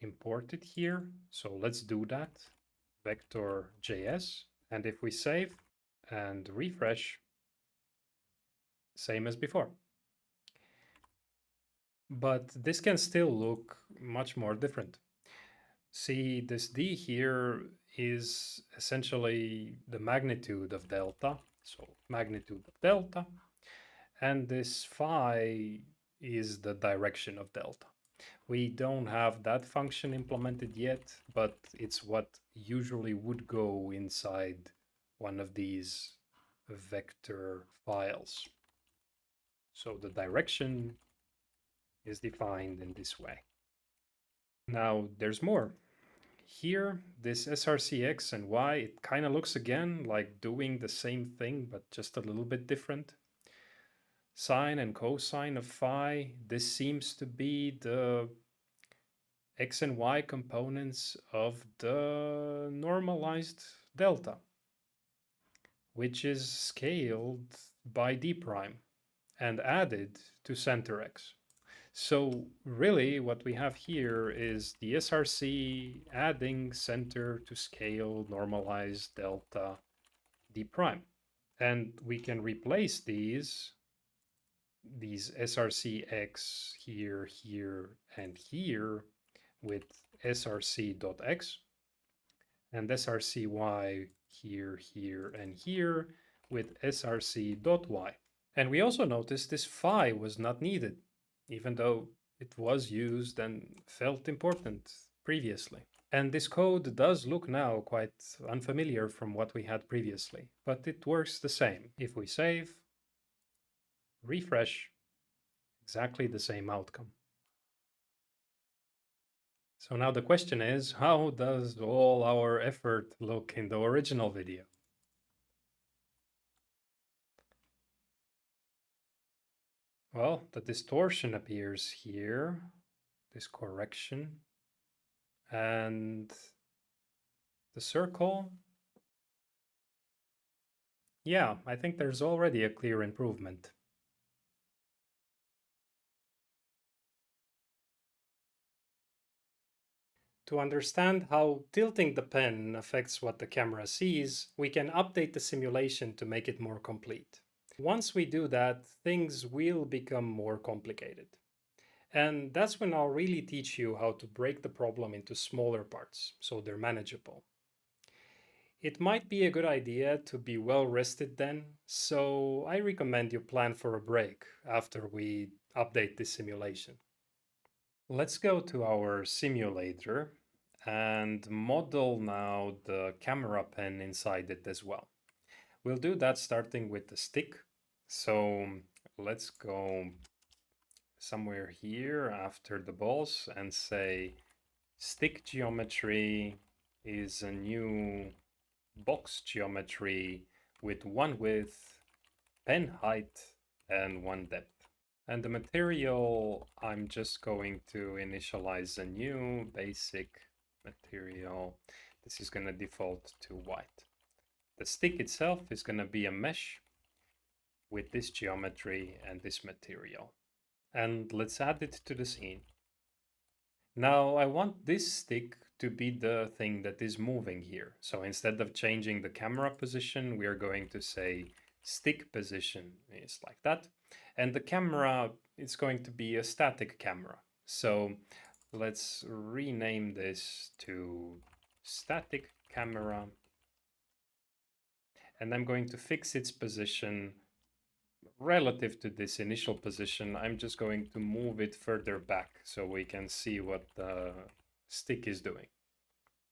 A: imported here. So let's do that, vector.js. And if we save and refresh, same as before. But this can still look much more different. See, this d here is essentially the magnitude of delta. So magnitude of delta. And this phi is the direction of delta. We don't have that function implemented yet, but it's what usually would go inside one of these vector files. So the direction is defined in this way. Now there's more. Here, this src x and y, it kind of looks again like doing the same thing, but just a little bit different. Sine and cosine of phi, this seems to be the x and y components of the normalized delta, which is scaled by d prime and added to center x. So really what we have here is the SRC adding center to scale normalized delta d prime. And we can replace these SRCx here, here, and here with src.x and srcy here, here, and here with src.y. And we also noticed this phi was not needed, even though it was used and felt important previously. And this code does look now quite unfamiliar from what we had previously, but it works the same. If we save, refresh, exactly the same outcome. So now the question is, how does all our effort look in the original video? Well, the distortion appears here, this correction, and the circle. Yeah, I think there's already a clear improvement. To understand how tilting the pen affects what the camera sees, we can update the simulation to make it more complete. Once we do that, things will become more complicated. And that's when I'll really teach you how to break the problem into smaller parts, so they're manageable. It might be a good idea to be well rested then, so I recommend you plan for a break after we update this simulation. Let's go to our simulator and model now the camera pen inside it as well. We'll do that starting with the stick. So let's go somewhere here after the balls and say stick geometry is a new box geometry with one width, pen height, and one depth. And the material, I'm just going to initialize a new basic material. This is going to default to white. The stick itself is going to be a mesh with this geometry and this material. And let's add it to the scene. Now I want this stick to be the thing that is moving here. So instead of changing the camera position, we are going to say stick position is like that. And the camera is going to be a static camera. So let's rename this to static camera. And I'm going to fix its position relative to this initial position. I'm just going to move it further back so we can see what the stick is doing.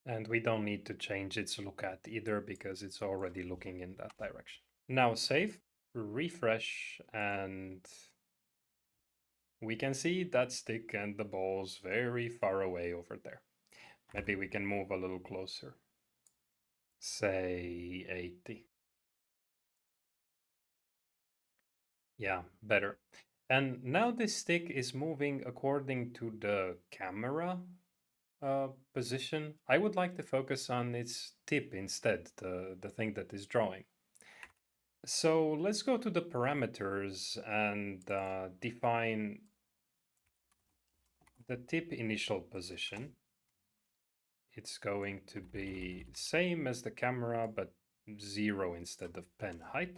A: And we don't need to change its look at either because it's already looking in that direction. Now save, refresh, and we can see that stick and the balls very far away over there. Maybe we can move a little closer. Say 80. Yeah, better. And now this stick is moving according to the camera position. I would like to focus on its tip instead, the thing that is drawing. So let's go to the parameters and define the tip initial position. It's going to be same as the camera, but 0 instead of pen height.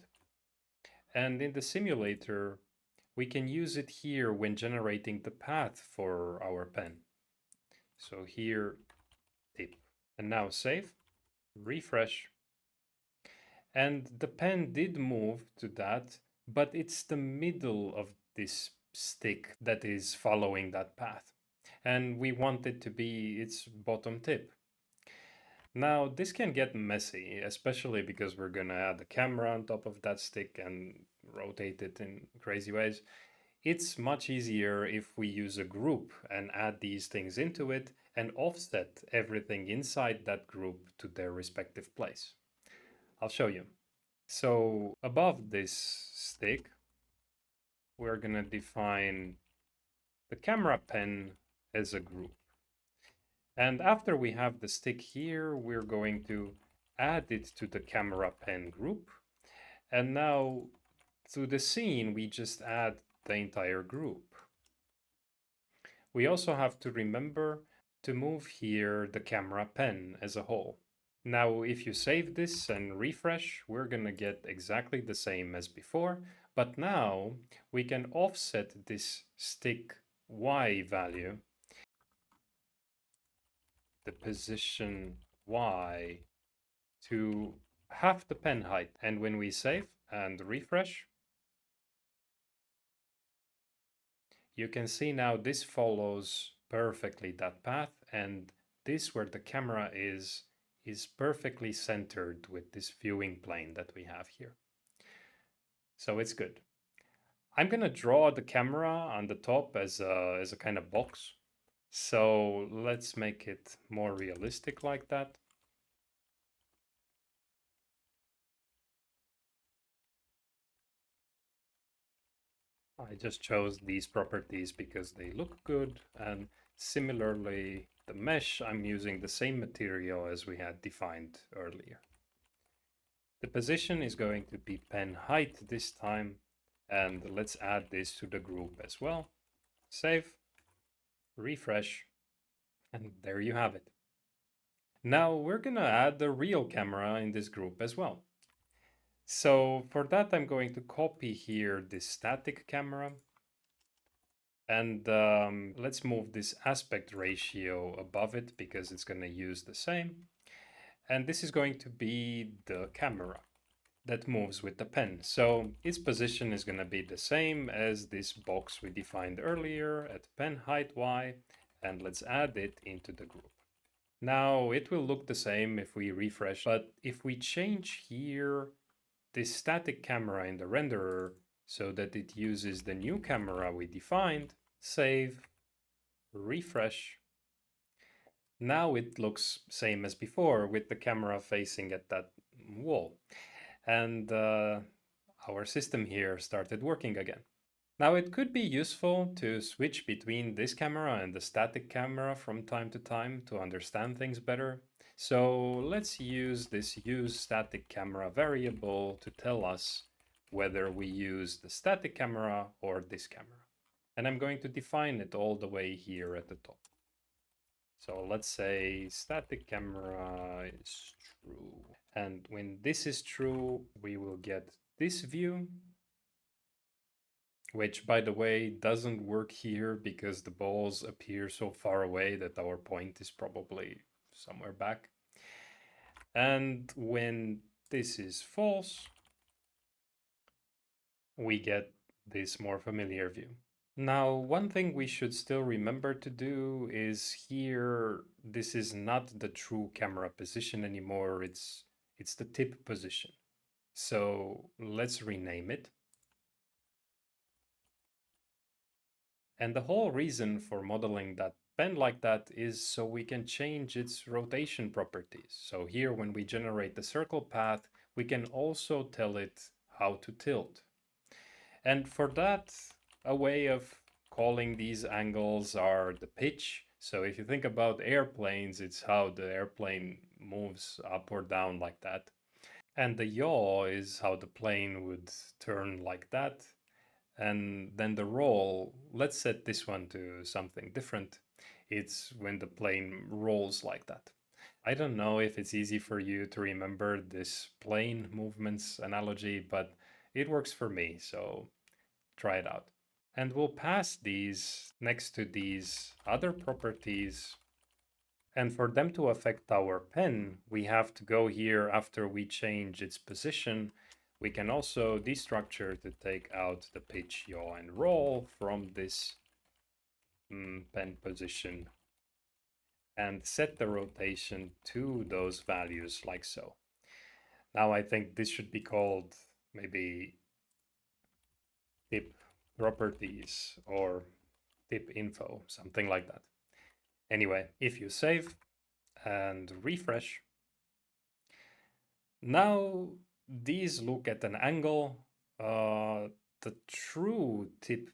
A: And in the simulator, we can use it here when generating the path for our pen. So here, tip. And now save, refresh. And the pen did move to that, but it's the middle of this stick that is following that path. and we want it to be its bottom tip. Now, this can get messy, especially because we're gonna add a camera on top of that stick and rotate it in crazy ways. It's much easier if we use a group and add these things into it and offset everything inside that group to their respective place. I'll show you. So above this stick, we're gonna define the camera pen as a group. And after we have the stick here, we're going to add it to the camera pen group. And now to the scene, we just add the entire group. We also have to remember to move here the camera pen as a whole. Now, if you save this and refresh, we're gonna get exactly the same as before, but now we can offset this stick Y value, the position Y, to half the pen height. And when we save and refresh, you can see now this follows perfectly that path, and this where the camera is perfectly centered with this viewing plane that we have here. So it's good. I'm gonna draw the camera on the top as a kind of box. So let's make it more realistic like that. I just chose these properties because they look good, and similarly the mesh, I'm using the same material as we had defined earlier. The position is going to be pen height this time, and let's add this to the group as well. Save, refresh, and there you have it. Now we're gonna add the real camera in this group as well. So for that, I'm going to copy here this static camera, and let's move this aspect ratio above it because it's going to use the same. And this is going to be the camera that moves with the pen. So its position is going to be the same as this box we defined earlier at pen height Y, and let's add it into the group. Now it will look the same if we refresh, but if we change here this static camera in the renderer so that it uses the new camera we defined, save, refresh. Now it looks same as before with the camera facing at that wall. And our system here started working again. Now it could be useful to switch between this camera and the static camera from time to time to understand things better. So let's use this use static camera variable to tell us whether we use the static camera or this camera. And I'm going to define it all the way here at the top. So let's say static camera is true. And when this is true, we will get this view, which by the way doesn't work here because the balls appear so far away that our point is probably somewhere back. And when this is false, we get this more familiar view. Now, one thing we should still remember to do is here, this is not the true camera position anymore, it's the tip position. So let's rename it. And the whole reason for modeling that pen like that is so we can change its rotation properties. So here, when we generate the circle path, we can also tell it how to tilt. And for that, a way of calling these angles are the pitch. So if you think about airplanes, it's how the airplane moves up or down like that. And the yaw is how the plane would turn like that. And then the roll, let's set this one to something different. It's when the plane rolls like that. I don't know if it's easy for you to remember this plane movements analogy, but it works for me, so try it out. And we'll pass these next to these other properties. And for them to affect our pen, we have to go here after we change its position. We can also destructure to take out the pitch, yaw, and roll from this pen position and set the rotation to those values like so. Now I think this should be called maybe tip properties or tip info, something like that. Anyway, if you save and refresh, now these look at an angle. The true tip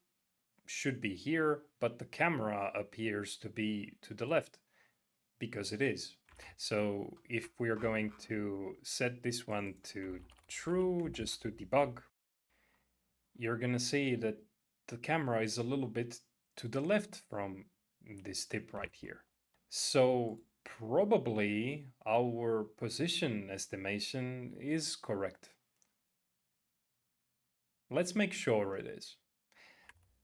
A: should be here, but the camera appears to be to the left because it is. So if we're going to set this one to true just to debug, you're going to see that the camera is a little bit to the left from this tip right here. So probably our position estimation is correct. Let's make sure it is.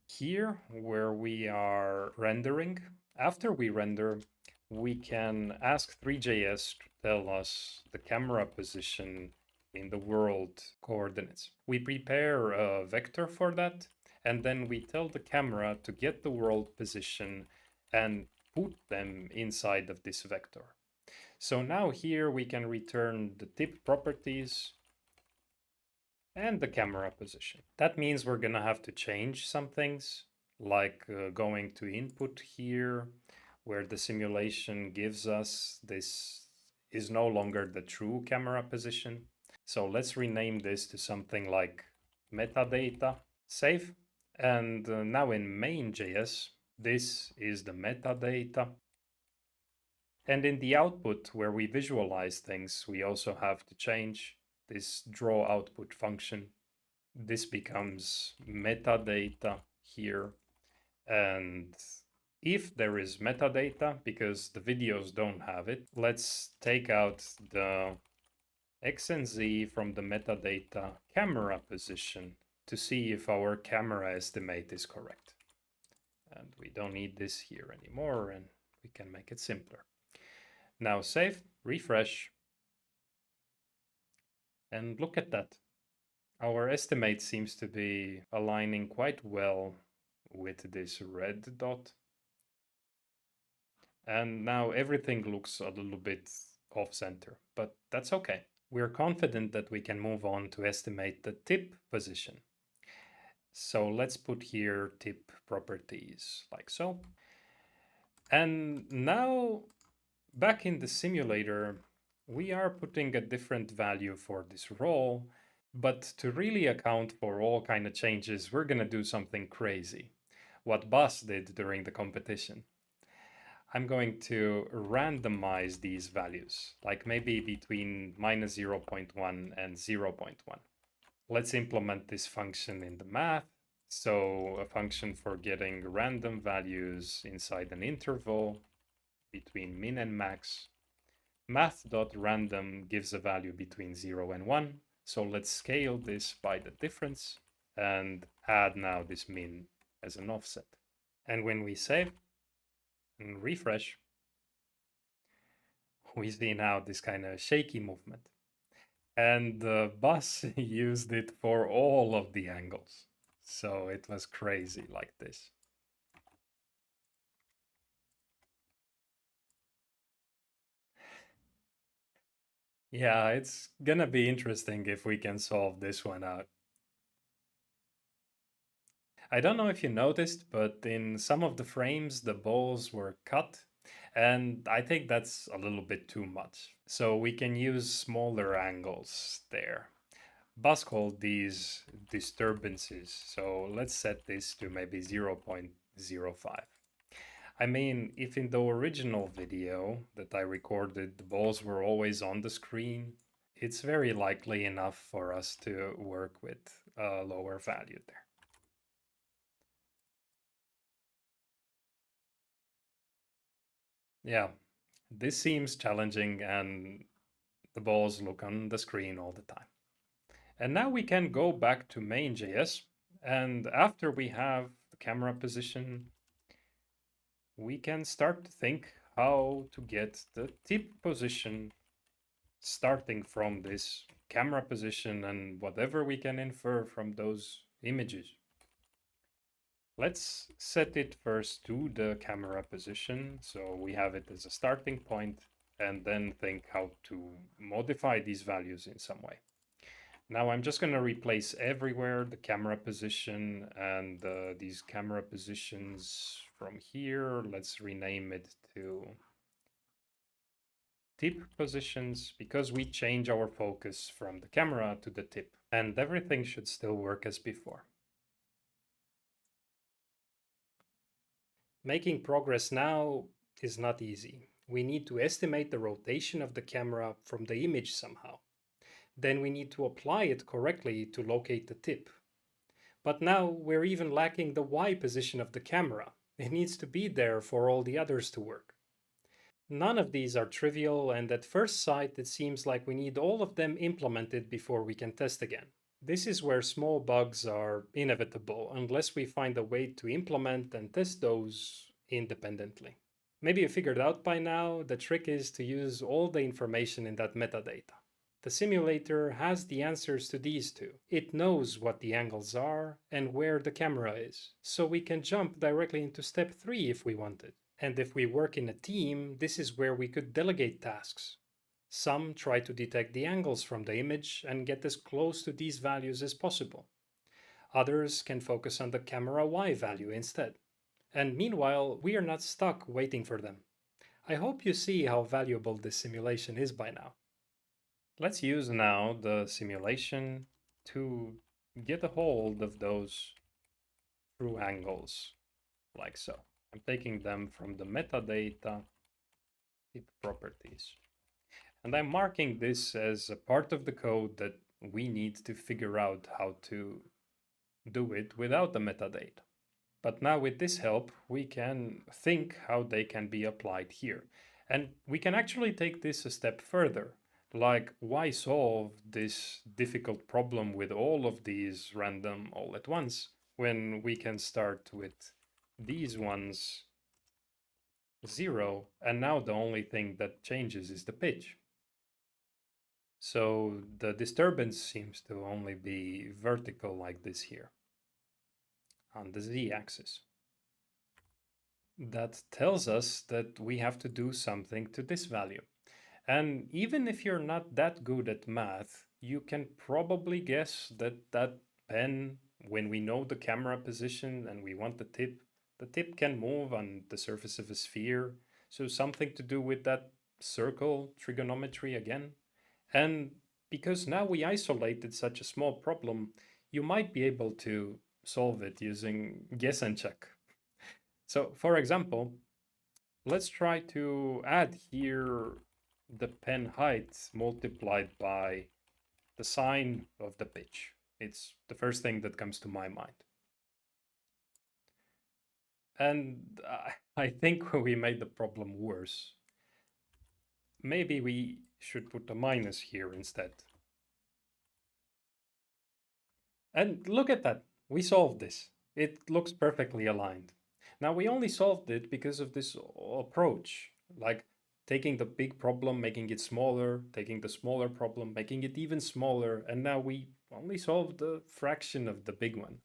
A: Here, where we are rendering, after we render, we can ask Three.js to tell us the camera position in the world coordinates. We prepare a vector for that, and then we tell the camera to get the world position and put them inside of this vector. So now here we can return the tip properties and the camera position. That means we're gonna have to change some things, like going to input here, where the simulation gives us this is no longer the true camera position. So let's rename this to something like metadata, save. And now in main.js, this is the metadata. And in the output where we visualize things, we also have to change this draw output function. This becomes metadata here. And if there is metadata, because the videos don't have it, let's take out the X and Z from the metadata camera position to see if our camera estimate is correct. And we don't need this here anymore, and we can make it simpler. Now save, refresh, and look at that. Our estimate seems to be aligning quite well with this red dot. And now everything looks a little bit off center, but that's okay. We're confident that we can move on to estimate the tip position. So let's put here tip properties like so. And now back in the simulator, we are putting a different value for this roll, but to really account for all kind of changes, we're gonna do something crazy. What Bas did during the competition. I'm going to randomize these values, like maybe between minus 0.1 and 0.1. Let's implement this function in the math. So a function for getting random values inside an interval between min and max. Math.random gives a value between 0 and 1. So let's scale this by the difference and add now this min as an offset. And when we save and refresh, we see now this kind of shaky movement. And the bus used it for all of the angles. So it was crazy like this. Yeah, it's gonna be interesting if we can solve this one out. I don't know if you noticed, but in some of the frames, the balls were cut. And I think that's a little bit too much. So we can use smaller angles there. Bus called these disturbances. So let's set this to maybe 0.05. I mean, if in the original video that I recorded, the balls were always on the screen, it's very likely enough for us to work with a lower value there. Yeah, this seems challenging and the balls look on the screen all the time. And now we can go back to main.js, and after we have the camera position, we can start to think how to get the tip position starting from this camera position and whatever we can infer from those images. Let's set it first to the camera position, so we have it as a starting point, and then think how to modify these values in some way. Now I'm just going to replace everywhere the camera position and these camera positions from here. Let's rename it to tip positions because we change our focus from the camera to the tip, and everything should still work as before. Making progress now is not easy. We need to estimate the rotation of the camera from the image somehow. Then we need to apply it correctly to locate the tip. But now we're even lacking the Y position of the camera. It needs to be there for all the others to work. None of these are trivial, and at first sight it seems like we need all of them implemented before we can test again. This is where small bugs are inevitable unless we find a way to implement and test those independently. Maybe you figured out by now, the trick is to use all the information in that metadata. The simulator has the answers to these two. It knows what the angles are and where the camera is, so we can jump directly into step 3 if we wanted. And if we work in a team, this is where we could delegate tasks. Some try to detect the angles from the image and get as close to these values as possible. Others can focus on the camera Y value instead. And meanwhile, we are not stuck waiting for them. I hope you see how valuable this simulation is by now. Let's use now the simulation to get a hold of those true angles, like so. I'm taking them from the metadata tip properties. And I'm marking this as a part of the code that we need to figure out how to do it without the metadata. But now with this help, we can think how they can be applied here. And we can actually take this a step further. Like, why solve this difficult problem with all of these random all at once when we can start with these ones 0, and now the only thing that changes is the pitch. So the disturbance seems to only be vertical like this here on the z-axis. That tells us that we have to do something to this value. And even if you're not that good at math, you can probably guess that that pen, when we know the camera position and we want the tip can move on the surface of a sphere. So something to do with that circle trigonometry again. And because now we isolated such a small problem, you might be able to solve it using guess and check. So for example, let's try to add here the pen height multiplied by the sine of the pitch. It's the first thing that comes to my mind. And I think we made the problem worse. Maybe we should put a minus here instead. And look at that. We solved this. It looks perfectly aligned. Now we only solved it because of this approach, like taking the big problem, making it smaller, taking the smaller problem, making it even smaller, and now we only solved a fraction of the big one.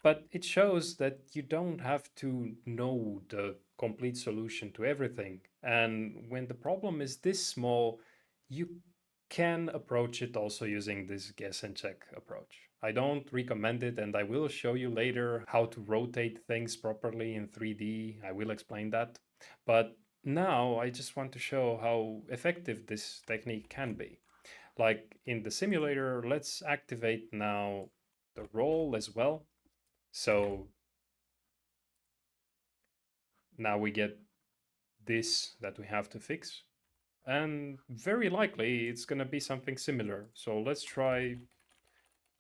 A: But it shows that you don't have to know the complete solution to everything. And when the problem is this small, you can approach it also using this guess and check approach. I don't recommend it, and I will show you later how to rotate things properly in 3D. I will explain that. But now I just want to show how effective this technique can be. Like in the simulator, let's activate now the roll as well. So now we get this that we have to fix. And very likely it's going to be something similar. So let's try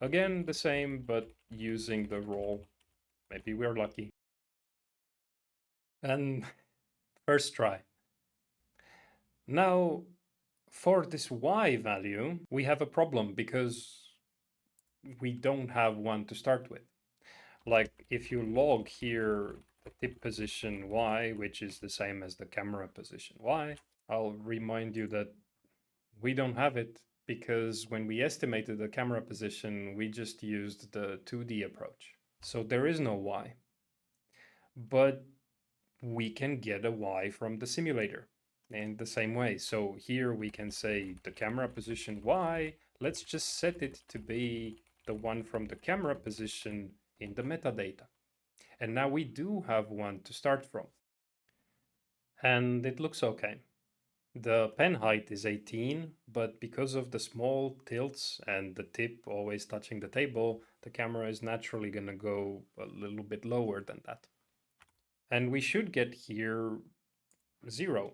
A: again the same, but using the roll. Maybe we're lucky. And first try. Now, for this y value, we have a problem because we don't have one to start with. Like if you log here the tip position y, which is the same as the camera position y, I'll remind you that we don't have it because when we estimated the camera position, we just used the 2D approach. So there is no y. but we can get a Y from the simulator in the same way. So here we can say the camera position Y, let's just set it to be the one from the camera position in the metadata. And now we do have one to start from. And it looks okay. The pen height is 18, but because of the small tilts and the tip always touching the table, the camera is naturally going to go a little bit lower than that. And we should get here 0.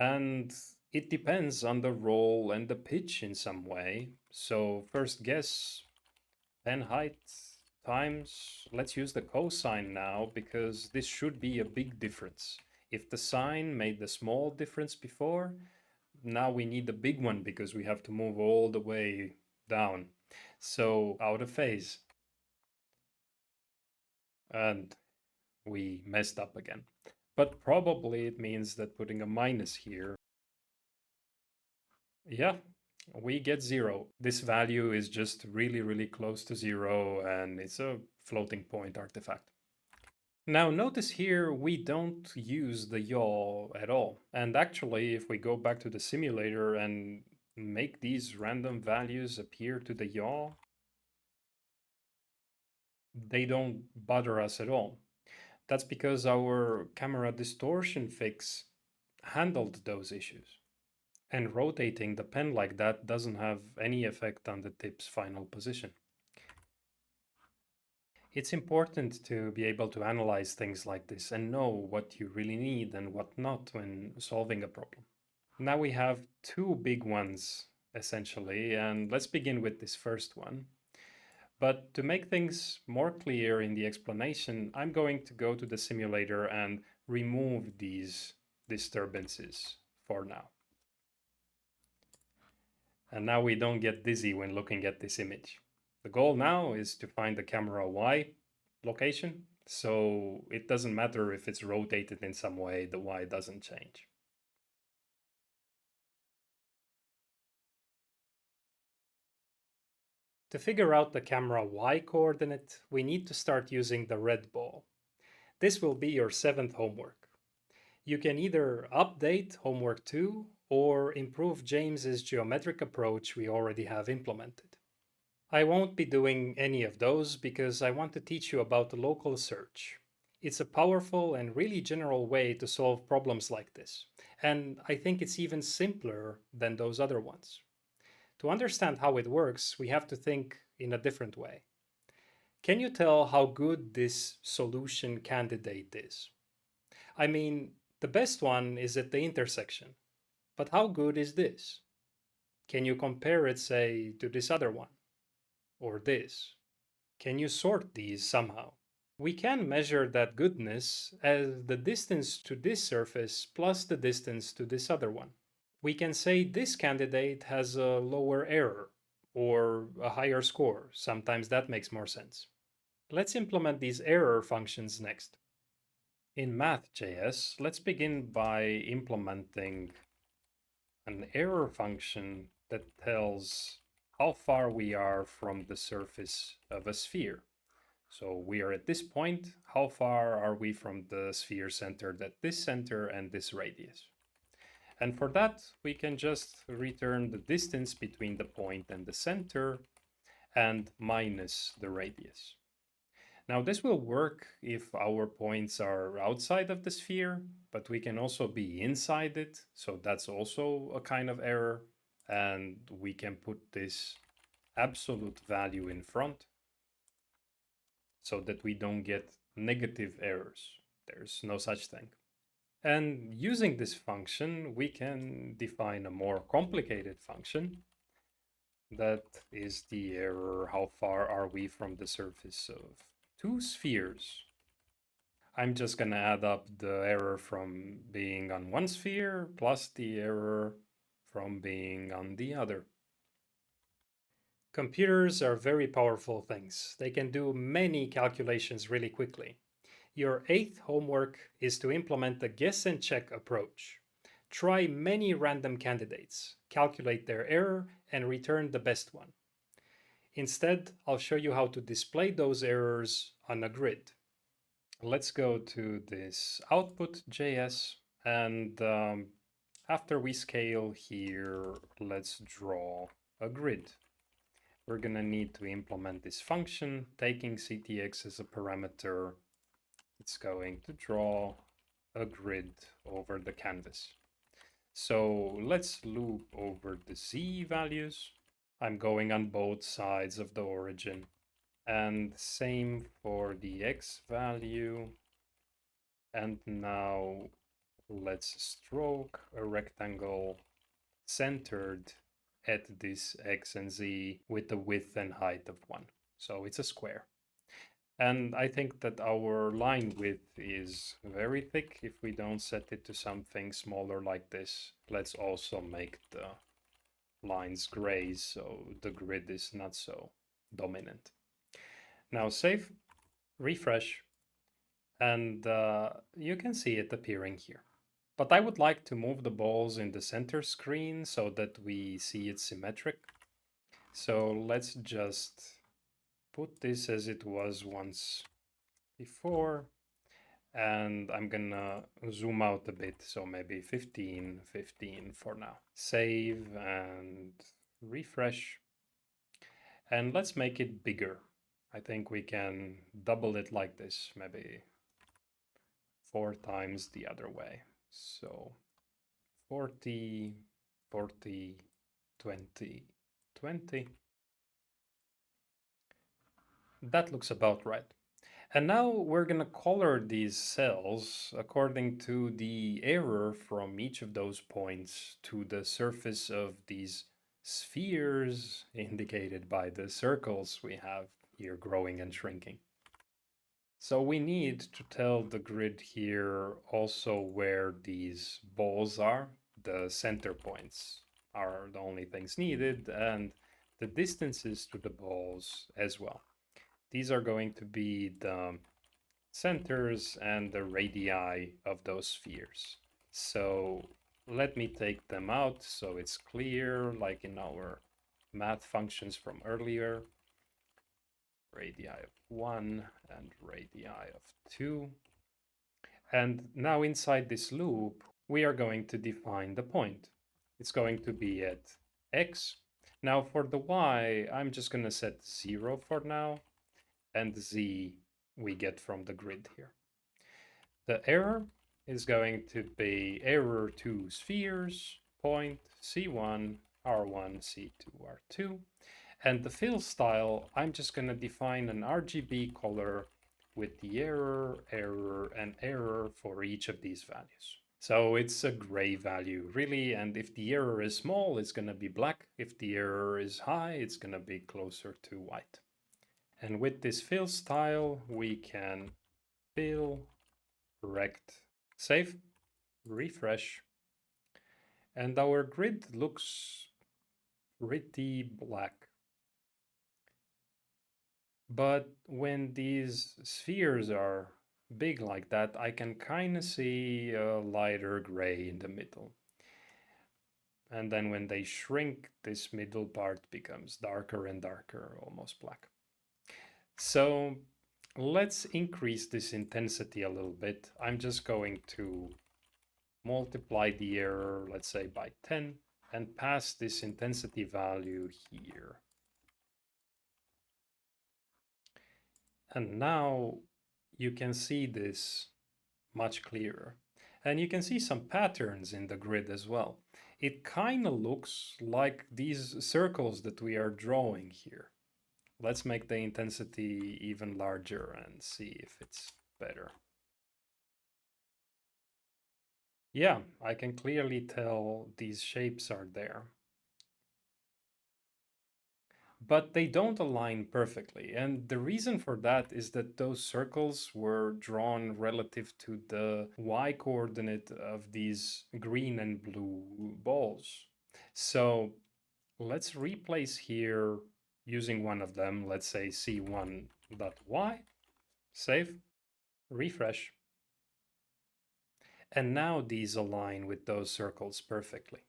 A: And it depends on the roll and the pitch in some way. So first guess, pen height times, let's use the cosine now, because this should be a big difference. If the sine made the small difference before, now we need the big one because we have to move all the way down. So out of phase. And we messed up again. But probably it means that putting a minus here, yeah, we get 0. This value is just really, really close to 0, and it's a floating point artifact. Now notice here we don't use the yaw at all. And actually, if we go back to the simulator and make these random values appear to the yaw, they don't bother us at all. That's because our camera distortion fix handled those issues. And rotating the pen like that doesn't have any effect on the tip's final position. It's important to be able to analyze things like this and know what you really need and what not when solving a problem. Now we have 2 big ones, essentially, and let's begin with this first one. But to make things more clear in the explanation, I'm going to go to the simulator and remove these disturbances for now. And now we don't get dizzy when looking at this image. The goal now is to find the camera Y location, so it doesn't matter if it's rotated in some way, the Y doesn't change. To figure out the camera Y coordinate, we need to start using the red ball. This will be your 7th homework. You can either update homework 2 or improve James's geometric approach we already have implemented. I won't be doing any of those because I want to teach you about the local search. It's a powerful and really general way to solve problems like this, and I think it's even simpler than those other ones. To understand how it works, we have to think in a different way. Can you tell how good this solution candidate is? I mean, the best one is at the intersection, but how good is this? Can you compare it, say, to this other one? Or this? Can you sort these somehow? We can measure that goodness as the distance to this surface plus the distance to this other one. We can say this candidate has a lower error or a higher score. Sometimes that makes more sense. Let's implement these error functions next. In Math.js, let's begin by implementing an error function that tells how far we are from the surface of a sphere. So we are at this point, how far are we from the sphere centered at this center and this radius? And for that, we can just return the distance between the point and the center and minus the radius. Now this will work if our points are outside of the sphere, but we can also be inside it, so that's also a kind of error, and we can put this absolute value in front so that we don't get negative errors. There's no such thing. And using this function, we can define a more complicated function. That is the error, how far are we from the surface of 2 spheres. I'm just going to add up the error from being on one sphere plus the error from being on the other. Computers are very powerful things. They can do many calculations really quickly. Your 8th homework is to implement the guess and check approach. Try many random candidates, calculate their error, and return the best one. Instead, I'll show you how to display those errors on a grid. let's go to this output.js, and after we scale here, let's draw a grid. We're gonna need to implement this function, taking ctx as a parameter. It's going to draw a grid over the canvas. So let's loop over the z values. I'm going on both sides of the origin. And same for the x value. And now let's stroke a rectangle centered at this x and z with a width and height of 1. So it's a square. And I think that our line width is very thick. If we don't set it to something smaller like this, let's also make the lines gray so the grid is not so dominant. Now save, refresh, and you can see it appearing here. But I would like to move the balls in the center screen so that we see it symmetric. So let's just put this as it was once before, and I'm gonna zoom out a bit, so maybe 15, 15 for now. Save and refresh, and let's make it bigger. I think we can double it like this, maybe 4 times the other way. So 40, 40, 20, 20. That looks about right. And now we're going to color these cells according to the error from each of those points to the surface of these spheres indicated by the circles we have here growing and shrinking. So we need to tell the grid here also where these balls are. The center points are the only things needed, and the distances to the balls as well. These are going to be the centers and the radii of those spheres. So let me take them out so it's clear, like in our math functions from earlier. Radii of 1 and radii of 2. And now inside this loop, we are going to define the point. It's going to be at x. Now for the y, I'm just going to set 0 for now, and z we get from the grid here. The error is going to be error to spheres, point, C1, R1, C2, R2. And the fill style, I'm just going to define an RGB color with the error, error, and error for each of these values. So it's a gray value, really, and if the error is small, it's going to be black. If the error is high, it's going to be closer to white. And with this fill style, we can fill, rect, save, refresh, and our grid looks pretty black. But when these spheres are big like that, I can kind of see a lighter gray in the middle. And then when they shrink, this middle part becomes darker and darker, almost black. So let's increase this intensity a little bit. I'm just going to multiply the error, let's say by 10, and pass this intensity value here. And now you can see this much clearer. And you can see some patterns in the grid as well. It kind of looks like these circles that we are drawing here. Let's make the intensity even larger and see if it's better. Yeah, I can clearly tell these shapes are there. But they don't align perfectly. And the reason for that is that those circles were drawn relative to the y coordinate of these green and blue balls. So let's replace here using one of them, let's say c1.y, save, refresh. And now these align with those circles perfectly.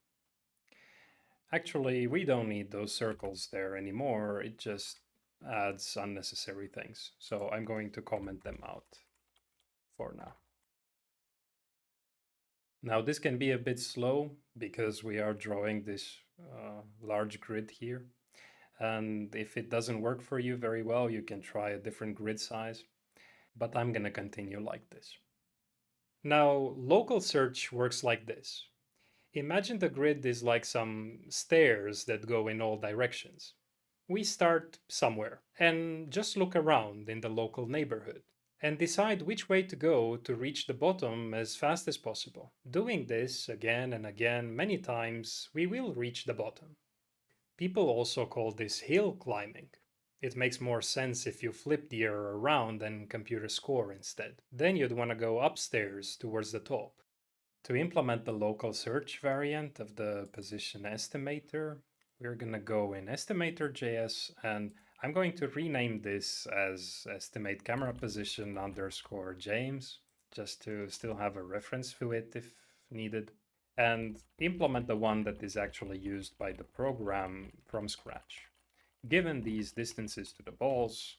A: Actually, we don't need those circles there anymore. It just adds unnecessary things. So I'm going to comment them out. for now. Now this can be a bit slow because we are drawing this large grid here. And if it doesn't work for you very well, you can try a different grid size. But I'm going to continue like this. Now, local search works like this. Imagine the grid is like some stairs that go in all directions. We start somewhere and just look around in the local neighborhood and decide which way to go to reach the bottom as fast as possible. Doing this again and again many times, we will reach the bottom. People also call this hill climbing. It makes more sense if you flip the error around and compute a score instead. Then you'd want to go upstairs towards the top. To implement the local search variant of the position estimator, we're going to go in estimator.js and I'm going to rename this as estimate camera position underscore James, just to still have a reference to it if needed, and implement the one that is actually used by the program from scratch. Given these distances to the balls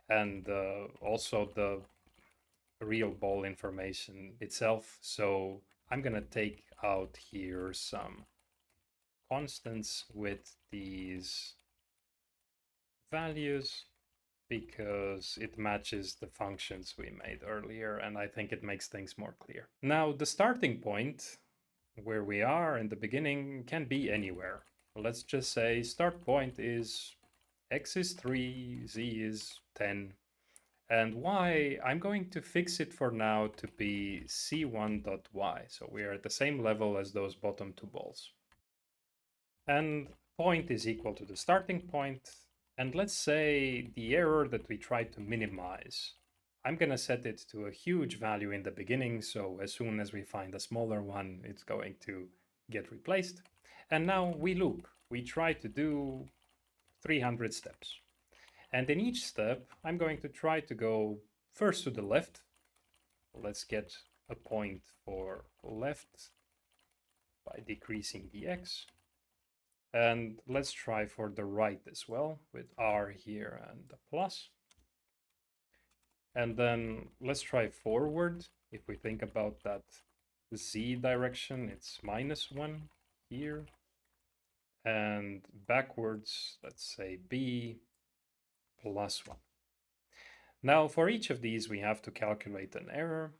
A: and also the real ball information itself, so I'm going to take out here some constants with these values because it matches the functions we made earlier and I think it makes things more clear. Now the starting point where we are in the beginning can be anywhere. Let's just say start point is x is 3, z is 10, and y, I'm going to fix it for now to be c1.y. So we are at the same level as those bottom two balls. And point is equal to the starting point. And let's say the error that we tried to minimize, I'm going to set it to a huge value in the beginning. So as soon as we find a smaller one, it's going to get replaced. And now we loop. We try to do 300 steps. And in each step, I'm going to try to go first to the left. Let's get a point for left by decreasing the x. And let's try for the right as well with R here and the plus. And then let's try forward. If we think about that z direction, it's -1 here. And backwards, let's say b +1. Now for each of these we have to calculate an error,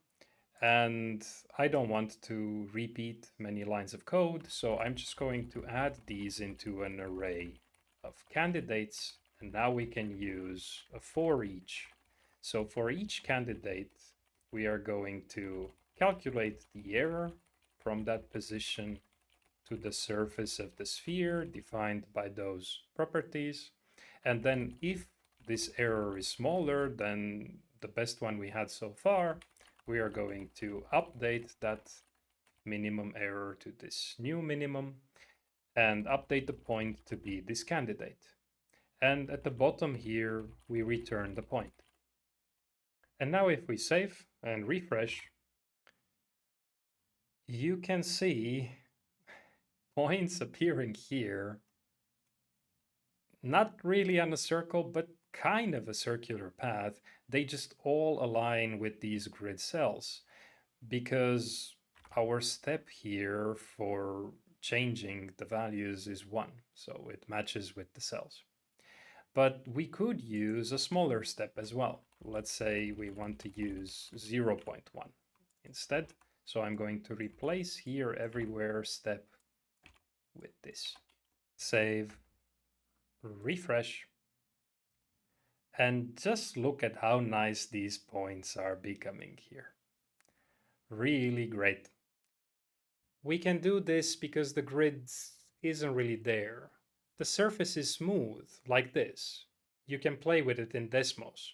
A: and I don't want to repeat many lines of code, so I'm just going to add these into an array of candidates, and now we can use a for each. So for each candidate we are going to calculate the error from that position to the surface of the sphere defined by those properties, and then if this error is smaller than the best one we had so far, we are going to update that minimum error to this new minimum and update the point to be this candidate. And at the bottom here, we return the point. And now if we save and refresh, you can see points appearing here, not really on a circle, but kind of a circular path. They just all align with these grid cells because our step here for changing the values is 1, so it matches with the cells. But we could use a smaller step as well. Let's say we want to use 0.1 instead. So I'm going to replace here everywhere step with this. Save, refresh, and just look at how nice these points are becoming here. Really great. We can do this because the grid isn't really there. The surface is smooth, like this. You can play with it in Desmos.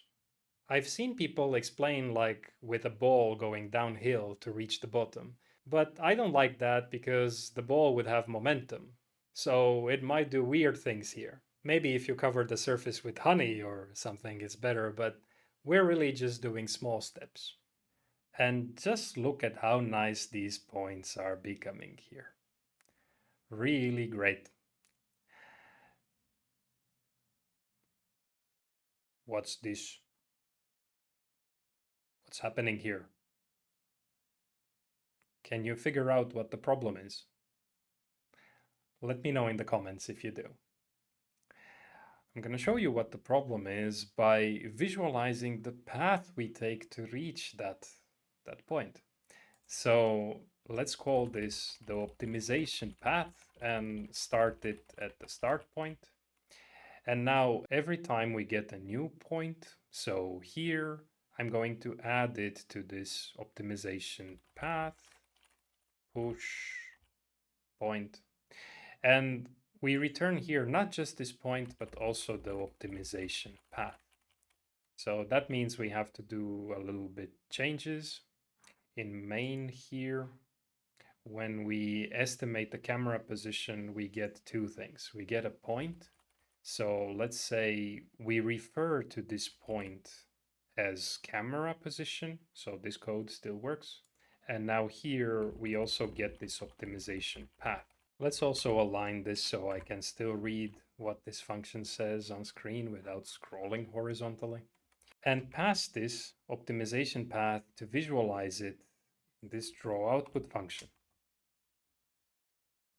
A: I've seen people explain like with a ball going downhill to reach the bottom, but I don't like that because the ball would have momentum. So it might do weird things here. Maybe if you cover the surface with honey or something, it's better, but we're really just doing small steps. And just look at how nice these points are becoming here. Really great. What's this? What's happening here? Can you figure out what the problem is? Let me know in the comments if you do. I'm going to show you what the problem is by visualizing the path we take to reach that point. So let's call this the optimization path and start it at the start point. And now every time we get a new point, so here I'm going to add it to this optimization path, push point. And we return here not just this point, but also the optimization path. So that means we have to do a little bit changes. In main here, when we estimate the camera position, we get two things. We get a point. So let's say we refer to this point as camera position. So this code still works. And now here we also get this optimization path. Let's also align this so I can still read what this function says on screen without scrolling horizontally. And pass this optimization path to visualize it in this draw output function.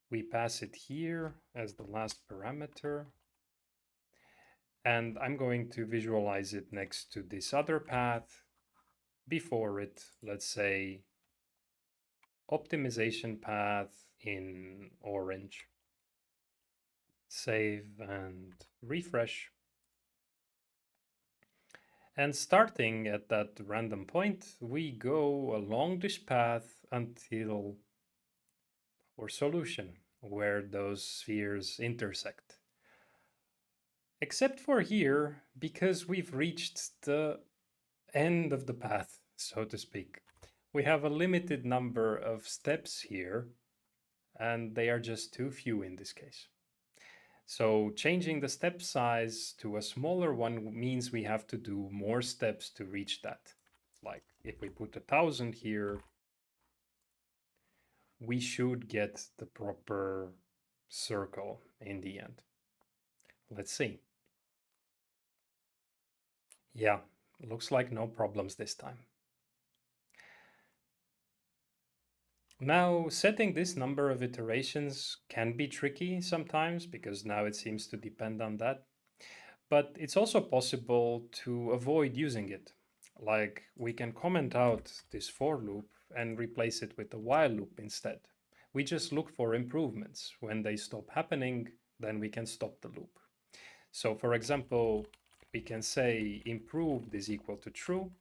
A: We pass it here as the last parameter. And I'm going to visualize it next to this other path before it, let's say, optimization path in orange. Save and refresh. And starting at that random point, we go along this path until our solution, where those spheres intersect. Except for here, because we've reached the end of the path, so to speak. We have a limited number of steps here, and they are just too few in this case. So changing the step size to a smaller one means we have to do more steps to reach that. Like if we put 1,000 here, we should get the proper circle in the end. Let's see. Yeah, looks like no problems this time. Now, setting this number of iterations can be tricky sometimes because now it seems to depend on that. But it's also possible to avoid using it. Like we can comment out this for loop and replace it with a while loop instead. We just look for improvements. When they stop happening, then we can stop the loop. So for example, we can say improved is equal to true,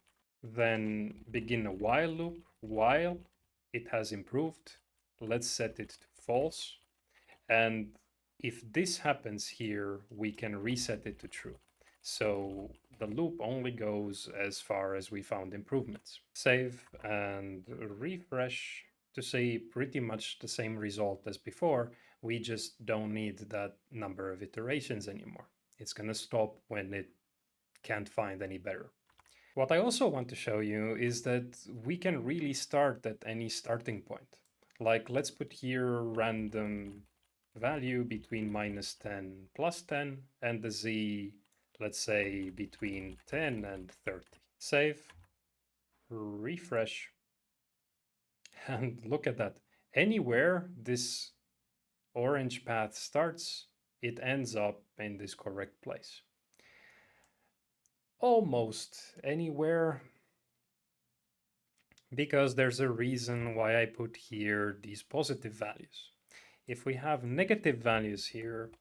A: then begin a while loop while it has improved. Let's set it to false. And if this happens here, we can reset it to true. So the loop only goes as far as we found improvements. Save and refresh to see pretty much the same result as before. We just don't need that number of iterations anymore. It's going to stop when it can't find any better. What I also want to show you is that we can really start at any starting point. Like let's put here random value between -10 +10 and the z, let's say between 10 and 30. Save, refresh, and look at that. Anywhere this orange path starts, it ends up in this correct place. Almost anywhere, because there's a reason why I put here these positive values. If we have negative values here,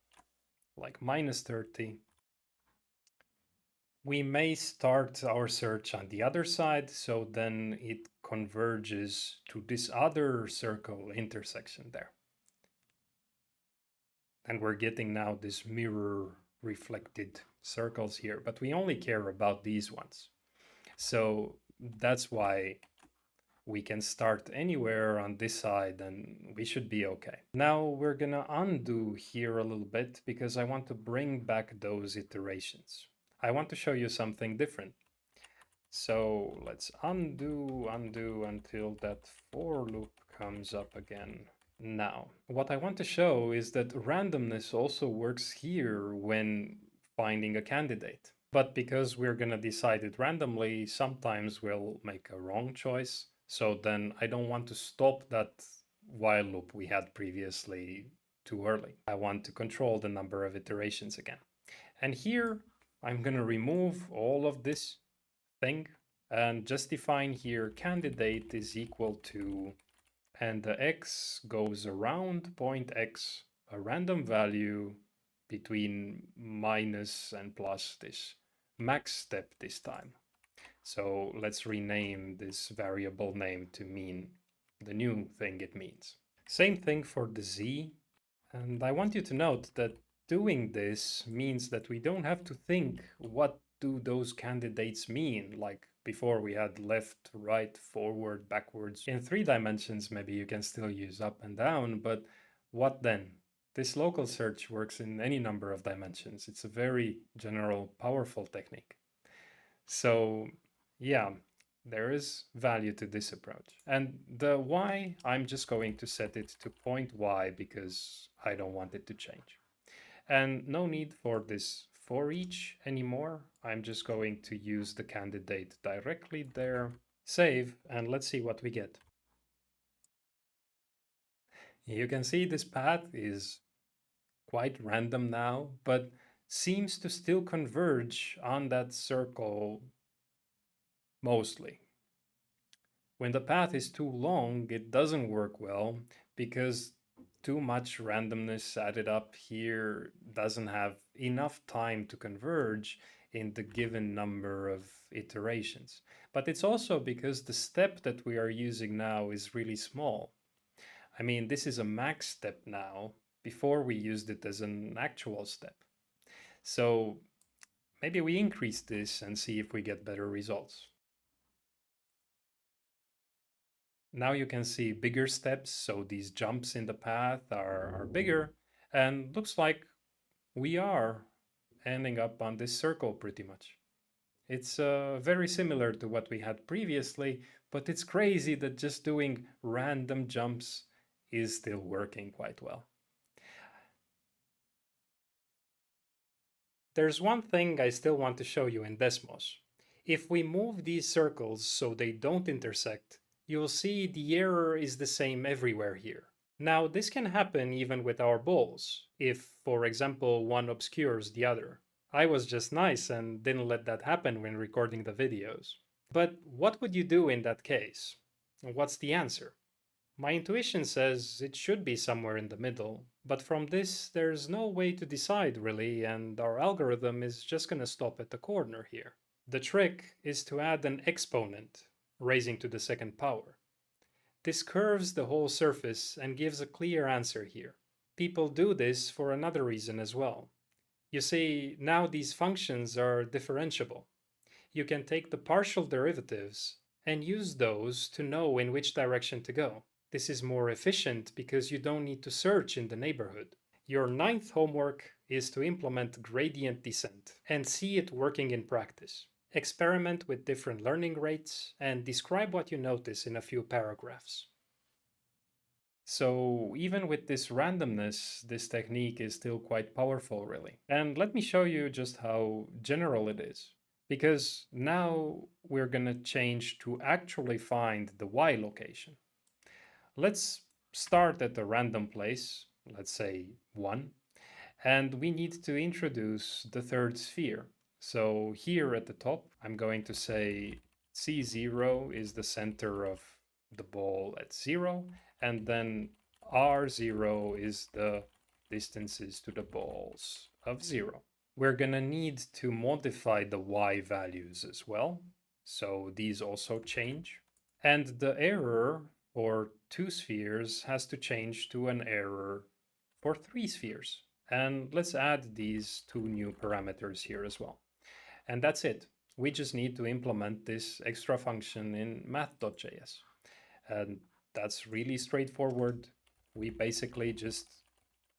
A: like -30, we may start our search on the other side, so then it converges to this other circle intersection there. And we're getting now this mirror reflected circles here, but we only care about these ones. So that's why we can start anywhere on this side and we should be okay. Now we're gonna undo here a little bit because I want to bring back those iterations. I want to show you something different. So let's undo until that for loop comes up again. Now, what I want to show is that randomness also works here when finding a candidate. But because we're going to decide it randomly, sometimes we'll make a wrong choice. So then I don't want to stop that while loop we had previously too early. I want to control the number of iterations again. And here I'm going to remove all of this thing and just define here candidate is equal to, and the x goes around point x, a random value between minus and plus this max step this time. So let's rename this variable name to mean the new thing it means. Same thing for the z. And I want you to note that doing this means that we don't have to think what do those candidates mean, like before we had left, right, forward, backwards. In 3 dimensions, maybe you can still use up and down, but what then? This local search works in any number of dimensions. It's a very general, powerful technique. So yeah, there is value to this approach. And the y, I'm just going to set it to point y because I don't want it to change. And no need for this for each anymore. I'm just going to use the candidate directly there, save, and let's see what we get. You can see this path is quite random now, but seems to still converge on that circle mostly. When the path is too long, it doesn't work well because too much randomness added up here doesn't have enough time to converge in the given number of iterations. But it's also because the step that we are using now is really small. I mean, this is a max step now. Before we used it as an actual step. So maybe we increase this and see if we get better results. Now you can see bigger steps, so these jumps in the path are bigger, and looks like we are ending up on this circle pretty much. It's very similar to what we had previously, but it's crazy that just doing random jumps is still working quite well. There's one thing I still want to show you in Desmos. If we move these circles so they don't intersect, you'll see the error is the same everywhere here. Now, this can happen even with our balls, if, for example, one obscures the other. I was just nice and didn't let that happen when recording the videos. But what would you do in that case? What's the answer? My intuition says it should be somewhere in the middle, but from this there's no way to decide really, and our algorithm is just gonna stop at the corner here. The trick is to add an exponent, raising to the second power. This curves the whole surface and gives a clear answer here. People do this for another reason as well. You see, now these functions are differentiable. You can take the partial derivatives and use those to know in which direction to go. This is more efficient because you don't need to search in the neighborhood. Your 9th homework is to implement gradient descent and see it working in practice. Experiment with different learning rates and describe what you notice in a few paragraphs. So even with this randomness, this technique is still quite powerful really. And let me show you just how general it is. Because now we're going to change to actually find the y location. Let's start at a random place, let's say 1, and we need to introduce the third sphere. So here at the top, I'm going to say C0 is the center of the ball at 0, and then R0 is the distances to the balls of 0. We're going to need to modify the y values as well, so these also change. And the error for 2 spheres has to change to an error for 3 spheres. And let's add these 2 new parameters here as well. And that's it. We just need to implement this extra function in math.js. And that's really straightforward. We basically just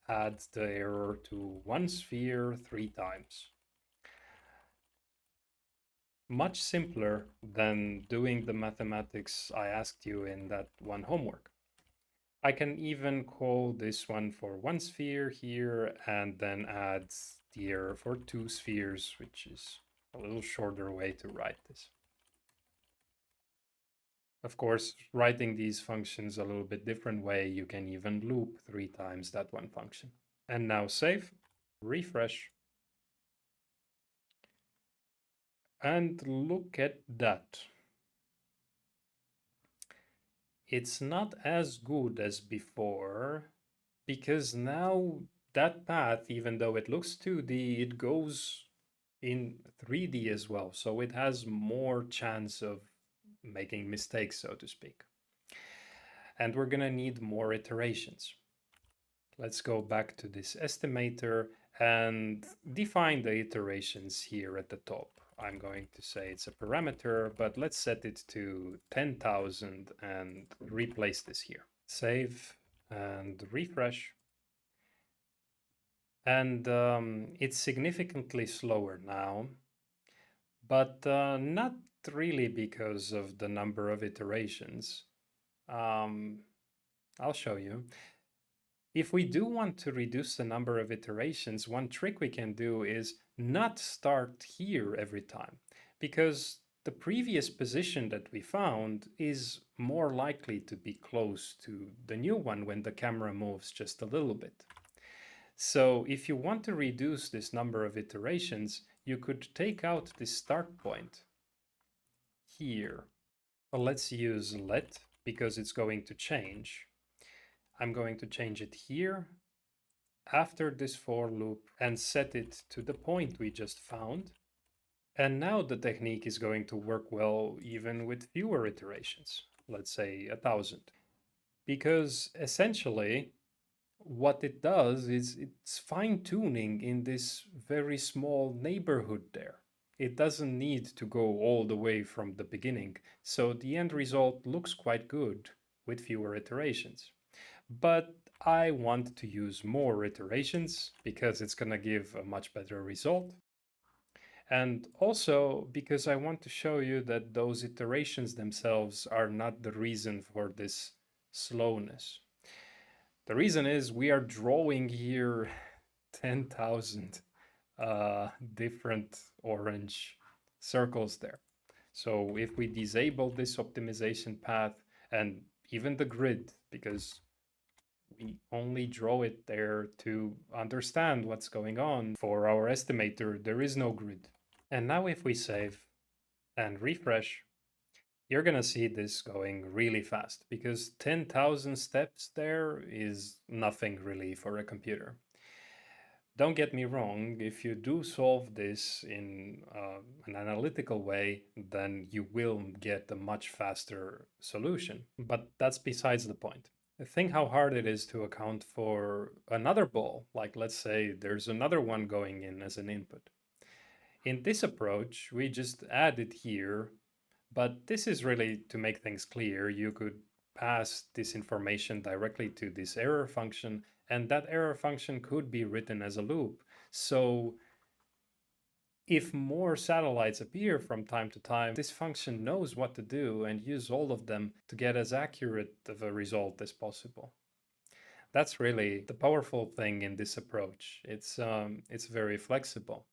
A: add the error to one sphere 3 times. Much simpler than doing the mathematics I asked you in that one homework. I can even call this one for 1 sphere here and then add the error for 2 spheres, which is a little shorter way to write this. Of course, writing these functions a little bit different way, you can even loop 3 times that one function. And now save, refresh, and look at that. It's not as good as before, because now that path, even though it looks 2D, it goes in 3D as well. So it has more chance of making mistakes, so to speak. And we're gonna need more iterations. Let's go back to this estimator and define the iterations here at the top. I'm going to say it's a parameter, but let's set it to 10,000 and replace this here. Save and refresh. And it's significantly slower now, but not really because of the number of iterations. I'll show you. If we do want to reduce the number of iterations, one trick we can do is not start here every time, because the previous position that we found is more likely to be close to the new one when the camera moves just a little bit. So if you want to reduce this number of iterations, you could take out this start point here. Well, let's use let because it's going to change. I'm going to change it here after this for loop and set it to the point we just found. And now the technique is going to work well even with fewer iterations, let's say 1,000. Because essentially what it does is it's fine-tuning in this very small neighborhood there. It doesn't need to go all the way from the beginning, so the end result looks quite good with fewer iterations. But I want to use more iterations because it's going to give a much better result. And also because I want to show you that those iterations themselves are not the reason for this slowness. The reason is we are drawing here 10,000 different orange circles there. So if we disable this optimization path and even the grid, because we only draw it there to understand what's going on. For our estimator, there is no grid. And now if we save and refresh, you're gonna see this going really fast because 10,000 steps there is nothing really for a computer. Don't get me wrong, if you do solve this in an analytical way, then you will get a much faster solution. But that's besides the point. Think how hard it is to account for another ball, like let's say there's another one going in as an input. In this approach, we just add it here, but this is really to make things clear. You could pass this information directly to this error function, and that error function could be written as a loop. So if more satellites appear from time to time, this function knows what to do and use all of them to get as accurate of a result as possible. That's really the powerful thing in this approach. It's very flexible.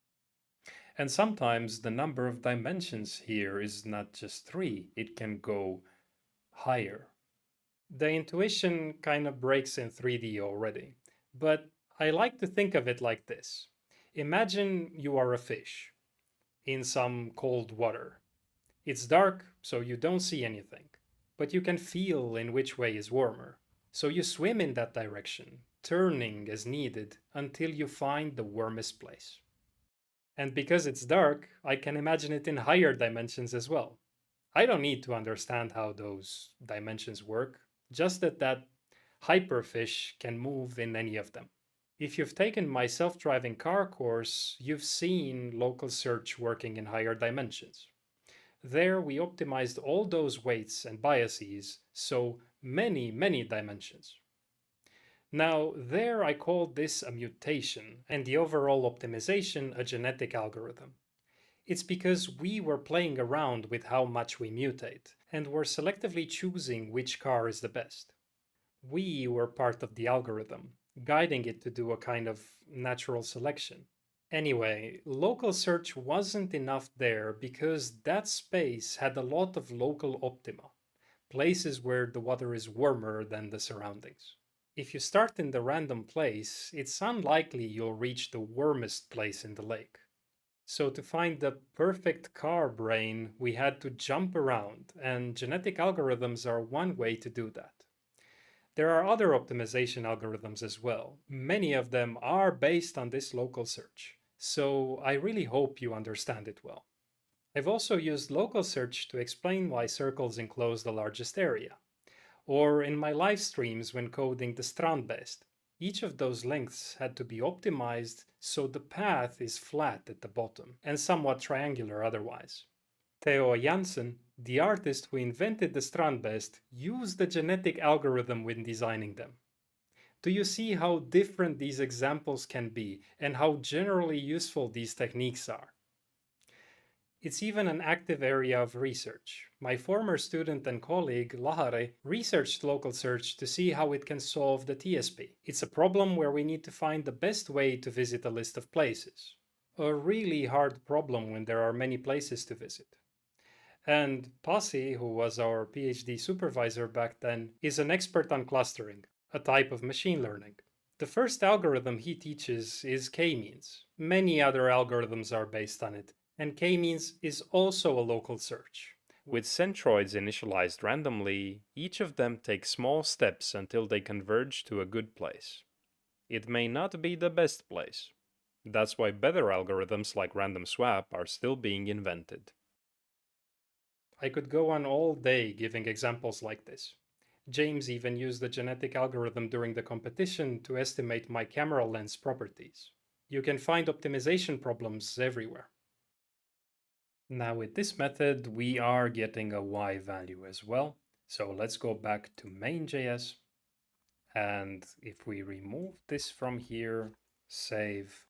A: And sometimes the number of dimensions here is not just 3, it can go higher. The intuition kind of breaks in 3D already, but I like to think of it like this. Imagine you are a fish in some cold water. It's dark, so you don't see anything, but you can feel in which way is warmer. So you swim in that direction, turning as needed until you find the warmest place. And because it's dark, I can imagine it in higher dimensions as well. I don't need to understand how those dimensions work, just that hyperfish can move in any of them. If you've taken my self-driving car course, you've seen local search working in higher dimensions. There we optimized all those weights and biases, so many dimensions. Now there I called this a mutation and the overall optimization a genetic algorithm. It's because we were playing around with how much we mutate and were selectively choosing which car is the best. We were part of the algorithm, guiding it to do a kind of natural selection. Anyway, local search wasn't enough there because that space had a lot of local optima. places where the water is warmer than the surroundings. If you start in the random place, it's unlikely you'll reach the warmest place in the lake. So to find the perfect carb brain, we had to jump around, and genetic algorithms are one way to do that. There are other optimization algorithms as well. Many of them are based on this local search. So I really hope you understand it well. I've also used local search to explain why circles enclose the largest area, or in my live streams when coding the strandbest. Each of those lengths had to be optimized so the path is flat at the bottom and somewhat triangular otherwise. Theo Janssen, the artist who invented the strandbest, used the genetic algorithm when designing them. Do you see how different these examples can be and how generally useful these techniques are? It's even an active area of research. My former student and colleague, Lahare, researched local search to see how it can solve the TSP. It's a problem where we need to find the best way to visit a list of places. A really hard problem when there are many places to visit. And Pasi, who was our PhD supervisor back then, is an expert on clustering, a type of machine learning. The first algorithm he teaches is k-means. Many other algorithms are based on it, and k-means is also a local search. With centroids initialized randomly, each of them takes small steps until they converge to a good place. It may not be the best place. That's why better algorithms like random swap are still being invented. I could go on all day giving examples like this. James even used the genetic algorithm during the competition to estimate my camera lens properties. You can find optimization problems everywhere. Now with this method, we are getting a y value as well. So let's go back to main.js. And if we remove this from here, save,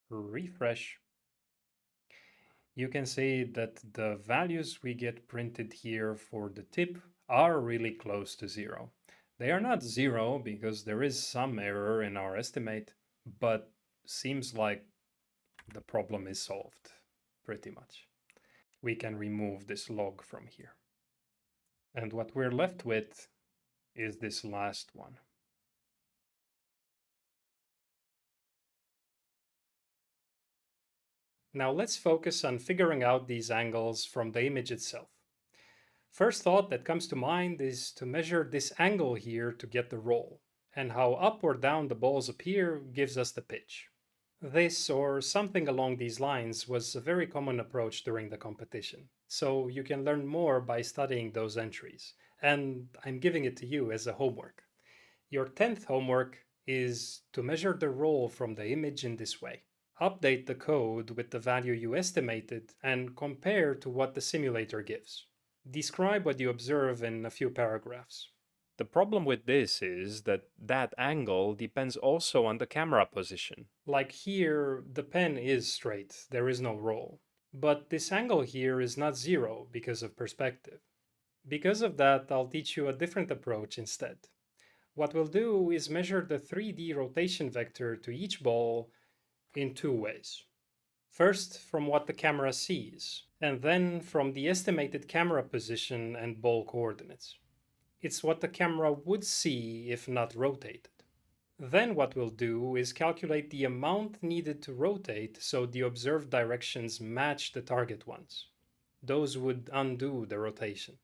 A: refresh, you can see that the values we get printed here for the tip are really close to 0. They are not 0 because there is some error in our estimate, but seems like the problem is solved pretty much. We can remove this log from here. And what we're left with is this last one. Now let's focus on figuring out these angles from the image itself. First thought that comes to mind is to measure this angle here to get the roll, and how up or down the balls appear gives us the pitch. This, or something along these lines, was a very common approach during the competition, so you can learn more by studying those entries, and I'm giving it to you as a homework. Your 10th homework is to measure the roll from the image in this way. Update the code with the value you estimated and compare to what the simulator gives. Describe what you observe in a few paragraphs. The problem with this is that that angle depends also on the camera position. Like here, the pen is straight, there is no roll. But this angle here is not 0 because of perspective. Because of that, I'll teach you a different approach instead. What we'll do is measure the 3D rotation vector to each ball in 2 ways. First, from what the camera sees, and then from the estimated camera position and ball coordinates. It's what the camera would see if not rotated. Then what we'll do is calculate the amount needed to rotate so the observed directions match the target ones. Those would undo the rotation.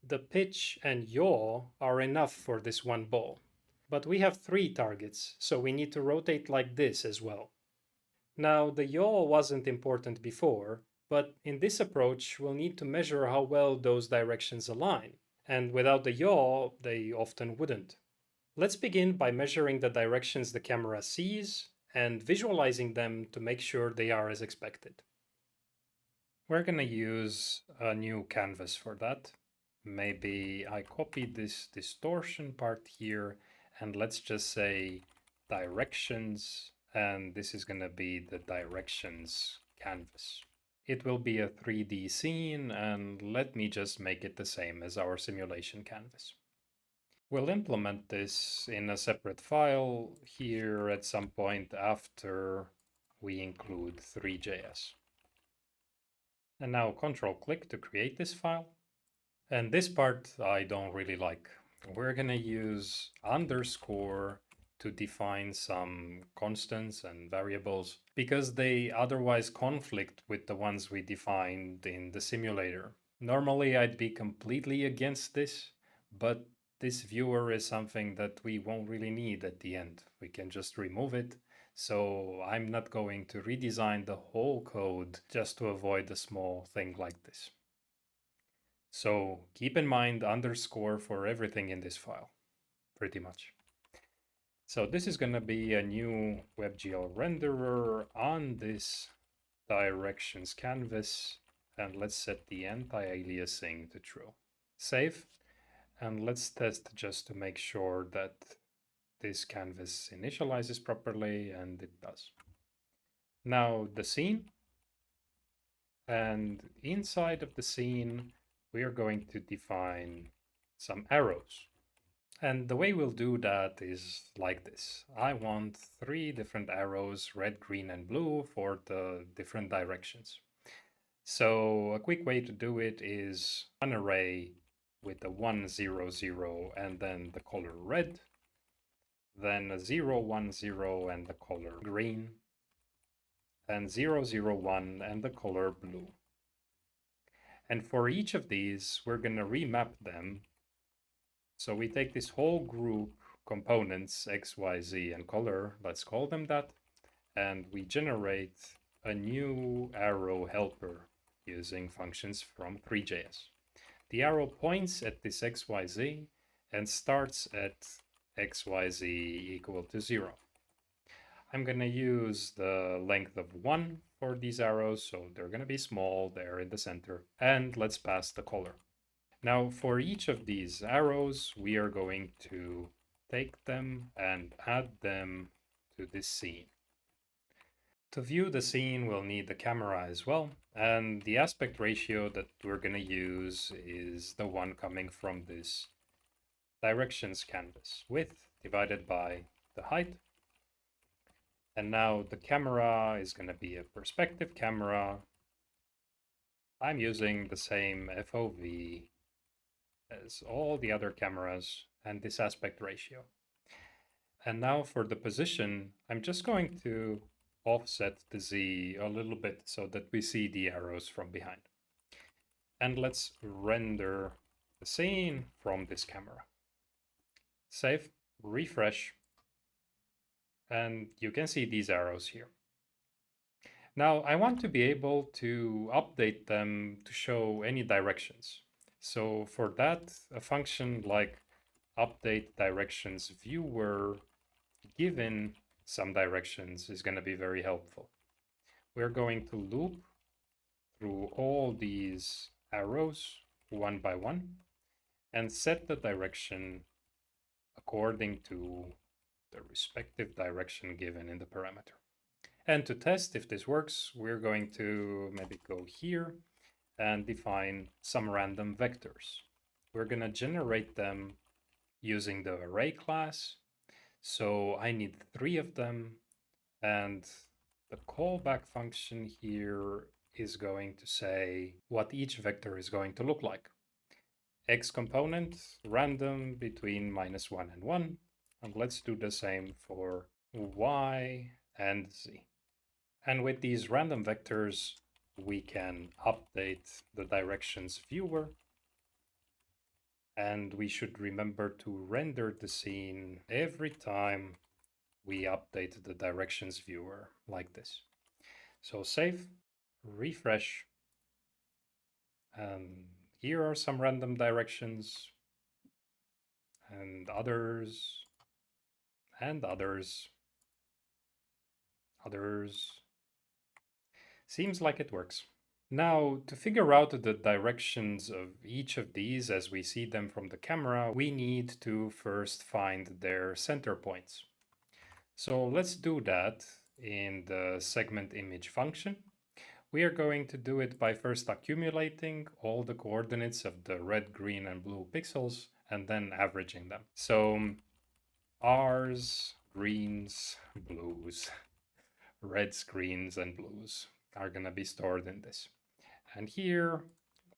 A: The pitch and yaw are enough for this one ball. But we have 3 targets, so we need to rotate like this as well. Now, the yaw wasn't important before, but in this approach, we'll need to measure how well those directions align. And without the yaw, they often wouldn't. Let's begin by measuring the directions the camera sees and visualizing them to make sure they are as expected. We're going to use a new canvas for that. Maybe I copy this distortion part here, and let's just say directions, and this is going to be the directions canvas. It will be a 3D scene, and let me just make it the same as our simulation canvas. We'll implement this in a separate file here at some point after we include 3.js. And now Control-click to create this file. And this part I don't really like. We're gonna use underscore to define some constants and variables because they otherwise conflict with the ones we defined in the simulator. Normally I'd be completely against this, but this viewer is something that we won't really need at the end. We can just remove it. So I'm not going to redesign the whole code just to avoid a small thing like this. So keep in mind underscore for everything in this file, pretty much. So this is going to be a new WebGL renderer on this directions canvas. And let's set the anti-aliasing to true. Save. And let's test just to make sure that this canvas initializes properly, and it does. Now the scene. And inside of the scene, we are going to define some arrows. And the way we'll do that is like this. I want 3 different arrows, red, green, and blue, for the different directions. So a quick way to do it is an array with a 1, 0, 0, and then the color red, then a 0, 1, 0, and the color green, and 0, 0, 1, and the color blue. And for each of these, we're going to remap them. So we take this whole group, components, X, Y, Z, and color, let's call them that, and we generate a new arrow helper using functions from 3JS. The arrow points at this XYZ and starts at XYZ equal to 0. I'm going to use the length of 1 for these arrows, so they're going to be small, they're in the center, and let's pass the color. Now for each of these arrows, we are going to take them and add them to this scene. To view the scene, we'll need the camera as well, and the aspect ratio that we're going to use is the one coming from this directions canvas, width divided by the height. And now the camera is going to be a perspective camera. I'm using the same FOV as all the other cameras and this aspect ratio. And now for the position, I'm just going to offset the Z a little bit so that we see the arrows from behind. And let's render the scene from this camera. Save, refresh, and you can see these arrows here. Now I want to be able to update them to show any directions. So for that, a function like update directions viewer given some directions is going to be very helpful. We're going to loop through all these arrows one by one and set the direction according to the respective direction given in the parameter. And to test if this works, we're going to maybe go here and define some random vectors. We're going to generate them using the array class. So I need 3 of them, and the callback function here is going to say what each vector is going to look like. X component, random between -1 and 1, and let's do the same for Y and Z. And with these random vectors, we can update the directions viewer. And we should remember to render the scene every time we update the directions viewer like this. So save, refresh, and here are some random directions, and others, and others, others. Seems like it works. Now, to figure out the directions of each of these as we see them from the camera, we need to first find their center points. So let's do that in the segment image function. We are going to do it by first accumulating all the coordinates of the red, green, and blue pixels and then averaging them. So R's, greens, blues, reds, greens, and blues are going to be stored in this. And here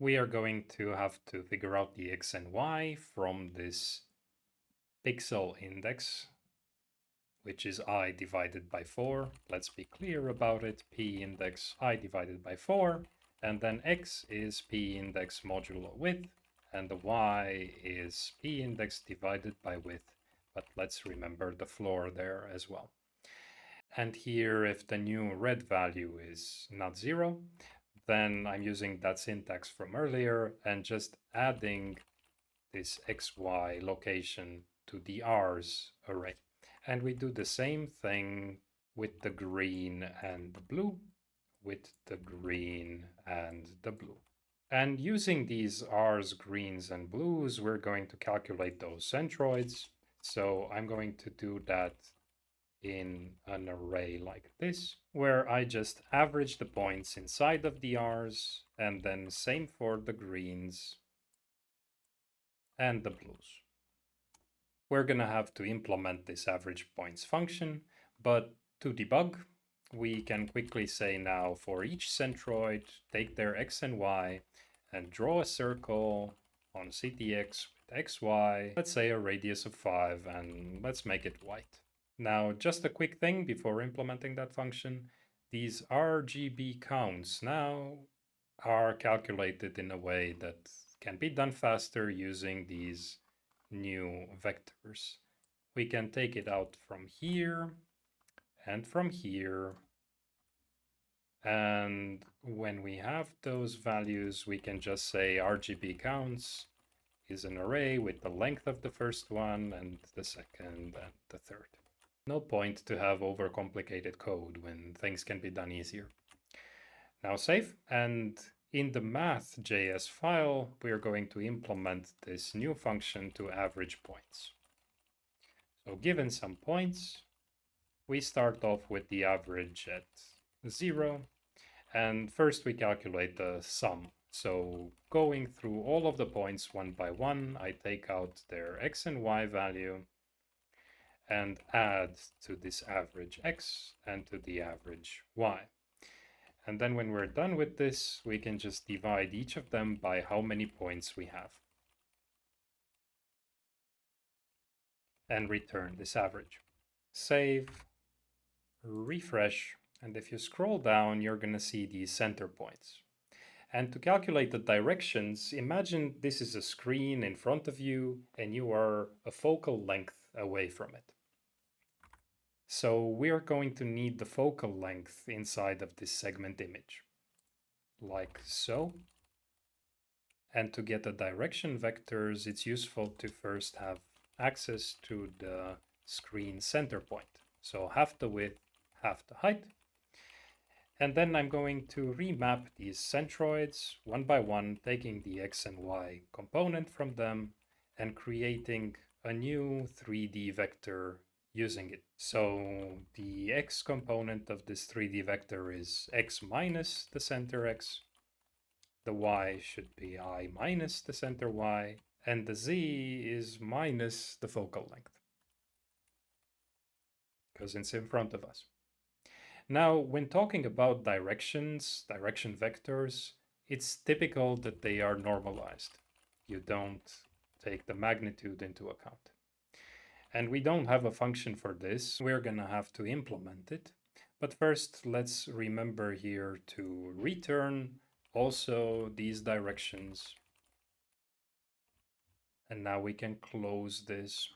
A: we are going to have to figure out the x and y from this pixel index, which is I divided by 4. Let's be clear about it. P index I divided by 4. And then x is P index modulo width. And the y is P index divided by width. But let's remember the floor there as well. And here, if the new red value is not 0, then I'm using that syntax from earlier and just adding this xy location to the r's array. And we do the same thing with the green and the blue, with the green and the blue. And using these r's, greens, and blues, we're going to calculate those centroids. So I'm going to do that in an array like this, where I just average the points inside of the r's, and then same for the greens and the blues. We're going to have to implement this average points function, but to debug, we can quickly say now for each centroid, take their x and y and draw a circle on CTX with xy, let's say a radius of 5, and let's make it white. Now, just a quick thing before implementing that function, these RGB counts now are calculated in a way that can be done faster using these new vectors. We can take it out from here and from here. And when we have those values, we can just say RGB counts is an array with the length of the first one and the second and the third. No point to have overcomplicated code when things can be done easier. Now save, and in the math.js file, we are going to implement this new function to average points. So given some points, we start off with the average at 0, and first we calculate the sum. So going through all of the points one by one, I take out their x and y value and add to this average x and to the average y. And then when we're done with this, we can just divide each of them by how many points we have. And return this average. Save, refresh, and if you scroll down, you're going to see these center points. And to calculate the directions, imagine this is a screen in front of you and you are a focal length away from it. So we are going to need the focal length inside of this segment image, like so. And to get the direction vectors, it's useful to first have access to the screen center point. So half the width, half the height. And then I'm going to remap these centroids one by one, taking the x and y component from them and creating a new 3D vector using it. So the x component of this 3D vector is x minus the center x. The y should be I minus the center y. And the z is minus the focal length, because it's in front of us. Now, when talking about directions, direction vectors, it's typical that they are normalized. You don't take the magnitude into account. And we don't have a function for this. We're going to have to implement it. But first, let's remember here to return also these directions. And now we can close this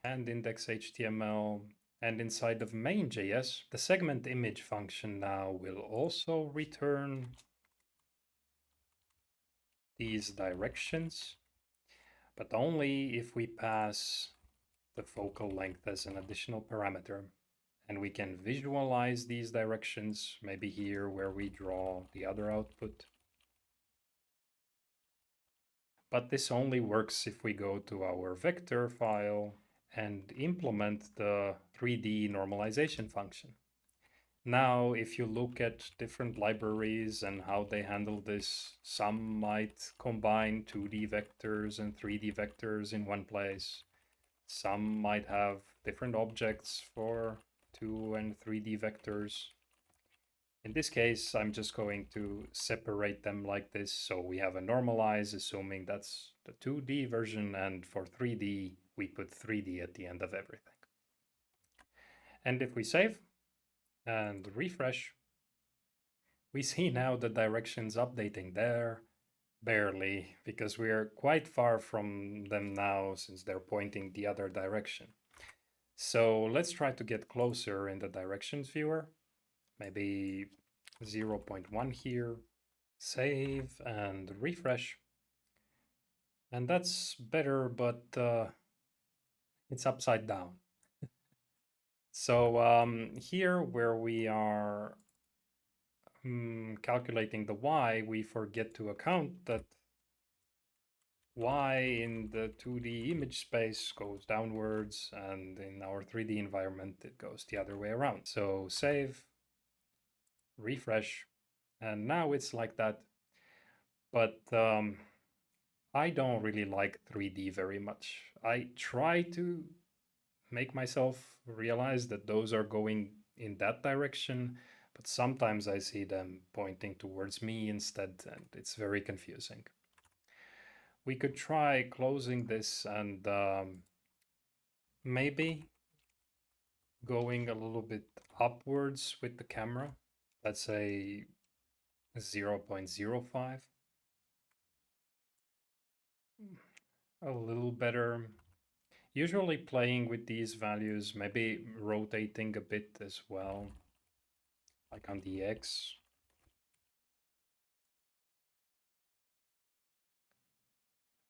A: and index HTML. And inside of main.js, the segment image function now will also return these directions, but only if we pass the focal length as an additional parameter. And we can visualize these directions, maybe here where we draw the other output. But this only works if we go to our vector file and implement the 3D normalization function. Now, if you look at different libraries and how they handle this, some might combine 2D vectors and 3D vectors in one place. Some might have different objects for 2 and 3D vectors. In this case, I'm just going to separate them like this. So we have a normalize, assuming that's the 2D version, and for 3D, we put 3D at the end of everything. And if we save and refresh, we see now the directions updating there, barely, because we are quite far from them now since they're pointing the other direction. So let's try to get closer in the directions viewer, maybe 0.1 here, save and refresh. And that's better, but it's upside down. So here where we are calculating the y, we forget to account that y in the 2D image space goes downwards, and in our 3D environment it goes the other way around. So save, refresh, and now it's like that. But I don't really like 3D very much. I try to make myself realize that those are going in that direction, but sometimes I see them pointing towards me instead, and it's very confusing. We could try closing this and maybe going a little bit upwards with the camera. Let's say 0.05. A little better. Usually playing with these values, maybe rotating a bit as well, like on the X.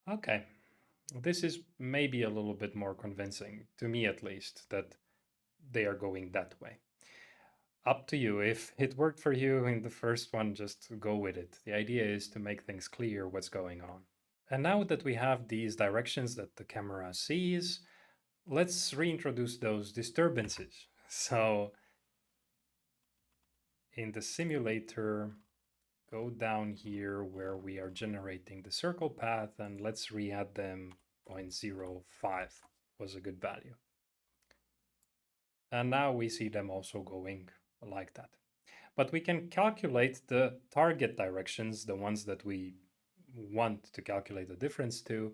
A: Okay, this is maybe a little bit more convincing, to me at least, that they are going that way. Up to you. If it worked for you in the first one, just go with it. The idea is to make things clear what's going on. And now that we have these directions that the camera sees, let's reintroduce those disturbances. So in the simulator, go down here where we are generating the circle path, and let's re-add them. 0.05 was a good value. And now we see them also going like that. But we can calculate the target directions, the ones that we want to calculate the difference to,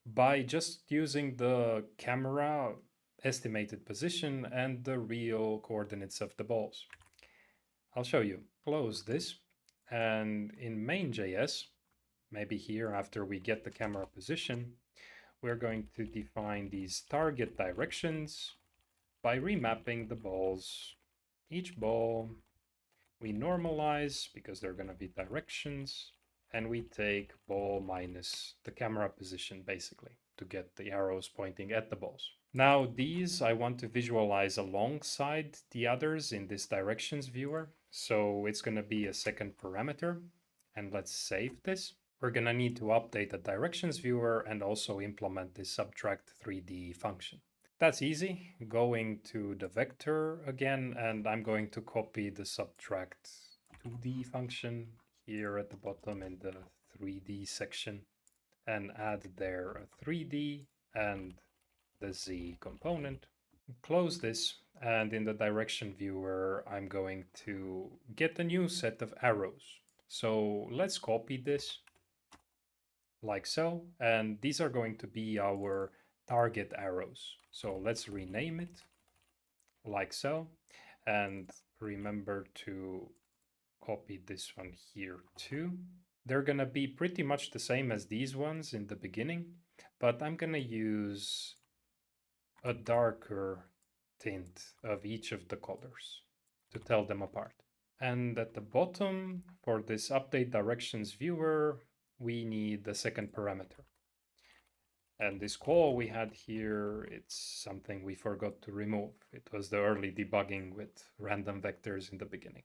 A: by just using the camera estimated position and the real coordinates of the balls. I'll show you. Close this, and in main.js, maybe here after we get the camera position, we're going to define these target directions by remapping the balls. Each ball we normalize because they're going to be directions, and we take ball minus the camera position basically to get the arrows pointing at the balls. Now these I want to visualize alongside the others in this directions viewer. So it's going to be a second parameter, and let's save this. We're going to need to update the directions viewer and also implement this subtract 3D function. That's easy. Going to the vector again, and I'm going to copy the subtract 2D function here at the bottom in the 3D section and add there a 3D and the Z component. Close this, and in the direction viewer, I'm going to get a new set of arrows. So let's copy this like so, and these are going to be our target arrows. So let's rename it like so, and remember to copy this one here too. They're gonna be pretty much the same as these ones in the beginning, but I'm gonna use a darker tint of each of the colors to tell them apart. And at the bottom, for this update directions viewer, we need the second parameter. And this call we had here, it's something we forgot to remove. It was the early debugging with random vectors in the beginning.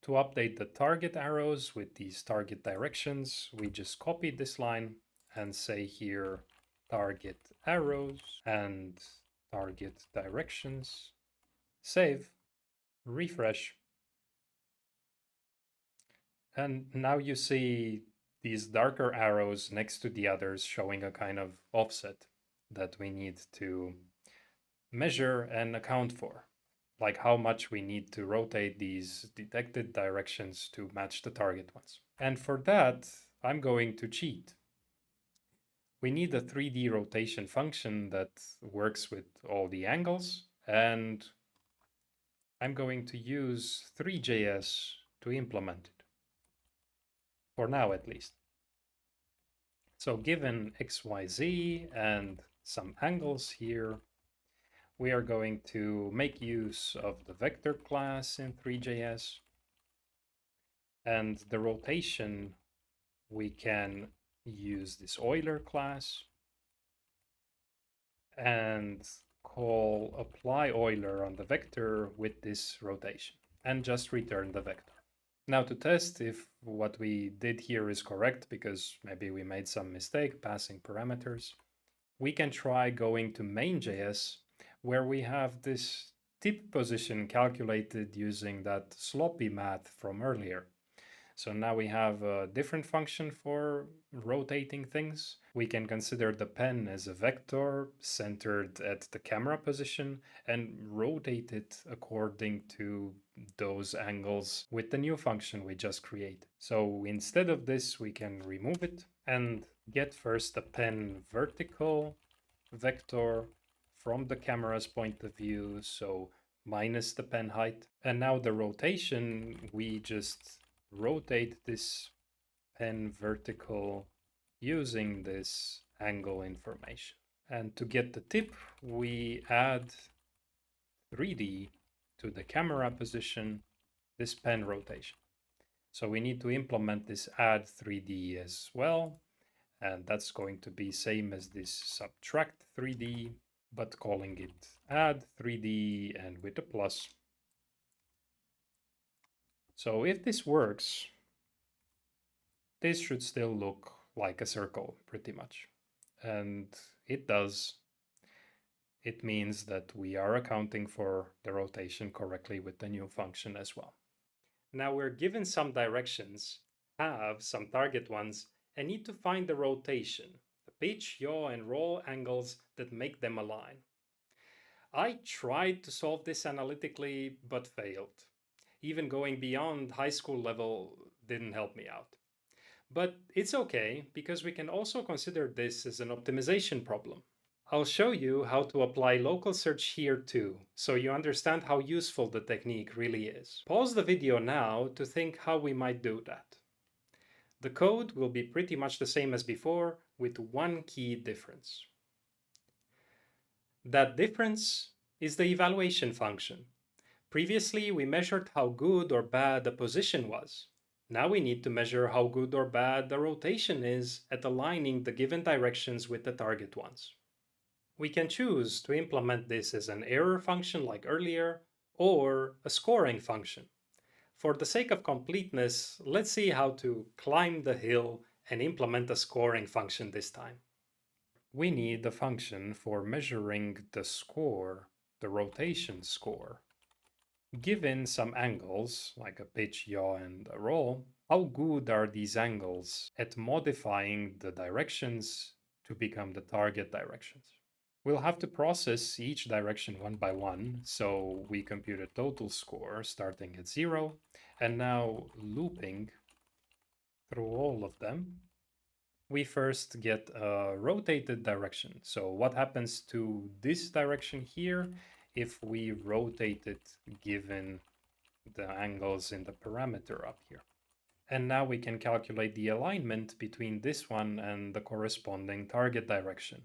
A: To update the target arrows with these target directions, we just copy this line and say here target arrows and target directions. Save, refresh. And now you see these darker arrows next to the others showing a kind of offset that we need to measure and account for. like how much we need to rotate these detected directions to match the target ones. And for that, I'm going to cheat. We need a 3D rotation function that works with all the angles, and I'm going to use Three.js to implement it, for now at least. So given XYZ and some angles here, we are going to make use of the vector class in Three.js. And the rotation, we can use this Euler class and call apply Euler on the vector with this rotation and just return the vector. Now to test if what we did here is correct, because maybe we made some mistake passing parameters, we can try going to main.js, where we have this tip position calculated using that sloppy math from earlier. So now we have a different function for rotating things. We can consider the pen as a vector centered at the camera position and rotate it according to those angles with the new function we just created. So instead of this, we can remove it and get first the pen vertical vector from the camera's point of view, so minus the pen height. And now the rotation, we just rotate this pen vertical using this angle information. And to get the tip, we add 3D to the camera position, this pen rotation. So we need to implement this add 3D as well. And that's going to be same as this subtract 3D, but calling it add 3D and with a plus. So if this works, this should still look like a circle pretty much. And it does. It means that we are accounting for the rotation correctly with the new function as well. Now we're given some directions, have some target ones, and need to find the rotation, the pitch, yaw, and roll angles that make them align. I tried to solve this analytically, but failed. Even going beyond high school level didn't help me out. But it's okay, because we can also consider this as an optimization problem. I'll show you how to apply local search here too, so you understand how useful the technique really is. Pause the video now to think how we might do that. The code will be pretty much the same as before, with one key difference. That difference is the evaluation function. Previously, we measured how good or bad the position was. Now we need to measure how good or bad the rotation is at aligning the given directions with the target ones. We can choose to implement this as an error function like earlier, or a scoring function. For the sake of completeness, let's see how to climb the hill and implement a scoring function this time. We need a function for measuring the score, the rotation score. Given some angles, like a pitch, yaw, and a roll, how good are these angles at modifying the directions to become the target directions? We'll have to process each direction one by one, so we compute a total score starting at 0, and now looping through all of them. We first get a rotated direction. So what happens to this direction here if we rotate it given the angles in the parameter up here? And now we can calculate the alignment between this one and the corresponding target direction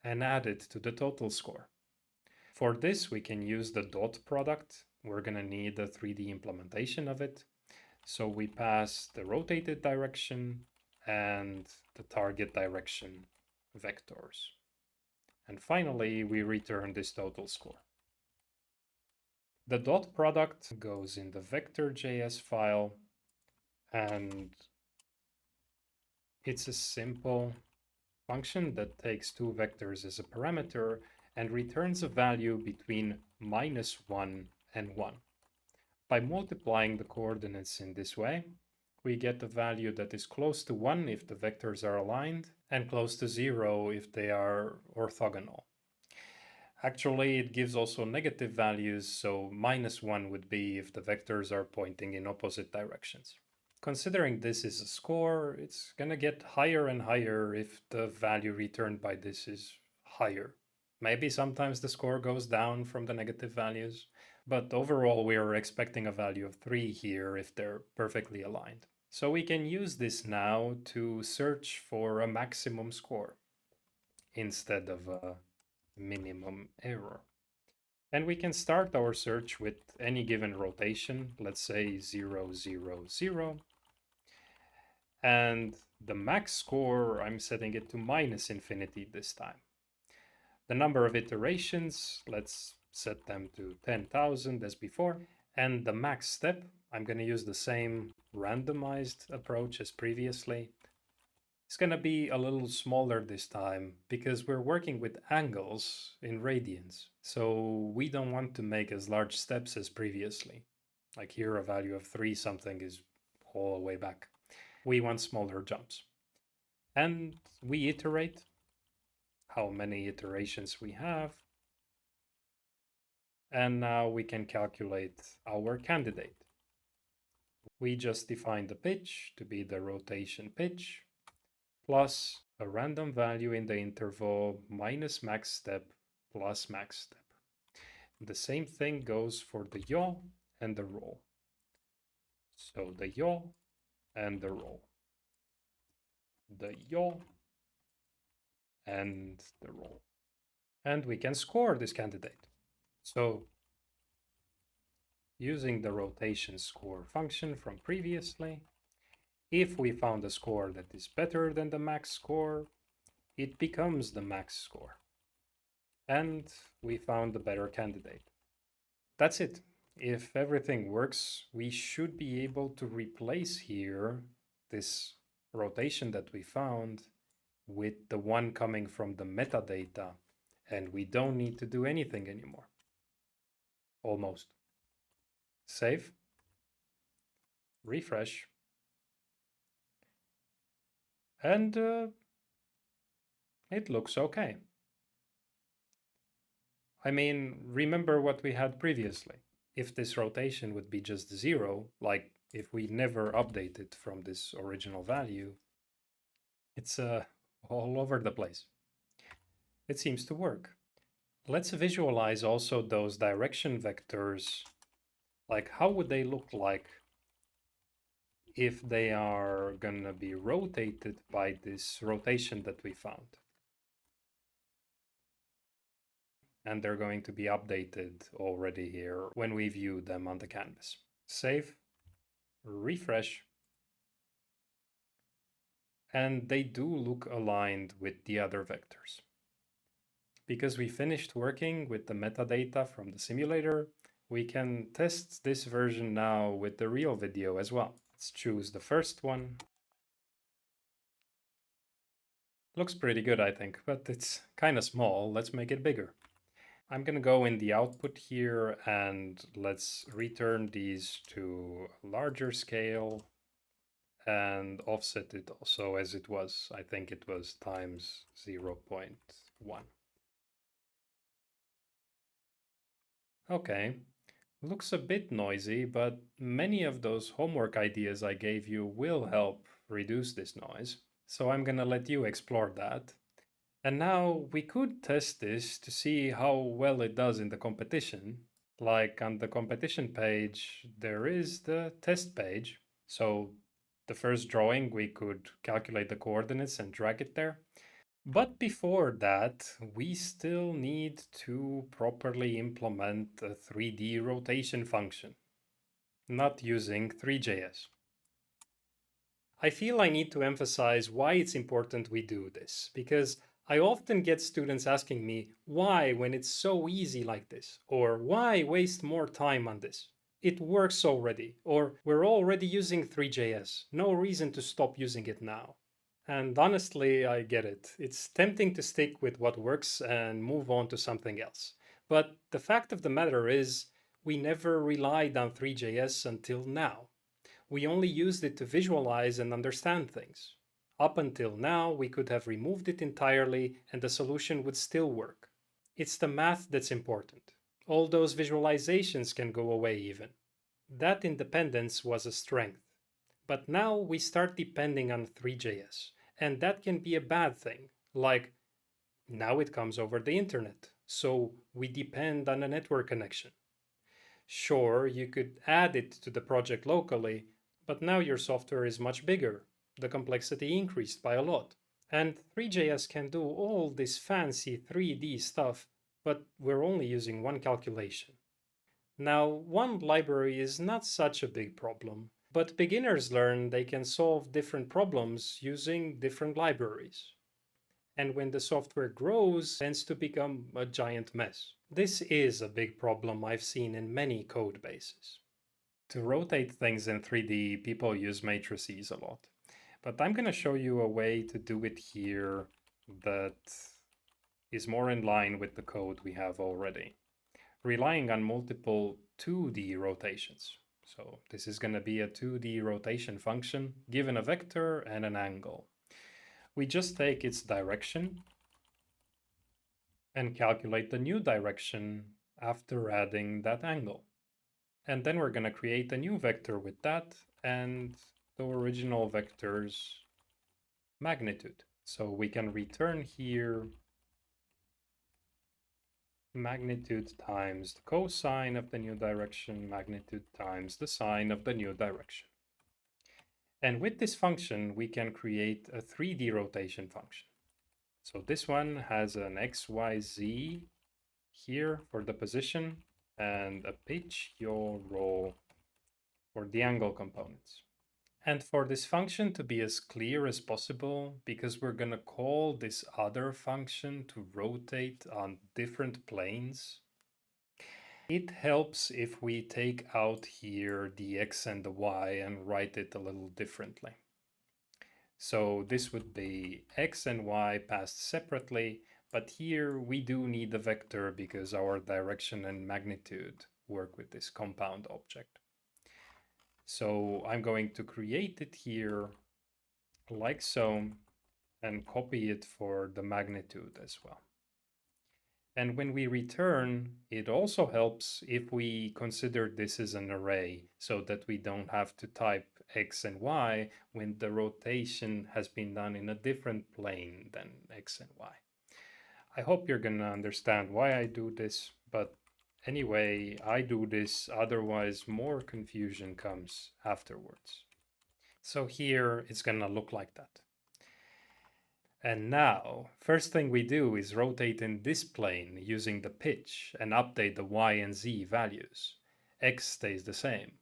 A: and add it to the total score. For this, we can use the dot product. We're going to need a 3D implementation of it. So we pass the rotated direction and the target direction vectors. And finally, we return this total score. The dot product goes in the vector.js file, and it's a simple function that takes two vectors as a parameter and returns a value between -1 and 1. By multiplying the coordinates in this way, we get a value that is close to 1 if the vectors are aligned and close to 0 if they are orthogonal. Actually, it gives also negative values, so -1 would be if the vectors are pointing in opposite directions. Considering this is a score, it's gonna get higher and higher if the value returned by this is higher. Maybe sometimes the score goes down from the negative values, but overall we are expecting a value of 3 here if they're perfectly aligned. So we can use this now to search for a maximum score instead of a minimum error. And we can start our search with any given rotation, let's say 0, 0, 0. And the max score, I'm setting it to -infinity this time. The number of iterations, let's set them to 10,000 as before. And the max step, I'm going to use the same randomized approach as previously. It's going to be a little smaller this time because we're working with angles in radians. So we don't want to make as large steps as previously. Like here, a value of 3 something is all the way back. We want smaller jumps. And we iterate how many iterations we have. And now we can calculate our candidate. We just define the pitch to be the rotation pitch, plus a random value in the interval minus max step plus max step. The same thing goes for the yaw and the roll. So the yaw and the roll. The yaw and the roll. And we can score this candidate. So using the rotation score function from previously, if we found a score that is better than the max score, it becomes the max score. And we found a better candidate. That's it. If everything works, we should be able to replace here this rotation that we found with the one coming from the metadata, and we don't need to do anything anymore. Almost. Save. Refresh. And it looks okay. I mean, remember what we had previously. If this rotation would be just 0, like if we never update it from this original value, it's all over the place. It seems to work. Let's visualize also those direction vectors. Like, how would they look like if they are gonna be rotated by this rotation that we found? And they're going to be updated already here when we view them on the canvas. Save, refresh, and they do look aligned with the other vectors. Because we finished working with the metadata from the simulator, we can test this version now with the real video as well. Let's choose the first one. Looks pretty good, I think, but it's kind of small. Let's make it bigger. I'm going to go in the output here and let's return these to a larger scale and offset it also as it was. I think it was times 0.1. Okay, looks a bit noisy, but many of those homework ideas I gave you will help reduce this noise. So I'm going to let you explore that. And now we could test this to see how well it does in the competition. Like on the competition page, there is the test page. So the first drawing, we could calculate the coordinates and drag it there. But before that, we still need to properly implement a 3D rotation function, not using Three.js. I feel I need to emphasize why it's important we do this, because I often get students asking me, why when it's so easy like this? Or why waste more time on this? It works already, or we're already using Three.js. No reason to stop using it now. And honestly, I get it. It's tempting to stick with what works and move on to something else. But the fact of the matter is, we never relied on Three.js until now. We only used it to visualize and understand things. Up until now, we could have removed it entirely and the solution would still work. It's the math that's important. All those visualizations can go away even. That independence was a strength. But now we start depending on Three.js, and that can be a bad thing. Like, now it comes over the internet, so we depend on a network connection. Sure, you could add it to the project locally, but now your software is much bigger. The complexity increased by a lot. And Three.js can do all this fancy 3D stuff, but we're only using one calculation. Now, one library is not such a big problem, but beginners learn they can solve different problems using different libraries. And when the software grows, it tends to become a giant mess. This is a big problem I've seen in many code bases. To rotate things in 3D, people use matrices a lot. But I'm going to show you a way to do it here that is more in line with the code we have already, relying on multiple 2D rotations. So this is going to be a 2D rotation function given a vector and an angle. We just take its direction and calculate the new direction after adding that angle. And then we're going to create a new vector with that and the original vector's magnitude. So we can return here magnitude times the cosine of the new direction, magnitude times the sine of the new direction. And with this function, we can create a 3D rotation function. So this one has an x, y, z here for the position and a pitch, yaw, roll for the angle components. And for this function to be as clear as possible, because we're going to call this other function to rotate on different planes, it helps if we take out here the x and the y and write it a little differently. So this would be x and y passed separately, but here we do need the vector because our direction and magnitude work with this compound object. So I'm going to create it here like so and copy it for the magnitude as well. And when we return, it also helps if we consider this as an array so that we don't have to type x and y when the rotation has been done in a different plane than x and y. I hope you're going to understand why I do this, but anyway, I do this, otherwise more confusion comes afterwards. So here it's going to look like that. And now, first thing we do is rotate in this plane using the pitch and update the y and z values. X stays the same.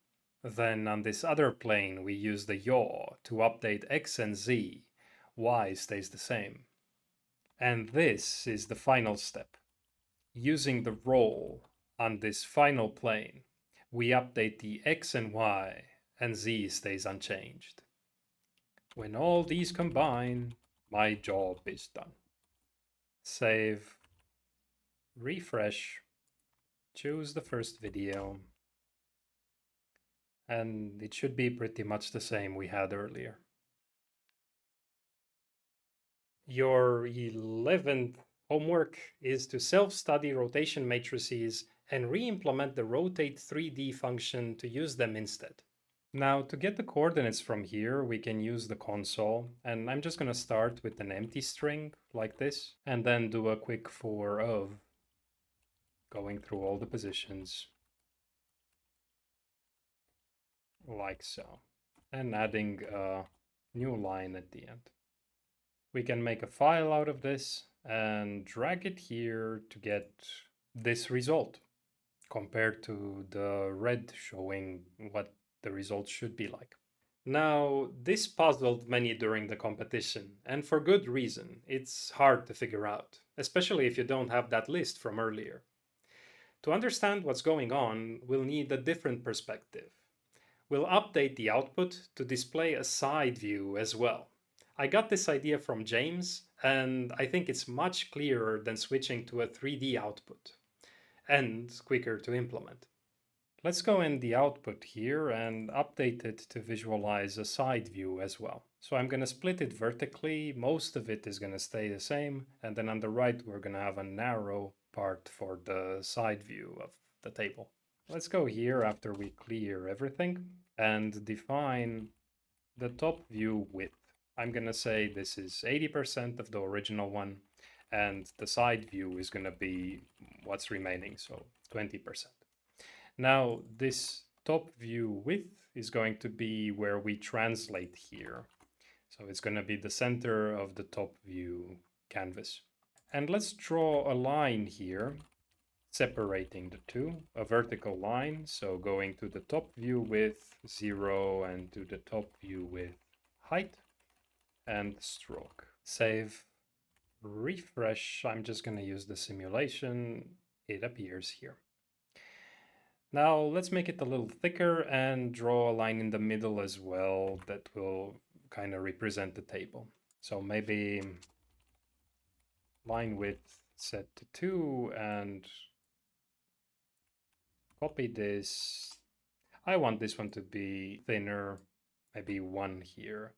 A: Then on this other plane we use the yaw to update x and z. Y stays the same. And this is the final step. Using the roll on this final plane, we update the x and y, and z stays unchanged. When all these combine, my job is done. Save, refresh, choose the first video, and it should be pretty much the same we had earlier. Your 11th homework is to self-study rotation matrices and re-implement the rotate 3D function to use them instead. Now, to get the coordinates from here, we can use the console, and I'm just going to start with an empty string like this, and then do a quick for of, going through all the positions, like so, and adding a new line at the end. We can make a file out of this and drag it here to get this result, compared to the red showing what the results should be like. Now, this puzzled many during the competition, and for good reason. It's hard to figure out, especially if you don't have that list from earlier. To understand what's going on, we'll need a different perspective. We'll update the output to display a side view as well. I got this idea from James, and I think it's much clearer than switching to a 3D output, and quicker to implement. Let's go in the output here and update it to visualize a side view as well. So I'm going to split it vertically, most of it is going to stay the same, and then on the right we're going to have a narrow part for the side view of the table. Let's go here after we clear everything and define the top view width. I'm going to say this is 80% of the original one, and the side view is going to be what's remaining, so 20%. Now, this top view width is going to be where we translate here. So it's going to be the center of the top view canvas. And let's draw a line here separating the two, a vertical line. So going to the top view width 0 and to the top view width height and stroke. Save, refresh. I'm just going to use the simulation. It appears here. Now let's make it a little thicker and draw a line in the middle as well that will kind of represent the table. So maybe line width set to 2 and copy this. I want this one to be thinner, maybe 1 here.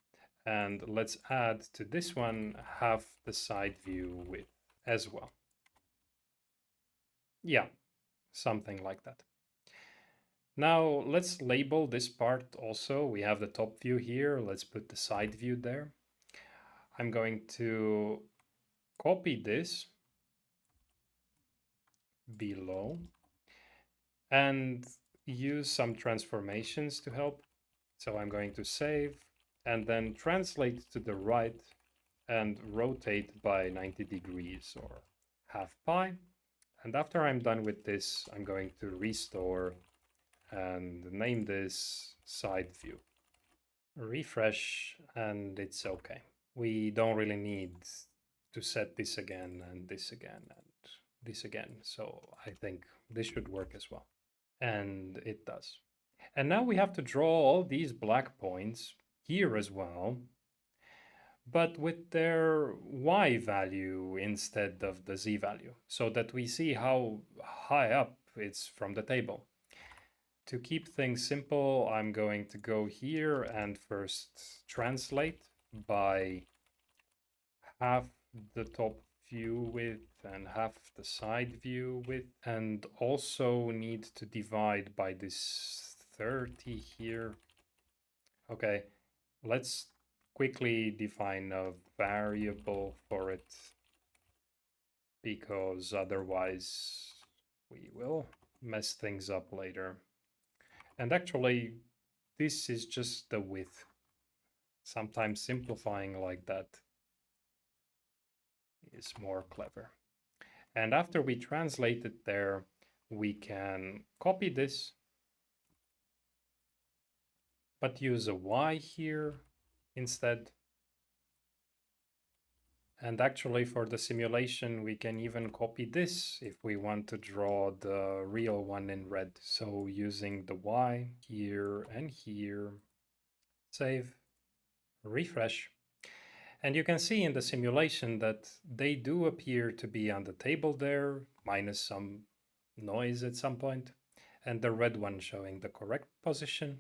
A: And let's add to this one half the side view width as well. Yeah, something like that. Now let's label this part also. We have the top view here. Let's put the side view there. I'm going to copy this below and use some transformations to help. So I'm going to save and then translate to the right and rotate by 90 degrees or half pi. And after I'm done with this, I'm going to restore and name this side view. Refresh and it's okay. We don't really need to set this again and this again and this again. So I think this should work as well. And it does. And now we have to draw all these black points here as well, but with their y value instead of the z value, so that we see how high up it's from the table. To keep things simple, I'm going to go here and first translate by half the top view width and half the side view width, and also need to divide by this 30 here. Okay, let's quickly define a variable for it, because otherwise we will mess things up later. And actually, this is just the width. Sometimes simplifying like that is more clever. And after we translate it there, we can copy this, but use a y here instead. And actually for the simulation, we can even copy this if we want to draw the real one in red. So using the y here and here, save, refresh. And you can see in the simulation that they do appear to be on the table there, minus some noise at some point, and the red one showing the correct position.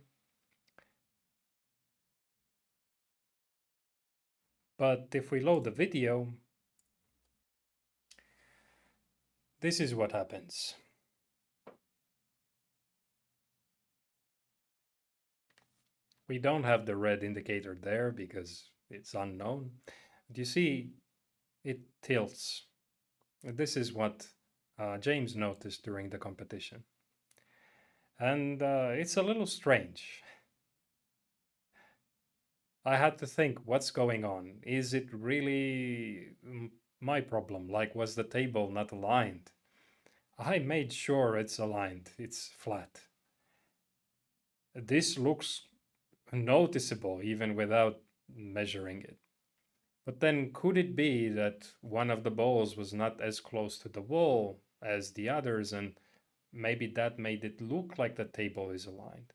A: But if we load the video, this is what happens. We don't have the red indicator there because it's unknown. But you see, it tilts. This is what James noticed during the competition. And it's a little strange. I had to think, what's going on? Is it really my problem? Like, was the table not aligned? I made sure it's aligned. It's flat. This looks noticeable even without measuring it. But then could it be that one of the balls was not as close to the wall as the others, and maybe that made it look like the table is aligned?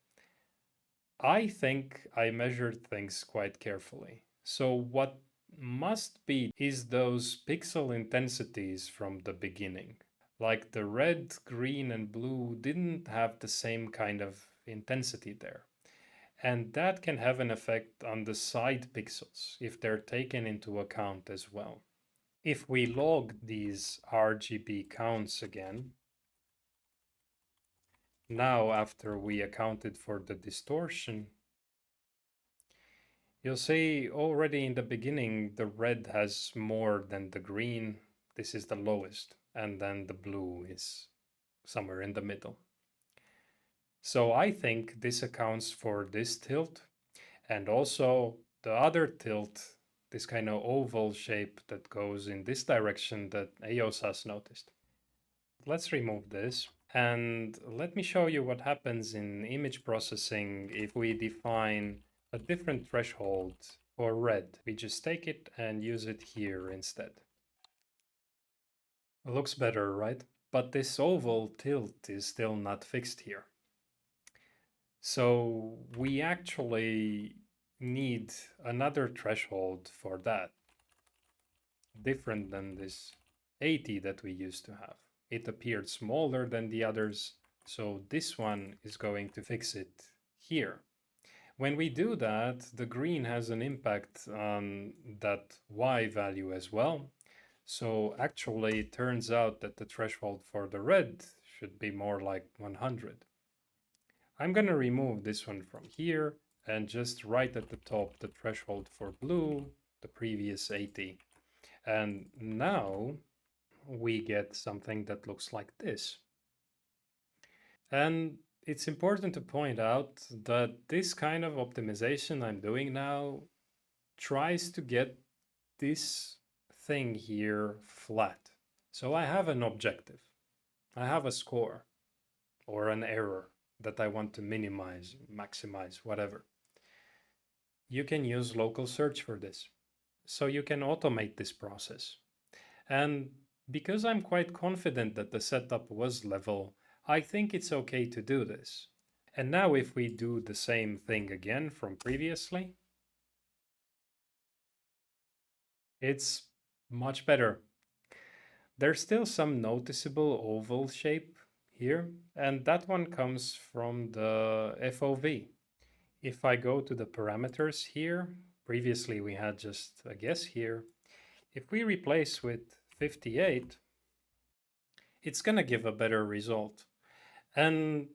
A: I think I measured things quite carefully. So what must be is those pixel intensities from the beginning. Like the red, green, and blue didn't have the same kind of intensity there. And that can have an effect on the side pixels if they're taken into account as well. If we log these RGB counts again, now after we accounted for the distortion, you'll see already in the beginning the red has more than the green. This is the lowest, and then the blue is somewhere in the middle. So I think this accounts for this tilt, and also the other tilt, this kind of oval shape that goes in this direction that AOSAS noticed. Let's remove this. And let me show you what happens in image processing if we define a different threshold for red. We just take it and use it here instead. It looks better, right? But this oval tilt is still not fixed here. So we actually need another threshold for that, different than this 80 that we used to have. It appeared smaller than the others, so this one is going to fix it here. When we do that, the green has an impact on that Y value as well. So actually it turns out that the threshold for the red should be more like 100. I'm going to remove this one from here and just write at the top the threshold for blue, the previous 80. And now we get something that looks like this. And it's important to point out that this kind of optimization I'm doing now tries to get this thing here flat. So I have an objective. I have a score or an error that I want to minimize, maximize, whatever. You can use local search for this. So you can automate this process. And because I'm quite confident that the setup was level, I think it's okay to do this. And now if we do the same thing again from previously, it's much better. There's still some noticeable oval shape here, and that one comes from the FOV. If I go to the parameters here, previously we had just a guess here. If we replace with 58, it's gonna give a better result. And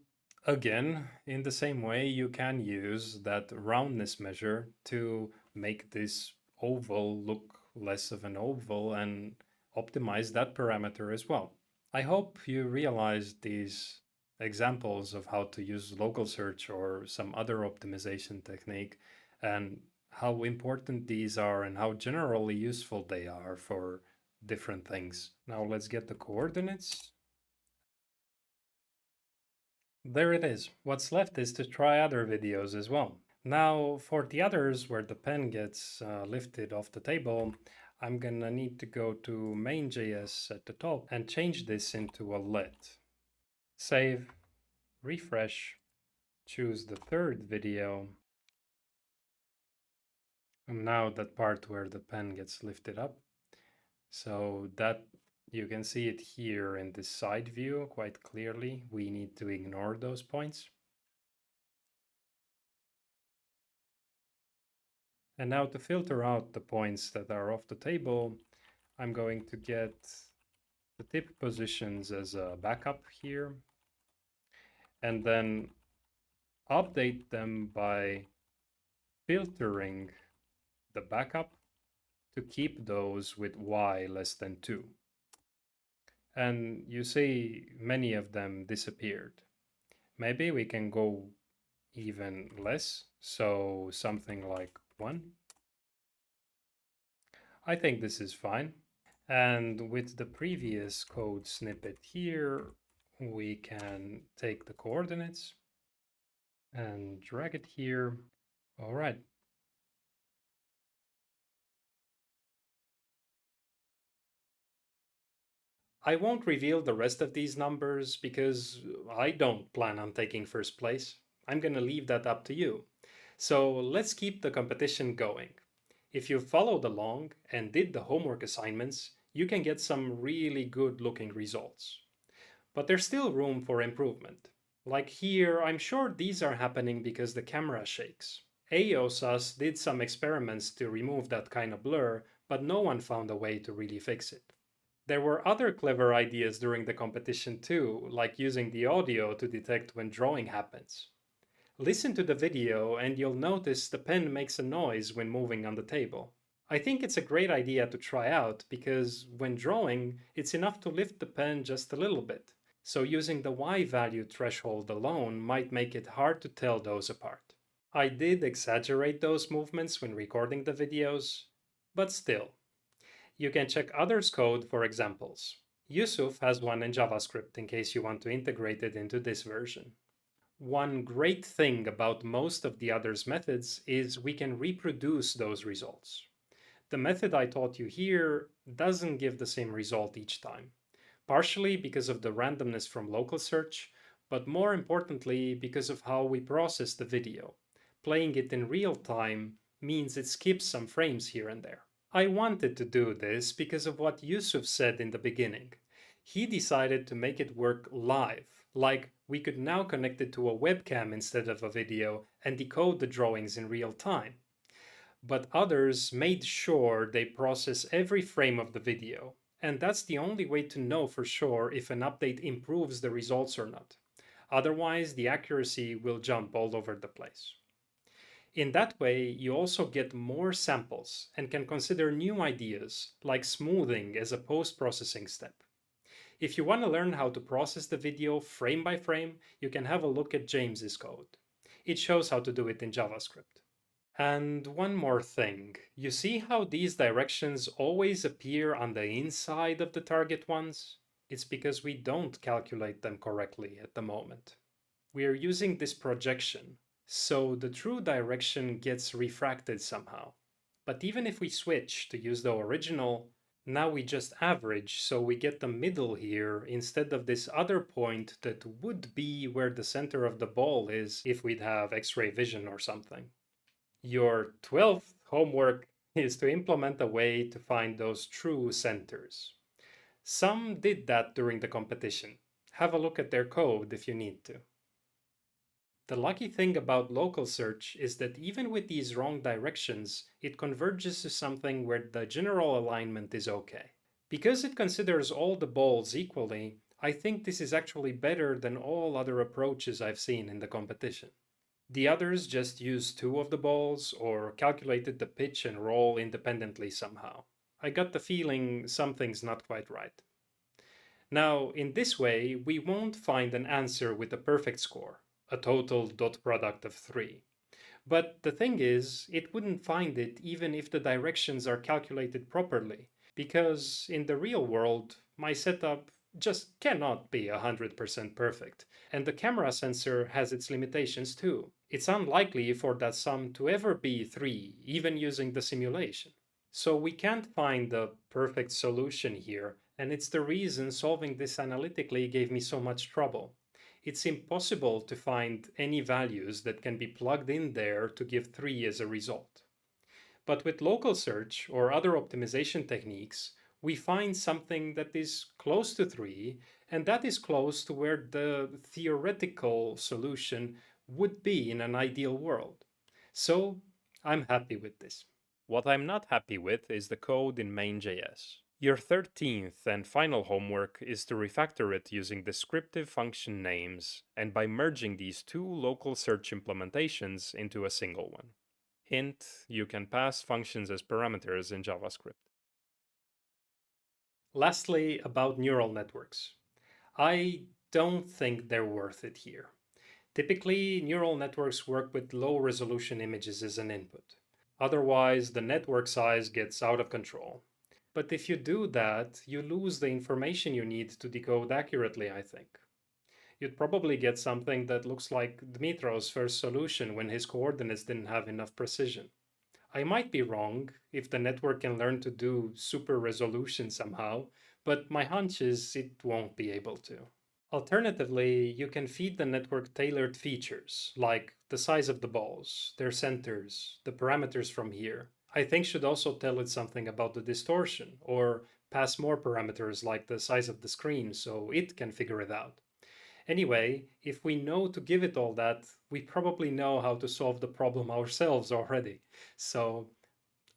A: again, in the same way, you can use that roundness measure to make this oval look less of an oval and optimize that parameter as well. I hope you realize these examples of how to use local search or some other optimization technique and how important these are and how generally useful they are for different things. Now let's get the coordinates. There it is. What's left is to try other videos as well. Now for the others where the pen gets lifted off the table, I'm gonna need to go to main.js at the top and change this into a let. Save, refresh, choose the third video. And now that part where the pen gets lifted up. So that you can see it here in this side view quite clearly. We need to ignore those points. And now to filter out the points that are off the table, I'm going to get the tip positions as a backup here, and then update them by filtering the backup to keep those with y less than 2. And you see many of them disappeared. Maybe we can go even less, so something like 1. I think this is fine. And with the previous code snippet here, we can take the coordinates and drag it here. All right. I won't reveal the rest of these numbers because I don't plan on taking first place. I'm going to leave that up to you. So let's keep the competition going. If you followed along and did the homework assignments, you can get some really good looking results. But there's still room for improvement. Like here, I'm sure these are happening because the camera shakes. AOSAS did some experiments to remove that kind of blur, but no one found a way to really fix it. There were other clever ideas during the competition too, like using the audio to detect when drawing happens. Listen to the video and you'll notice the pen makes a noise when moving on the table. I think it's a great idea to try out because when drawing, it's enough to lift the pen just a little bit. So using the Y value threshold alone might make it hard to tell those apart. I did exaggerate those movements when recording the videos, but still. You can check others' code for examples. Yusuf has one in JavaScript in case you want to integrate it into this version. One great thing about most of the others' methods is we can reproduce those results. The method I taught you here doesn't give the same result each time, partially because of the randomness from local search, but more importantly because of how we process the video. Playing it in real time means it skips some frames here and there. I wanted to do this because of what Yusuf said in the beginning. He decided to make it work live, like we could now connect it to a webcam instead of a video and decode the drawings in real time. But others made sure they process every frame of the video, and that's the only way to know for sure if an update improves the results or not. Otherwise, the accuracy will jump all over the place. In that way, you also get more samples and can consider new ideas, like smoothing as a post-processing step. If you want to learn how to process the video frame by frame, you can have a look at James's code. It shows how to do it in JavaScript. And one more thing, you see how these directions always appear on the inside of the target ones? It's because we don't calculate them correctly at the moment. We are using this projection, so the true direction gets refracted somehow. But even if we switch to use the original, now we just average, so we get the middle here instead of this other point that would be where the center of the ball is if we'd have X-ray vision or something. Your 12th homework is to implement a way to find those true centers. Some did that during the competition. Have a look at their code if you need to. The lucky thing about local search is that even with these wrong directions, it converges to something where the general alignment is okay. Because it considers all the balls equally, I think this is actually better than all other approaches I've seen in the competition. The others just used two of the balls or calculated the pitch and roll independently somehow. I got the feeling something's not quite right. Now, in this way, we won't find an answer with a perfect score, a total dot product of 3. But the thing is, it wouldn't find it even if the directions are calculated properly, because in the real world, my setup just cannot be 100% perfect, and the camera sensor has its limitations too. It's unlikely for that sum to ever be 3, even using the simulation. So we can't find the perfect solution here, and it's the reason solving this analytically gave me so much trouble. It's impossible to find any values that can be plugged in there to give 3 as a result. But with local search or other optimization techniques, we find something that is close to 3, and that is close to where the theoretical solution would be in an ideal world. So I'm happy with this. What I'm not happy with is the code in main.js. Your 13th and final homework is to refactor it using descriptive function names and by merging these two local search implementations into a single one. Hint, you can pass functions as parameters in JavaScript. Lastly, about neural networks. I don't think they're worth it here. Typically, neural networks work with low-resolution images as an input. Otherwise, the network size gets out of control. But if you do that, you lose the information you need to decode accurately, I think. You'd probably get something that looks like Dmitro's first solution when his coordinates didn't have enough precision. I might be wrong if the network can learn to do super resolution somehow, but my hunch is it won't be able to. Alternatively, you can feed the network tailored features, like the size of the balls, their centers, the parameters from here. I think should also tell it something about the distortion, or pass more parameters like the size of the screen so it can figure it out. Anyway, if we know to give it all that, we probably know how to solve the problem ourselves already. So,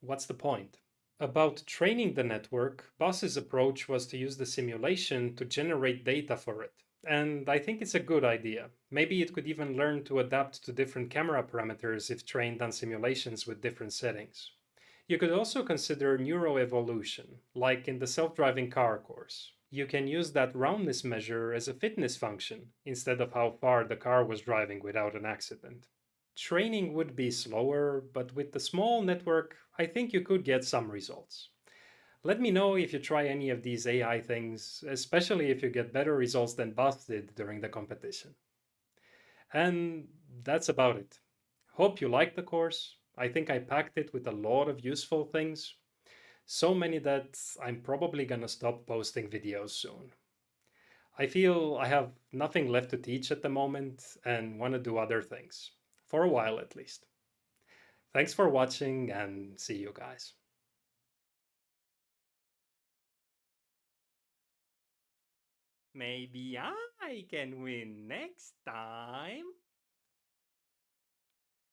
A: what's the point? About training the network, Boss's approach was to use the simulation to generate data for it. And I think it's a good idea. Maybe it could even learn to adapt to different camera parameters if trained on simulations with different settings. You could also consider neuroevolution, like in the self driving car course. You can use that roundness measure as a fitness function instead of how far the car was driving without an accident. Training would be slower, but with the small network, I think you could get some results. Let me know if you try any of these AI things, especially if you get better results than Boss did during the competition. And that's about it. Hope you liked the course. I think I packed it with a lot of useful things. So many that I'm probably gonna stop posting videos soon. I feel I have nothing left to teach at the moment and want to do other things. For a while at least. Thanks for watching and see you guys.
B: Maybe I can win next time.